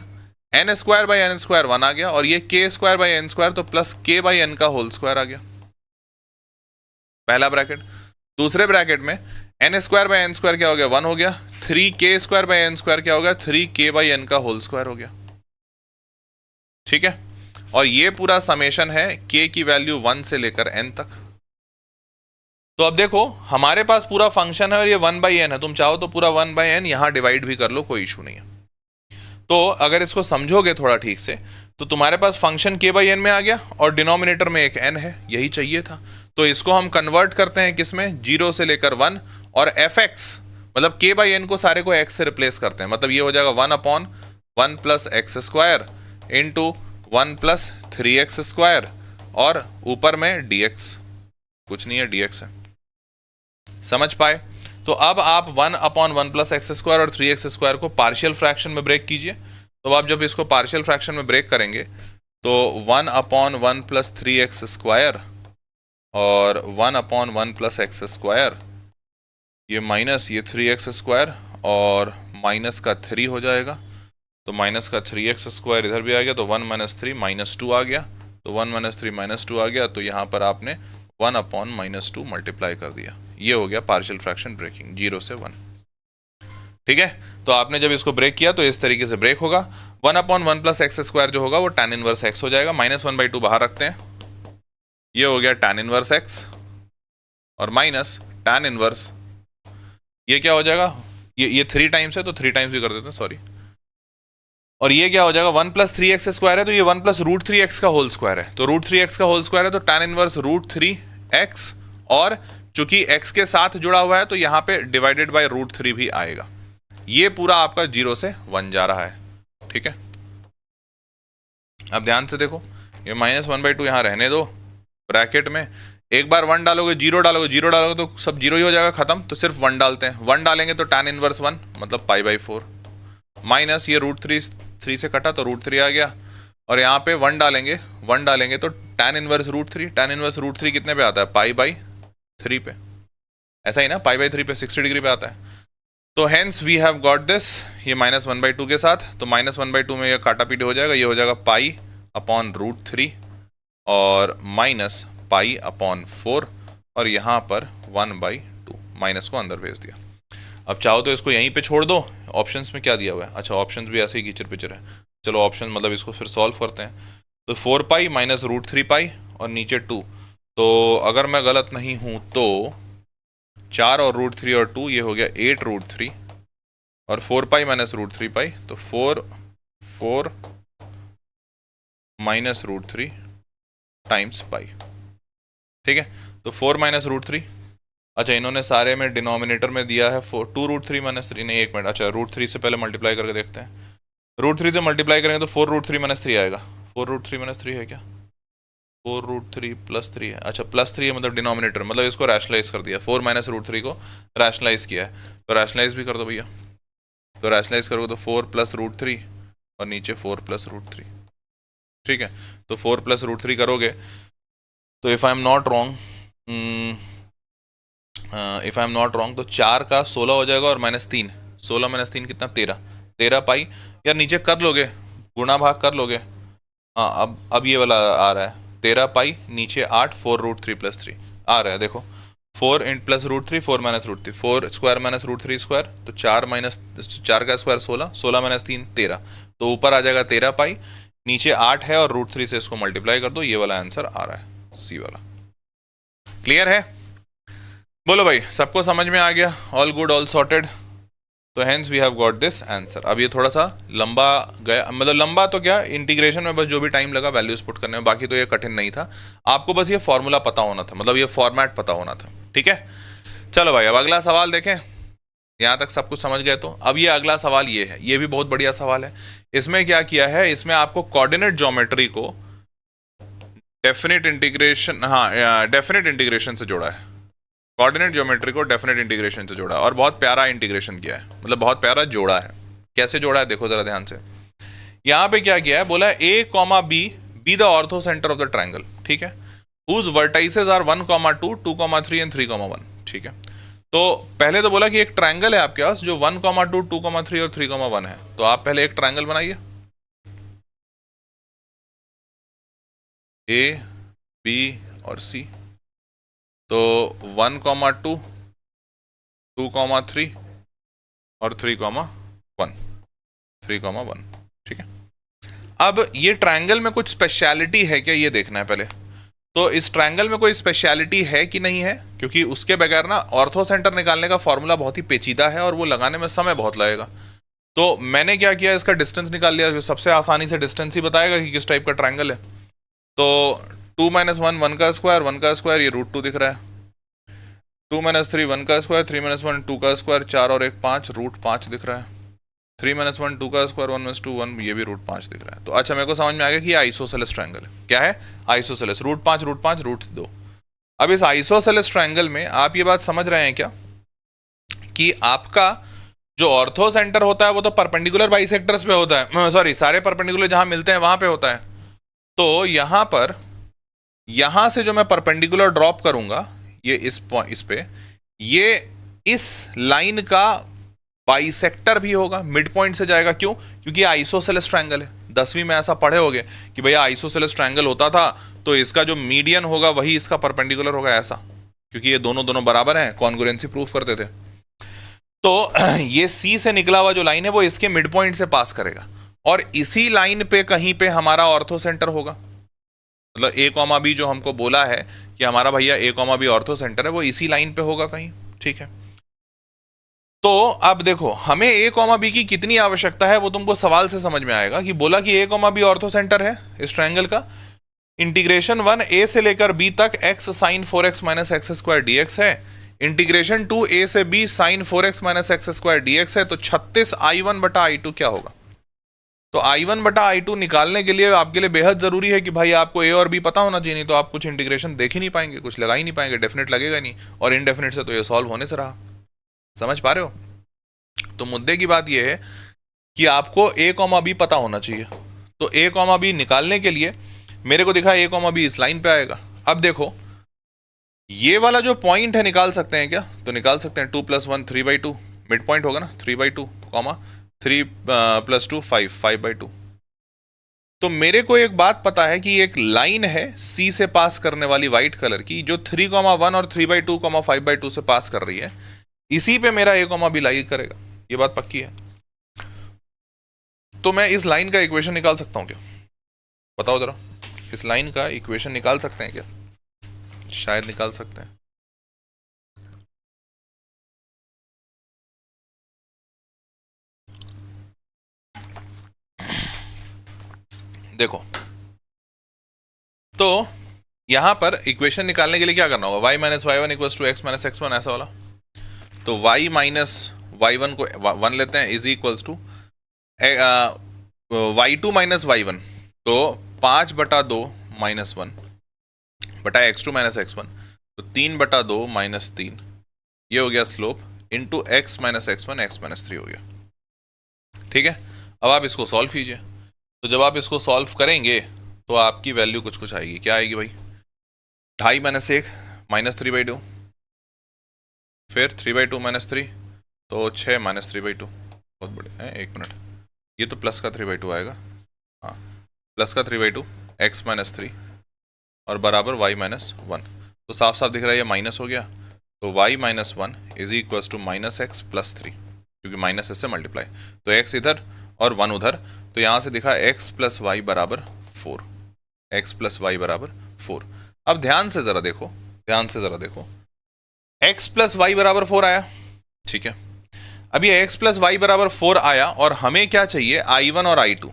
[SPEAKER 1] n square by n square 1 आ गया, और ये k square by n square, तो प्लस k बाई n का होल स्क्वायर आ गया, पहला ब्रैकेट। दूसरे ब्रैकेट में n square by n square क्या हो गया, 1 हो गया, 3k square by n square क्या हो गया, 3k बाई n का होल स्क्वायर हो गया। ठीक है, और ये पूरा समेशन है k की वैल्यू 1 से लेकर n तक। तो अब देखो हमारे पास पूरा फंक्शन है और ये 1 बाई n है, तुम चाहो तो पूरा 1 बाई n यहां डिवाइड भी कर लो, कोई इशू नहीं है। तो अगर इसको समझोगे थोड़ा ठीक से, तो तुम्हारे पास फंक्शन k बाई n में आ गया और डिनोमिनेटर में एक n है, यही चाहिए था। तो इसको हम कन्वर्ट करते हैं किसमें, 0 से लेकर 1, और fx मतलब k बाई n को सारे को x से रिप्लेस करते हैं, मतलब ये हो जाएगा 1 upon 1 plus x square into 1 plus 3x square, और ऊपर में dx, कुछ नहीं है, dx है। समझ पाए? तो अब आप 1 अपॉन 1 प्लस एक्स स्क्वायर और 3x स्क्वायर को पार्शियल फ्रैक्शन में ब्रेक कीजिए। तो आप जब इसको पार्शियल फ्रैक्शन में ब्रेक करेंगे, तो 1 अपॉन 1 प्लस 3x स्क्वायर और 1 अपॉन 1 प्लस एक्स स्क्वायर, ये माइनस ये 3x स्क्वायर और माइनस का 3 हो जाएगा, तो माइनस का 3x स्क्वायर इधर भी आ गया, तो 1 माइनस 3 माइनस 2 आ गया, तो 1 माइनस 3 माइनस 2 आ गया, तो यहाँ पर आपने 1 अपॉन माइनस 2 मल्टीप्लाई कर दिया। ये हो गया पार्शियल फ्रैक्शन ब्रेकिंग, 0 से 1। ठीक है, तो आपने जब इसको ब्रेक किया तो इस तरीके से ब्रेक होगा। 1 अपॉन 1 प्लस एक्स स्क्वायर जो होगा वो tan इनवर्स x हो जाएगा, -1/2 बाहर रखते हैं, ये हो गया tan इनवर्स x और माइनस tan इनवर्स, ये क्या हो जाएगा, ये 3 टाइम्स है तो 3 टाइम्स भी कर देते हैं, सॉरी, और ये क्या हो जाएगा 1 प्लस 3x स्क्वायर है तो ये 1 प्लस रूट 3x का होल स्क्वायर है, तो रूट 3x का होल स्क्वायर है तो tan इनवर्स रूट 3x, और चूंकि x के साथ जुड़ा हुआ है तो यहाँ पे डिवाइडेड बाय रूट 3 भी आएगा। ये पूरा आपका 0 से 1 जा रहा है, ठीक है। अब ध्यान से देखो, ये -1/2 यहाँ रहने दो ब्रैकेट में, एक बार 1 डालोगे, 0 डालोगे, 0 डालोगे तो सब 0 ही हो जाएगा, खत्म। तो सिर्फ 1 डालते हैं, 1 डालेंगे तो tan इनवर्स 1 मतलब π/4 माइनस ये रूट 3 से कटा तो रूट 3 आ गया, और यहाँ पे 1 डालेंगे तो tan inverse root 3, tan inverse root 3 कितने पे आता है, π/3 पे, ऐसा ही ना, π/3 पे 60 डिग्री पे आता है। तो hence we have got this, ये -1/2 के साथ, तो -1/2 में ये काटा पीटे हो जाएगा, ये हो जाएगा π/√3 और माइनस π/4, और यहाँ पर 1/2, माइनस को अंदर भेज दिया। अब चाहो तो इसको यहीं पे छोड़ दो, ऑप्शंस में क्या दिया हुआ है, अच्छा ऑप्शंस भी ऐसे ही कीचड़ पिचड़ है, चलो ऑप्शन मतलब इसको फिर सॉल्व करते हैं। तो 4π माइनस √3π और नीचे 2, तो अगर मैं गलत नहीं हूँ तो 4 और √3 और 2, ये हो गया 8√3 और 4π माइनस √3π, तो 4 माइनस √3 टाइम्स पाई, ठीक है। तो 4 माइनस √3, अच्छा इन्होंने सारे में डिनोमिनेटर में दिया है 2√3 माइनस 3, नहीं एक मिनट, अच्छा √3 से पहले मल्टीप्लाई करके देखते हैं, √3 से मल्टीप्लाई करेंगे तो 4√3 माइनस 3 आएगा, 4√3 माइनस 3 है क्या, 4√3 प्लस 3 है, अच्छा प्लस 3 है मतलब डिनोमिनेटर, मतलब इसको रैशनलाइज कर दिया, 4 माइनस √3 को रैशनलाइज किया है, तो रैशनलाइज भी कर दो भैया, तो रैशनलाइज करोगे तो 4 प्लस √3 और नीचे 4 प्लस √3, ठीक है। तो 4 प्लस √3 करोगे तो if I am not wrong तो 4 का 16 हो जाएगा और -3, 16 - 3 कितना, 13 पाई, यार नीचे कर लोगे, गुणा भाग कर लोगे, हाँ अब ये वाला आ रहा है 13 पाई, नीचे 8, 4√3 प्लस 3 आ रहा है, देखो 4 इन plus √3, 4 minus √3, 4 square minus √3 square, तो 4 का स्क्वायर 16, 16 - 3 13, तो ऊपर आ जाएगा 13 पाई, नीचे 8 है और √3 से इसको मल्टीप्लाई कर दो, ये वाला आंसर आ रहा है, सी वाला। क्लियर है, बोलो भाई, सबको समझ में आ गया, ऑल गुड ऑल सॉर्टेड, तो hence we have got this answer. अब ये थोड़ा सा लंबा गया, मतलब लंबा तो क्या, इंटीग्रेशन में बस जो भी टाइम लगा वैल्यूज पुट करने में, बाकी तो ये कठिन नहीं था, आपको बस ये फॉर्मूला पता होना था, मतलब ये फॉर्मेट पता होना था, ठीक है। चलो भाई अब अगला सवाल देखें, यहाँ तक सब कुछ समझ गए तो अब ये अगला सवाल ये है, ये भी बहुत बढ़िया सवाल है। इसमें क्या किया है, इसमें आपको कोऑर्डिनेट ज्योमेट्री को डेफिनेट इंटीग्रेशन, हाँ डेफिनेट इंटीग्रेशन से जोड़ा है, कोऑर्डिनेट ज्योमेट्री को डेफिनेट इंटीग्रेशन से जोड़ा, और बहुत प्यारा इंटीग्रेशन किया है, मतलब बहुत प्यारा जोड़ा है। कैसे जोड़ा है देखो जरा ध्यान से, यहाँ पे क्या किया है, बोला है a, b be the ortho centre of the triangle, ठीक है, whose vertices are 1, 2, 2, 3 एंड 3, 1, ठीक है। तो पहले तो बोला कि एक ट्रायंगल है आपके पास जो 1, 2, 2, 3 और 3, 1 है, तो आप पहले एक ट्रायंगल बनाइए, a, b और c, तो 1, 2, 2, 3 और 3, 1, 3, 1, ठीक है। अब ये ट्रायंगल में कुछ स्पेशलिटी है क्या, ये देखना है पहले, तो इस ट्रायंगल में कोई स्पेशलिटी है कि नहीं है, क्योंकि उसके बगैर ना ऑर्थो सेंटर निकालने का फॉर्मूला बहुत ही पेचीदा है और वो लगाने में समय बहुत लगेगा। तो मैंने क्या किया, इसका डिस्टेंस निकाल लिया, सबसे आसानी से डिस्टेंस ही बताएगा कि किस टाइप का ट्रायंगल है। तो 2 - 1 1 का स्क्वायर, ये √2 दिख रहा है, 2 - 3 1 का स्क्वायर, 3 - 1 2 का स्क्वायर, 4 और 1 5, √5 दिख रहा है, 3 - 1 2 का स्क्वायर, 1 - 2 1, ये भी √5 दिख रहा है। तो अच्छा मेरे को समझ में आ गया कि ये आइसोसेलेस ट्रायंगल है, क्या है, आइसोसेलेस, √5 √5 √2। अब इस आइसोसेलेस ट्रायंगल में आप ये बात समझ रहे हैं क्या कि आपका जो ऑर्थो सेंटर होता है वो तो परपेंडिकुलर बाइसेक्टर्स पे होता है, सॉरी सारे परपेंडिकुलर जहां मिलते हैं वहां पे होता है। तो यहां पर, यहां से जो मैं परपेंडिकुलर ड्रॉप करूंगा ये इस पे, ये इस लाइन का बाइसेक्टर भी होगा, मिड पॉइंट से जाएगा, क्यों, क्योंकि आइसोसेलेस ट्रायंगल है। 10वीं में ऐसा पढ़े होगे कि भैया आइसोसेलेस ट्रायंगल होता था तो इसका जो मीडियन होगा वही इसका परपेंडिकुलर होगा, ऐसा, क्योंकि ये दोनों बराबर हैं, कॉन्ग्रुएंसी प्रूफ करते थे। तो ये सी से निकला हुआ जो लाइन है वो इसके मिड पॉइंट से पास करेगा, और इसी लाइन पे कहीं पे हमारा ऑर्थो सेंटर होगा। मतलब ए कॉमा बी जो हमको बोला है कि हमारा भैया ए कॉमा बी ऑर्थो सेंटर है, वो इसी लाइन पे होगा कहीं, ठीक है। तो अब देखो हमें ए कॉमा बी की कितनी आवश्यकता है वो तुमको सवाल से समझ में आएगा कि बोला कि ए कॉमा बी ऑर्थो सेंटर है इस ट्रायंगल का, इंटीग्रेशन 1 ए से लेकर बी तक x sine 4x minus x square dx है, इंटीग्रेशन 2 ए से b sine 4x minus x square dx है। तो 36 I1 बटा I2 क्या होगा? तो I1 बटा I2 निकालने के लिए आपके लिए बेहद जरूरी है कि भाई आपको ए और बी पता होना चाहिए, नहीं तो आप कुछ इंटीग्रेशन देख ही नहीं पाएंगे, कुछ लगा ही नहीं पाएंगे, डेफिनेट लगेगा नहीं, और इनडेफिनेट से तो ये सॉल्व होने से रहा। समझ पा रहे हो? तो मुद्दे की बात यह है कि आपको ए कॉमा बी पता होना चाहिए। तो ए कॉमा बी निकालने के लिए मेरे को दिखा ए कॉमा बी इस लाइन पे आएगा। अब देखो ये वाला जो पॉइंट है निकाल सकते हैं क्या? तो निकाल सकते हैं, 2 + 1 3/2 मिड पॉइंट होगा ना, 3/2 कॉमा 3 + 2 5 5/2। तो मेरे को एक बात पता है कि एक लाइन है सी से पास करने वाली व्हाइट कलर की, जो 3,1 और 3/2 5/2 से पास कर रही है, इसी पे मेरा ए कॉमा बी लाई करेगा, ये बात पक्की है। तो मैं इस लाइन का इक्वेशन निकाल सकता हूं क्या? बताओ जरा, इस लाइन का इक्वेशन निकाल सकते हैं क्या? शायद निकाल सकते हैं। देखो तो यहां पर इक्वेशन निकालने के लिए क्या करना होगा? y - y1 = x - x1, ऐसा वाला। तो y - y1 को 1 लेते हैं, is equals to y2 - y1, तो 5/2 - 1 बटा x2 - x1, तो 3/2 - 3, ये हो गया slope, into x - x1 x - 3 हो गया। ठीक है, अब आप इसको सॉल्व कीजिए। तो जब आप इसको सॉल्व करेंगे तो आपकी वैल्यू कुछ कुछ आएगी। क्या आएगी भाई? 2.5 - 1 - 3/2, फिर 3/2 - 3, तो 6 - 3/2। बहुत बड़े हैं, 1 मिनट, ये तो प्लस का 3/2 आएगा, हाँ प्लस का 3/2 x - 3 और बराबर y - 1। तो साफ साफ दिख रहा है ये माइनस हो गया, तो y - 1 is equals to -x + 3, क्योंकि माइनस इससे मल्टीप्लाई, तो x इधर और 1 उधर, तो यहाँ से दिखा x + y = 4, x + y = 4। अब ध्यान से जरा देखो, ध्यान से जरा देखो, x + y = 4 आया, ठीक है। अब ये x + y = 4 आया और हमें क्या चाहिए? I1 और I2।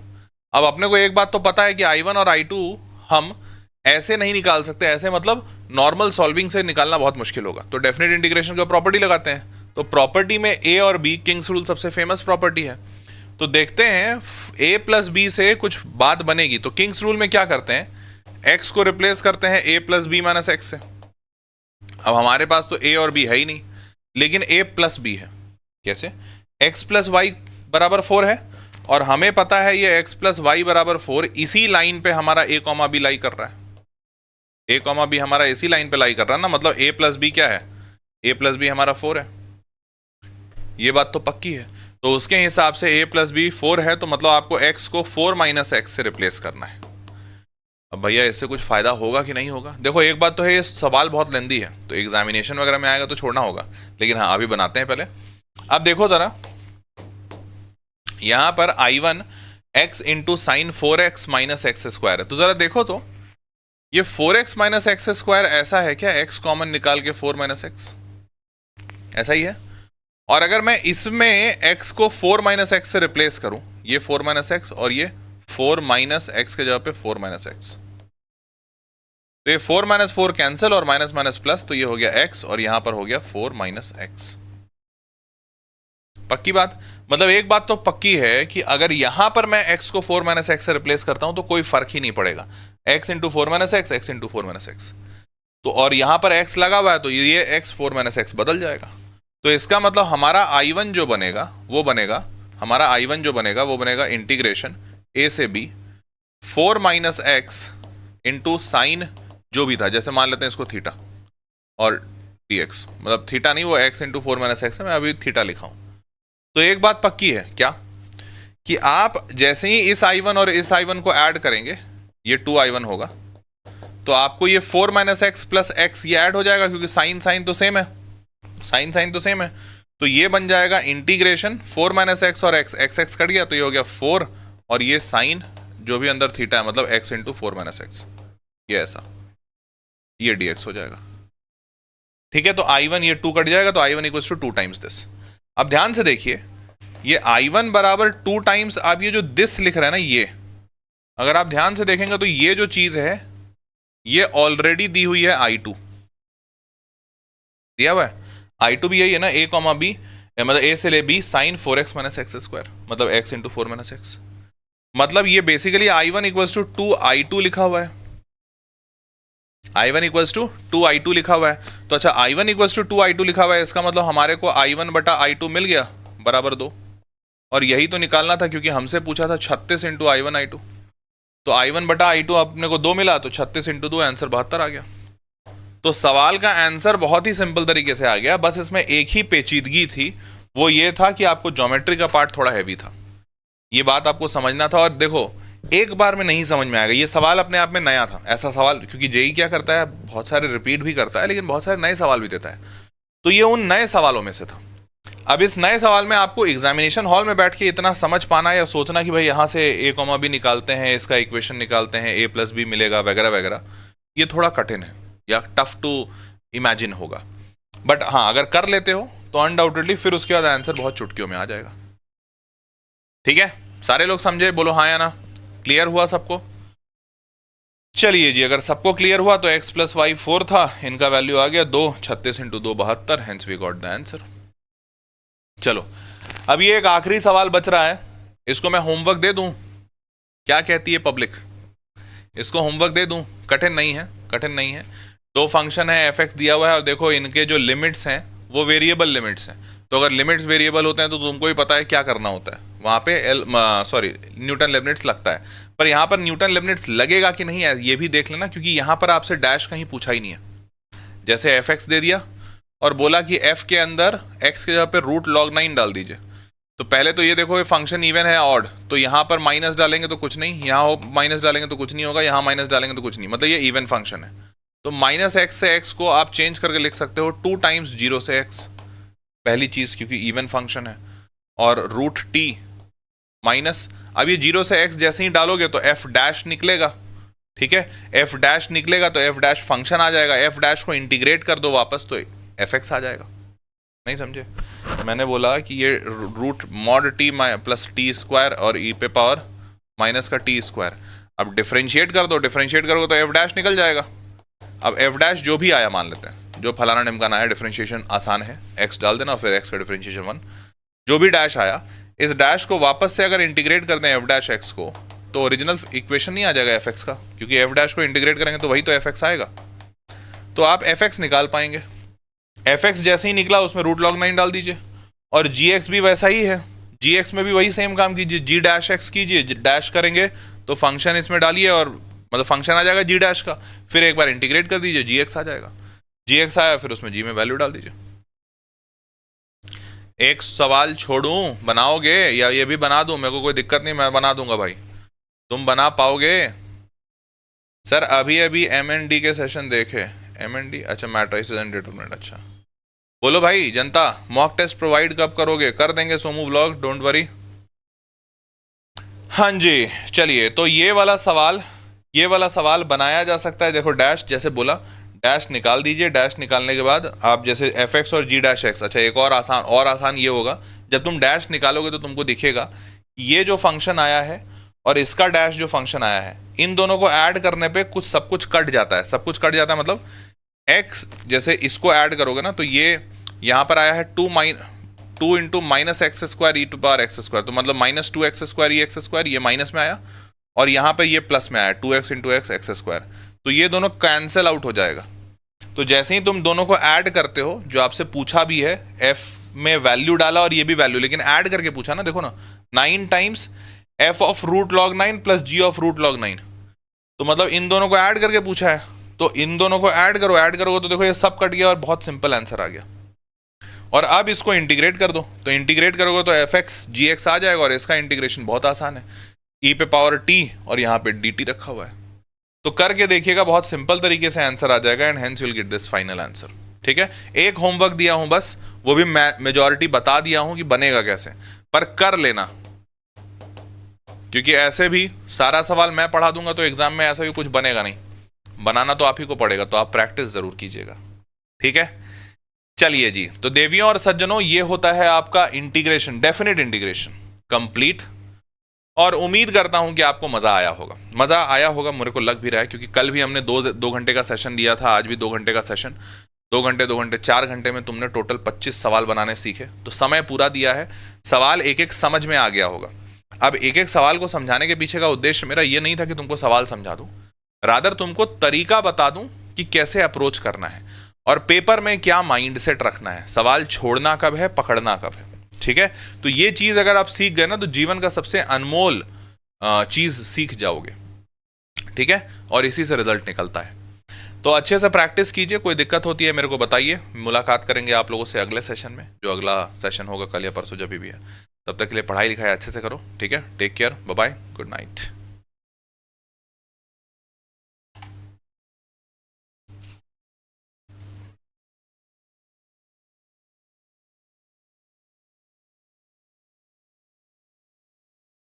[SPEAKER 1] अब अपने को एक बात तो पता है कि I1 और I2 हम ऐसे नहीं निकाल सकते, ऐसे मतलब नॉर्मल सॉल्विंग से निकालना बहुत मुश्किल होगा। तो डेफिनेट इंटीग्रेशन का प्रॉपर्टी लगाते हैं। तो प्रॉपर्टी में a और b, किंग्स रूल सबसे फेमस प्रॉपर्टी है। तो देखते हैं a + b से कुछ बात बनेगी। तो किंग्स रूल में क्या करते हैं? x को रिप्लेस करते हैं a + b - x से। अब हमारे पास तो a और b है ही नहीं, लेकिन a + b है। कैसे? x + y = 4 है और हमें पता है ये x + y = 4 इसी लाइन पे हमारा a, b लाई कर रहा है। a, b हमारा इसी लाइन पे लाई कर रहा है ना, मतलब a + b क्या है? a + b हमारा 4 है, ये बात तो पक्की है। तो उसके हिसाब से a + b 4 है, तो मतलब आपको x को 4 - x से रिप्लेस करना है। अब भैया इससे कुछ फायदा होगा कि नहीं होगा? देखो एक बात तो है, ये सवाल बहुत लेंदी है, तो एग्जामिनेशन वगैरह में आएगा तो छोड़ना होगा, लेकिन हाँ अभी बनाते हैं पहले। अब देखो जरा, यहां पर I1 x × sin 4x - x² है। तो जरा देखो तो ये 4x - x² ऐसा है क्या? x कॉमन निकाल के 4 - x, ऐसा ही है। और अगर मैं इसमें x को 4 - x से रिप्लेस करूं, ये 4 - x और ये 4 - x के जगह पे 4 - x, तो ये 4 - 4 कैंसिल और माइनस माइनस प्लस, तो ये हो गया x और यहां पर हो गया 4 - x। पक्की बात? मतलब एक बात तो पक्की है कि अगर यहां पर मैं x को 4 - x से रिप्लेस करता हूं तो कोई फर्क ही नहीं पड़ेगा, x × 4 - x, x × 4 - x। तो और यहां पर x लगा हुआ है तो ये x 4 - x बदल जाएगा। तो इसका मतलब हमारा I1 जो बनेगा वो बनेगा, हमारा I1 जो बनेगा वो बनेगा इंटीग्रेशन a से b 4 - x इंटू साइन जो भी था, जैसे मान लेते हैं इसको थीटा और dx, मतलब थीटा नहीं, वो x × 4 - x है, मैं अभी थीटा लिखा हूं। तो एक बात पक्की है क्या, कि आप जैसे ही इस I1 और इस I1 को ऐड करेंगे, ये 2I1 होगा, तो आपको ये 4 - x + x ये ऐड हो जाएगा, क्योंकि साइन साइन तो सेम है, साइन साइन तो सेम है। तो ये बन जाएगा इंटीग्रेशन 4 - x और x, x कट गया तो ये हो गया 4 और ये साइन जो भी अंदर थीटा है, मतलब x × 4 - x। ये ऐसा, ये dx हो जाएगा। ठीक है, तो I1 ये 2 कट जाएगा, तो I1 equals to 2 times this. अब ध्यान से देखिए, ये I1 बराबर 2 टाइम्स, आप ये जो दिस लिख रहे हैं ना, ये अगर आप ध्यान से देखेंगे तो ये जो चीज है ये ऑलरेडी दी हुई है I2, दिया हुआ है I2 भी यही है ना, a कॉमा बी, मतलब a से ले b sine 4x minus x square, मतलब x इंटू 4 माइनस एक्स। मतलब ये basically I1 equals to 2I2 लिखा हुआ है, I1 इक्वल्स टू 2I2 लिखा हुआ है। तो अच्छा, I1 इक्वल्स टू 2I2 लिखा हुआ है, इसका मतलब हमारे को I1 बटा I2 मिल गया बराबर 2, और यही तो निकालना था क्योंकि हमसे पूछा था 36 इंटू I1 I2, तो I1 बटा I2 अपने को 2 मिला, तो 36 इंटू 2 आंसर 72 आ गया। तो सवाल का आंसर बहुत ही सिंपल तरीके से आ गया, बस इसमें एक ही पेचीदगी थी, वो ये था कि आपको ज्योमेट्री का पार्ट थोड़ा हैवी था, ये बात आपको समझना था। और देखो, एक बार में नहीं समझ में आएगा, ये सवाल अपने आप में नया था, ऐसा सवाल, क्योंकि जेई क्या करता है, बहुत सारे रिपीट भी करता है, लेकिन बहुत सारे नए सवाल भी देता है, तो ये उन नए सवालों में से था। अब इस नए सवाल में आपको एग्जामिनेशन हॉल में बैठ के इतना समझ पाना या सोचना कि भाई यहाँ से a कॉमा बी निकालते हैं, इसका इक्वेशन निकालते हैं, a प्लस बी मिलेगा वगैरह वगैरह, ये थोड़ा कठिन है या टफ टू इमेजिन होगा। बट हाँ, अगर कर लेते हो तो अनडाउटेडली फिर उसके बाद आंसर बहुत चुटकियों में आ जाएगा। ठीक है, सारे लोग समझे, बोलो हाँ या ना, क्लियर हुआ सबको? चलिए जी, अगर सबको क्लियर हुआ तो x प्लस वाई 4 था, इनका वैल्यू आ गया 2, 36 into 2 72, hence we got the answer. चलो, अब ये एक आखिरी सवाल बच रहा है, इसको मैं होमवर्क दे दूं, क्या कहती है पब्लिक? इसको होमवर्क दे दूं? कठिन नहीं है, कठिन नहीं है। दो फंक्शन है, एफ एक्स दिया हुआ है, और देखो इनके जो लिमिट्स हैं वो वेरिएबल लिमिट्स हैं, तो अगर लिमिट्स वेरिएबल होते हैं तो तुमको ही पता है क्या करना होता है, वहाँ पे न्यूटन लेबनिट्स लगता है। पर यहाँ पर न्यूटन लेबनिट्स लगेगा कि नहीं ये भी देख लेना, क्योंकि यहाँ पर आपसे डैश कहीं पूछा ही नहीं है। जैसे एफ एक्स दे दिया और बोला कि एफ के अंदर एक्स के जगह पे रूट लॉग 9 डाल दीजिए, तो पहले तो ये देखो ये फंक्शन इवन है ऑड, तो यहाँ पर माइनस डालेंगे तो कुछ नहीं, यहाँ माइनस डालेंगे तो कुछ नहीं होगा, यहाँ माइनस डालेंगे तो कुछ नहीं, मतलब ये इवन फंक्शन है। तो माइनस एक्स से एक्स को आप चेंज करके लिख सकते हो 2 टाइम्स 0 से एक्स, पहली चीज, क्योंकि इवन फंक्शन है, और रूट टी माइनस, अब ये 0 से x जैसे ही डालोगे तो f डैश निकलेगा, ठीक है, f डैश निकलेगा तो f डैश फंक्शन आ जाएगा, f डैश को इंटीग्रेट कर दो वापस तो fx आ जाएगा। नहीं समझे? मैंने बोला कि ये root mod t plus t square और e पे पावर माइनस का टी स्क्वायर, अब डिफरेंशिएट कर दो, डिफरेंशिएट करोगे तो f डैश निकल जाएगा। अब f डैश जो भी आया, मान लेते हैं जो फलाना ढिमकाना है, डिफरेंशिएशन आसान है, x डाल देना फिर x का डिफरेंशिएशन 1, जो भी डैश आया, इस डैश को वापस से अगर इंटीग्रेट कर दें एफ डैश एक्स को, तो ओरिजिनल इक्वेशन नहीं आ जाएगा एफ एक्स का, क्योंकि एफ डैश को इंटीग्रेट करेंगे तो वही तो एफ एक्स आएगा, तो आप एफ एक्स निकाल पाएंगे। एफ एक्स जैसे ही निकला उसमें रूट लॉग 9 डाल दीजिए, और जी एक्स भी वैसा ही है, जी एक्स में भी वही सेम काम कीजिए, जी डैश एक्स कीजिए, डैश करेंगे तो फंक्शन इसमें डालिए और मतलब फंक्शन आ जाएगा जी डैश का, फिर एक बार इंटीग्रेट कर दीजिए, जी एक्स आ जाएगा, जी एक्स आया फिर उसमें जी में वैल्यू डाल दीजिए। एक सवाल छोड़ूं, बनाओगे या ये भी बना दूं? मेरे को कोई दिक्कत नहीं, मैं बना दूंगा भाई, तुम बना पाओगे? सर अभी अभी MND के सेशन देखे, MND अच्छा मैट्रिसेस एंड डिटरमिनेंट, अच्छा बोलो भाई जनता, मॉक टेस्ट प्रोवाइड कब करोगे? कर देंगे सोमू व्लॉग, डोंट वरी। हाँ जी, चलिए, तो ये वाला सवाल बनाया जा सकता है। देखो डैश जैसे बोला, डैश निकाल दीजिए, डैश निकालने के बाद आप जैसे एफ एक्स और जी डैश एक्स, अच्छा एक और आसान ये होगा, जब तुम डैश निकालोगे तो तुमको दिखेगा ये जो फंक्शन आया है और इसका डैश जो फंक्शन आया है, इन दोनों को ऐड करने पे सब कुछ कट जाता है, सब कुछ कट जाता है, मतलब x जैसे इसको ऐड करोगे ना, तो ये यहाँ पर आया है 2 into minus x square e to power x square, तो मतलब minus 2x square e x square, ये माइनस में आया, और यहाँ पे ये प्लस में आया 2x into x x square, तो ये दोनों कैंसिल आउट हो जाएगा। तो जैसे ही तुम दोनों को ऐड करते हो, जो आपसे पूछा भी है, f में वैल्यू डाला और ये भी वैल्यू, लेकिन ऐड करके पूछा ना, देखो ना 9 times f of root log 9 plus g of root log 9, तो मतलब इन दोनों को ऐड करके पूछा है, तो इन दोनों को ऐड करोगे तो देखो ये सब कट गया और बहुत सिंपल आंसर आ गया। और अब इसको इंटीग्रेट कर दो, तो इंटीग्रेट करोगे तो एफ एक्स जी एक्स आ जाएगा, और इसका इंटीग्रेशन बहुत आसान है, e पे पावर t और यहाँ पे dt रखा हुआ है, तो करके देखिएगा, बहुत सिंपल तरीके से आंसर आ जाएगा, and hence you will get this final answer. ठीक है, एक होमवर्क दिया हूं बस, वो भी मेजॉरिटी बता दिया हूं कि बनेगा कैसे, पर कर लेना, क्योंकि ऐसे भी सारा सवाल मैं पढ़ा दूंगा तो एग्जाम में ऐसा भी कुछ बनेगा नहीं, बनाना तो आप ही को पड़ेगा, तो आप प्रैक्टिस जरूर कीजिएगा, ठीक है। चलिए जी, तो देवियों और सज्जनों, ये होता है आपका इंटीग्रेशन, डेफिनेट इंटीग्रेशन कंप्लीट। और उम्मीद करता हूं कि आपको मजा आया होगा, मजा आया होगा, मेरे को लग भी रहा है, क्योंकि कल भी हमने दो घंटे का सेशन लिया था, आज भी 2 घंटे का सेशन। 2 घंटे 4 घंटे में तुमने टोटल 25 सवाल बनाने सीखे, तो समय पूरा दिया है, सवाल एक एक समझ में आ गया होगा। अब एक एक सवाल को समझाने के पीछे का उद्देश्य मेरा ये नहीं था कि तुमको सवाल समझा दूं, रादर तुमको तरीका बता दूं कि कैसे अप्रोच करना है और पेपर में क्या माइंडसेट रखना है, सवाल छोड़ना कब है, पकड़ना कब है, ठीक है। तो ये चीज अगर आप सीख गए ना, तो जीवन का सबसे अनमोल चीज सीख जाओगे, ठीक है। और इसी से रिजल्ट निकलता है। तो अच्छे से प्रैक्टिस कीजिए, कोई दिक्कत होती है मेरे को बताइए, मुलाकात करेंगे आप लोगों से अगले सेशन में, जो अगला सेशन होगा कल या परसों जब भी है। तब तक के लिए पढ़ाई लिखाई अच्छे से करो, ठीक है। Take care, bye bye, good night.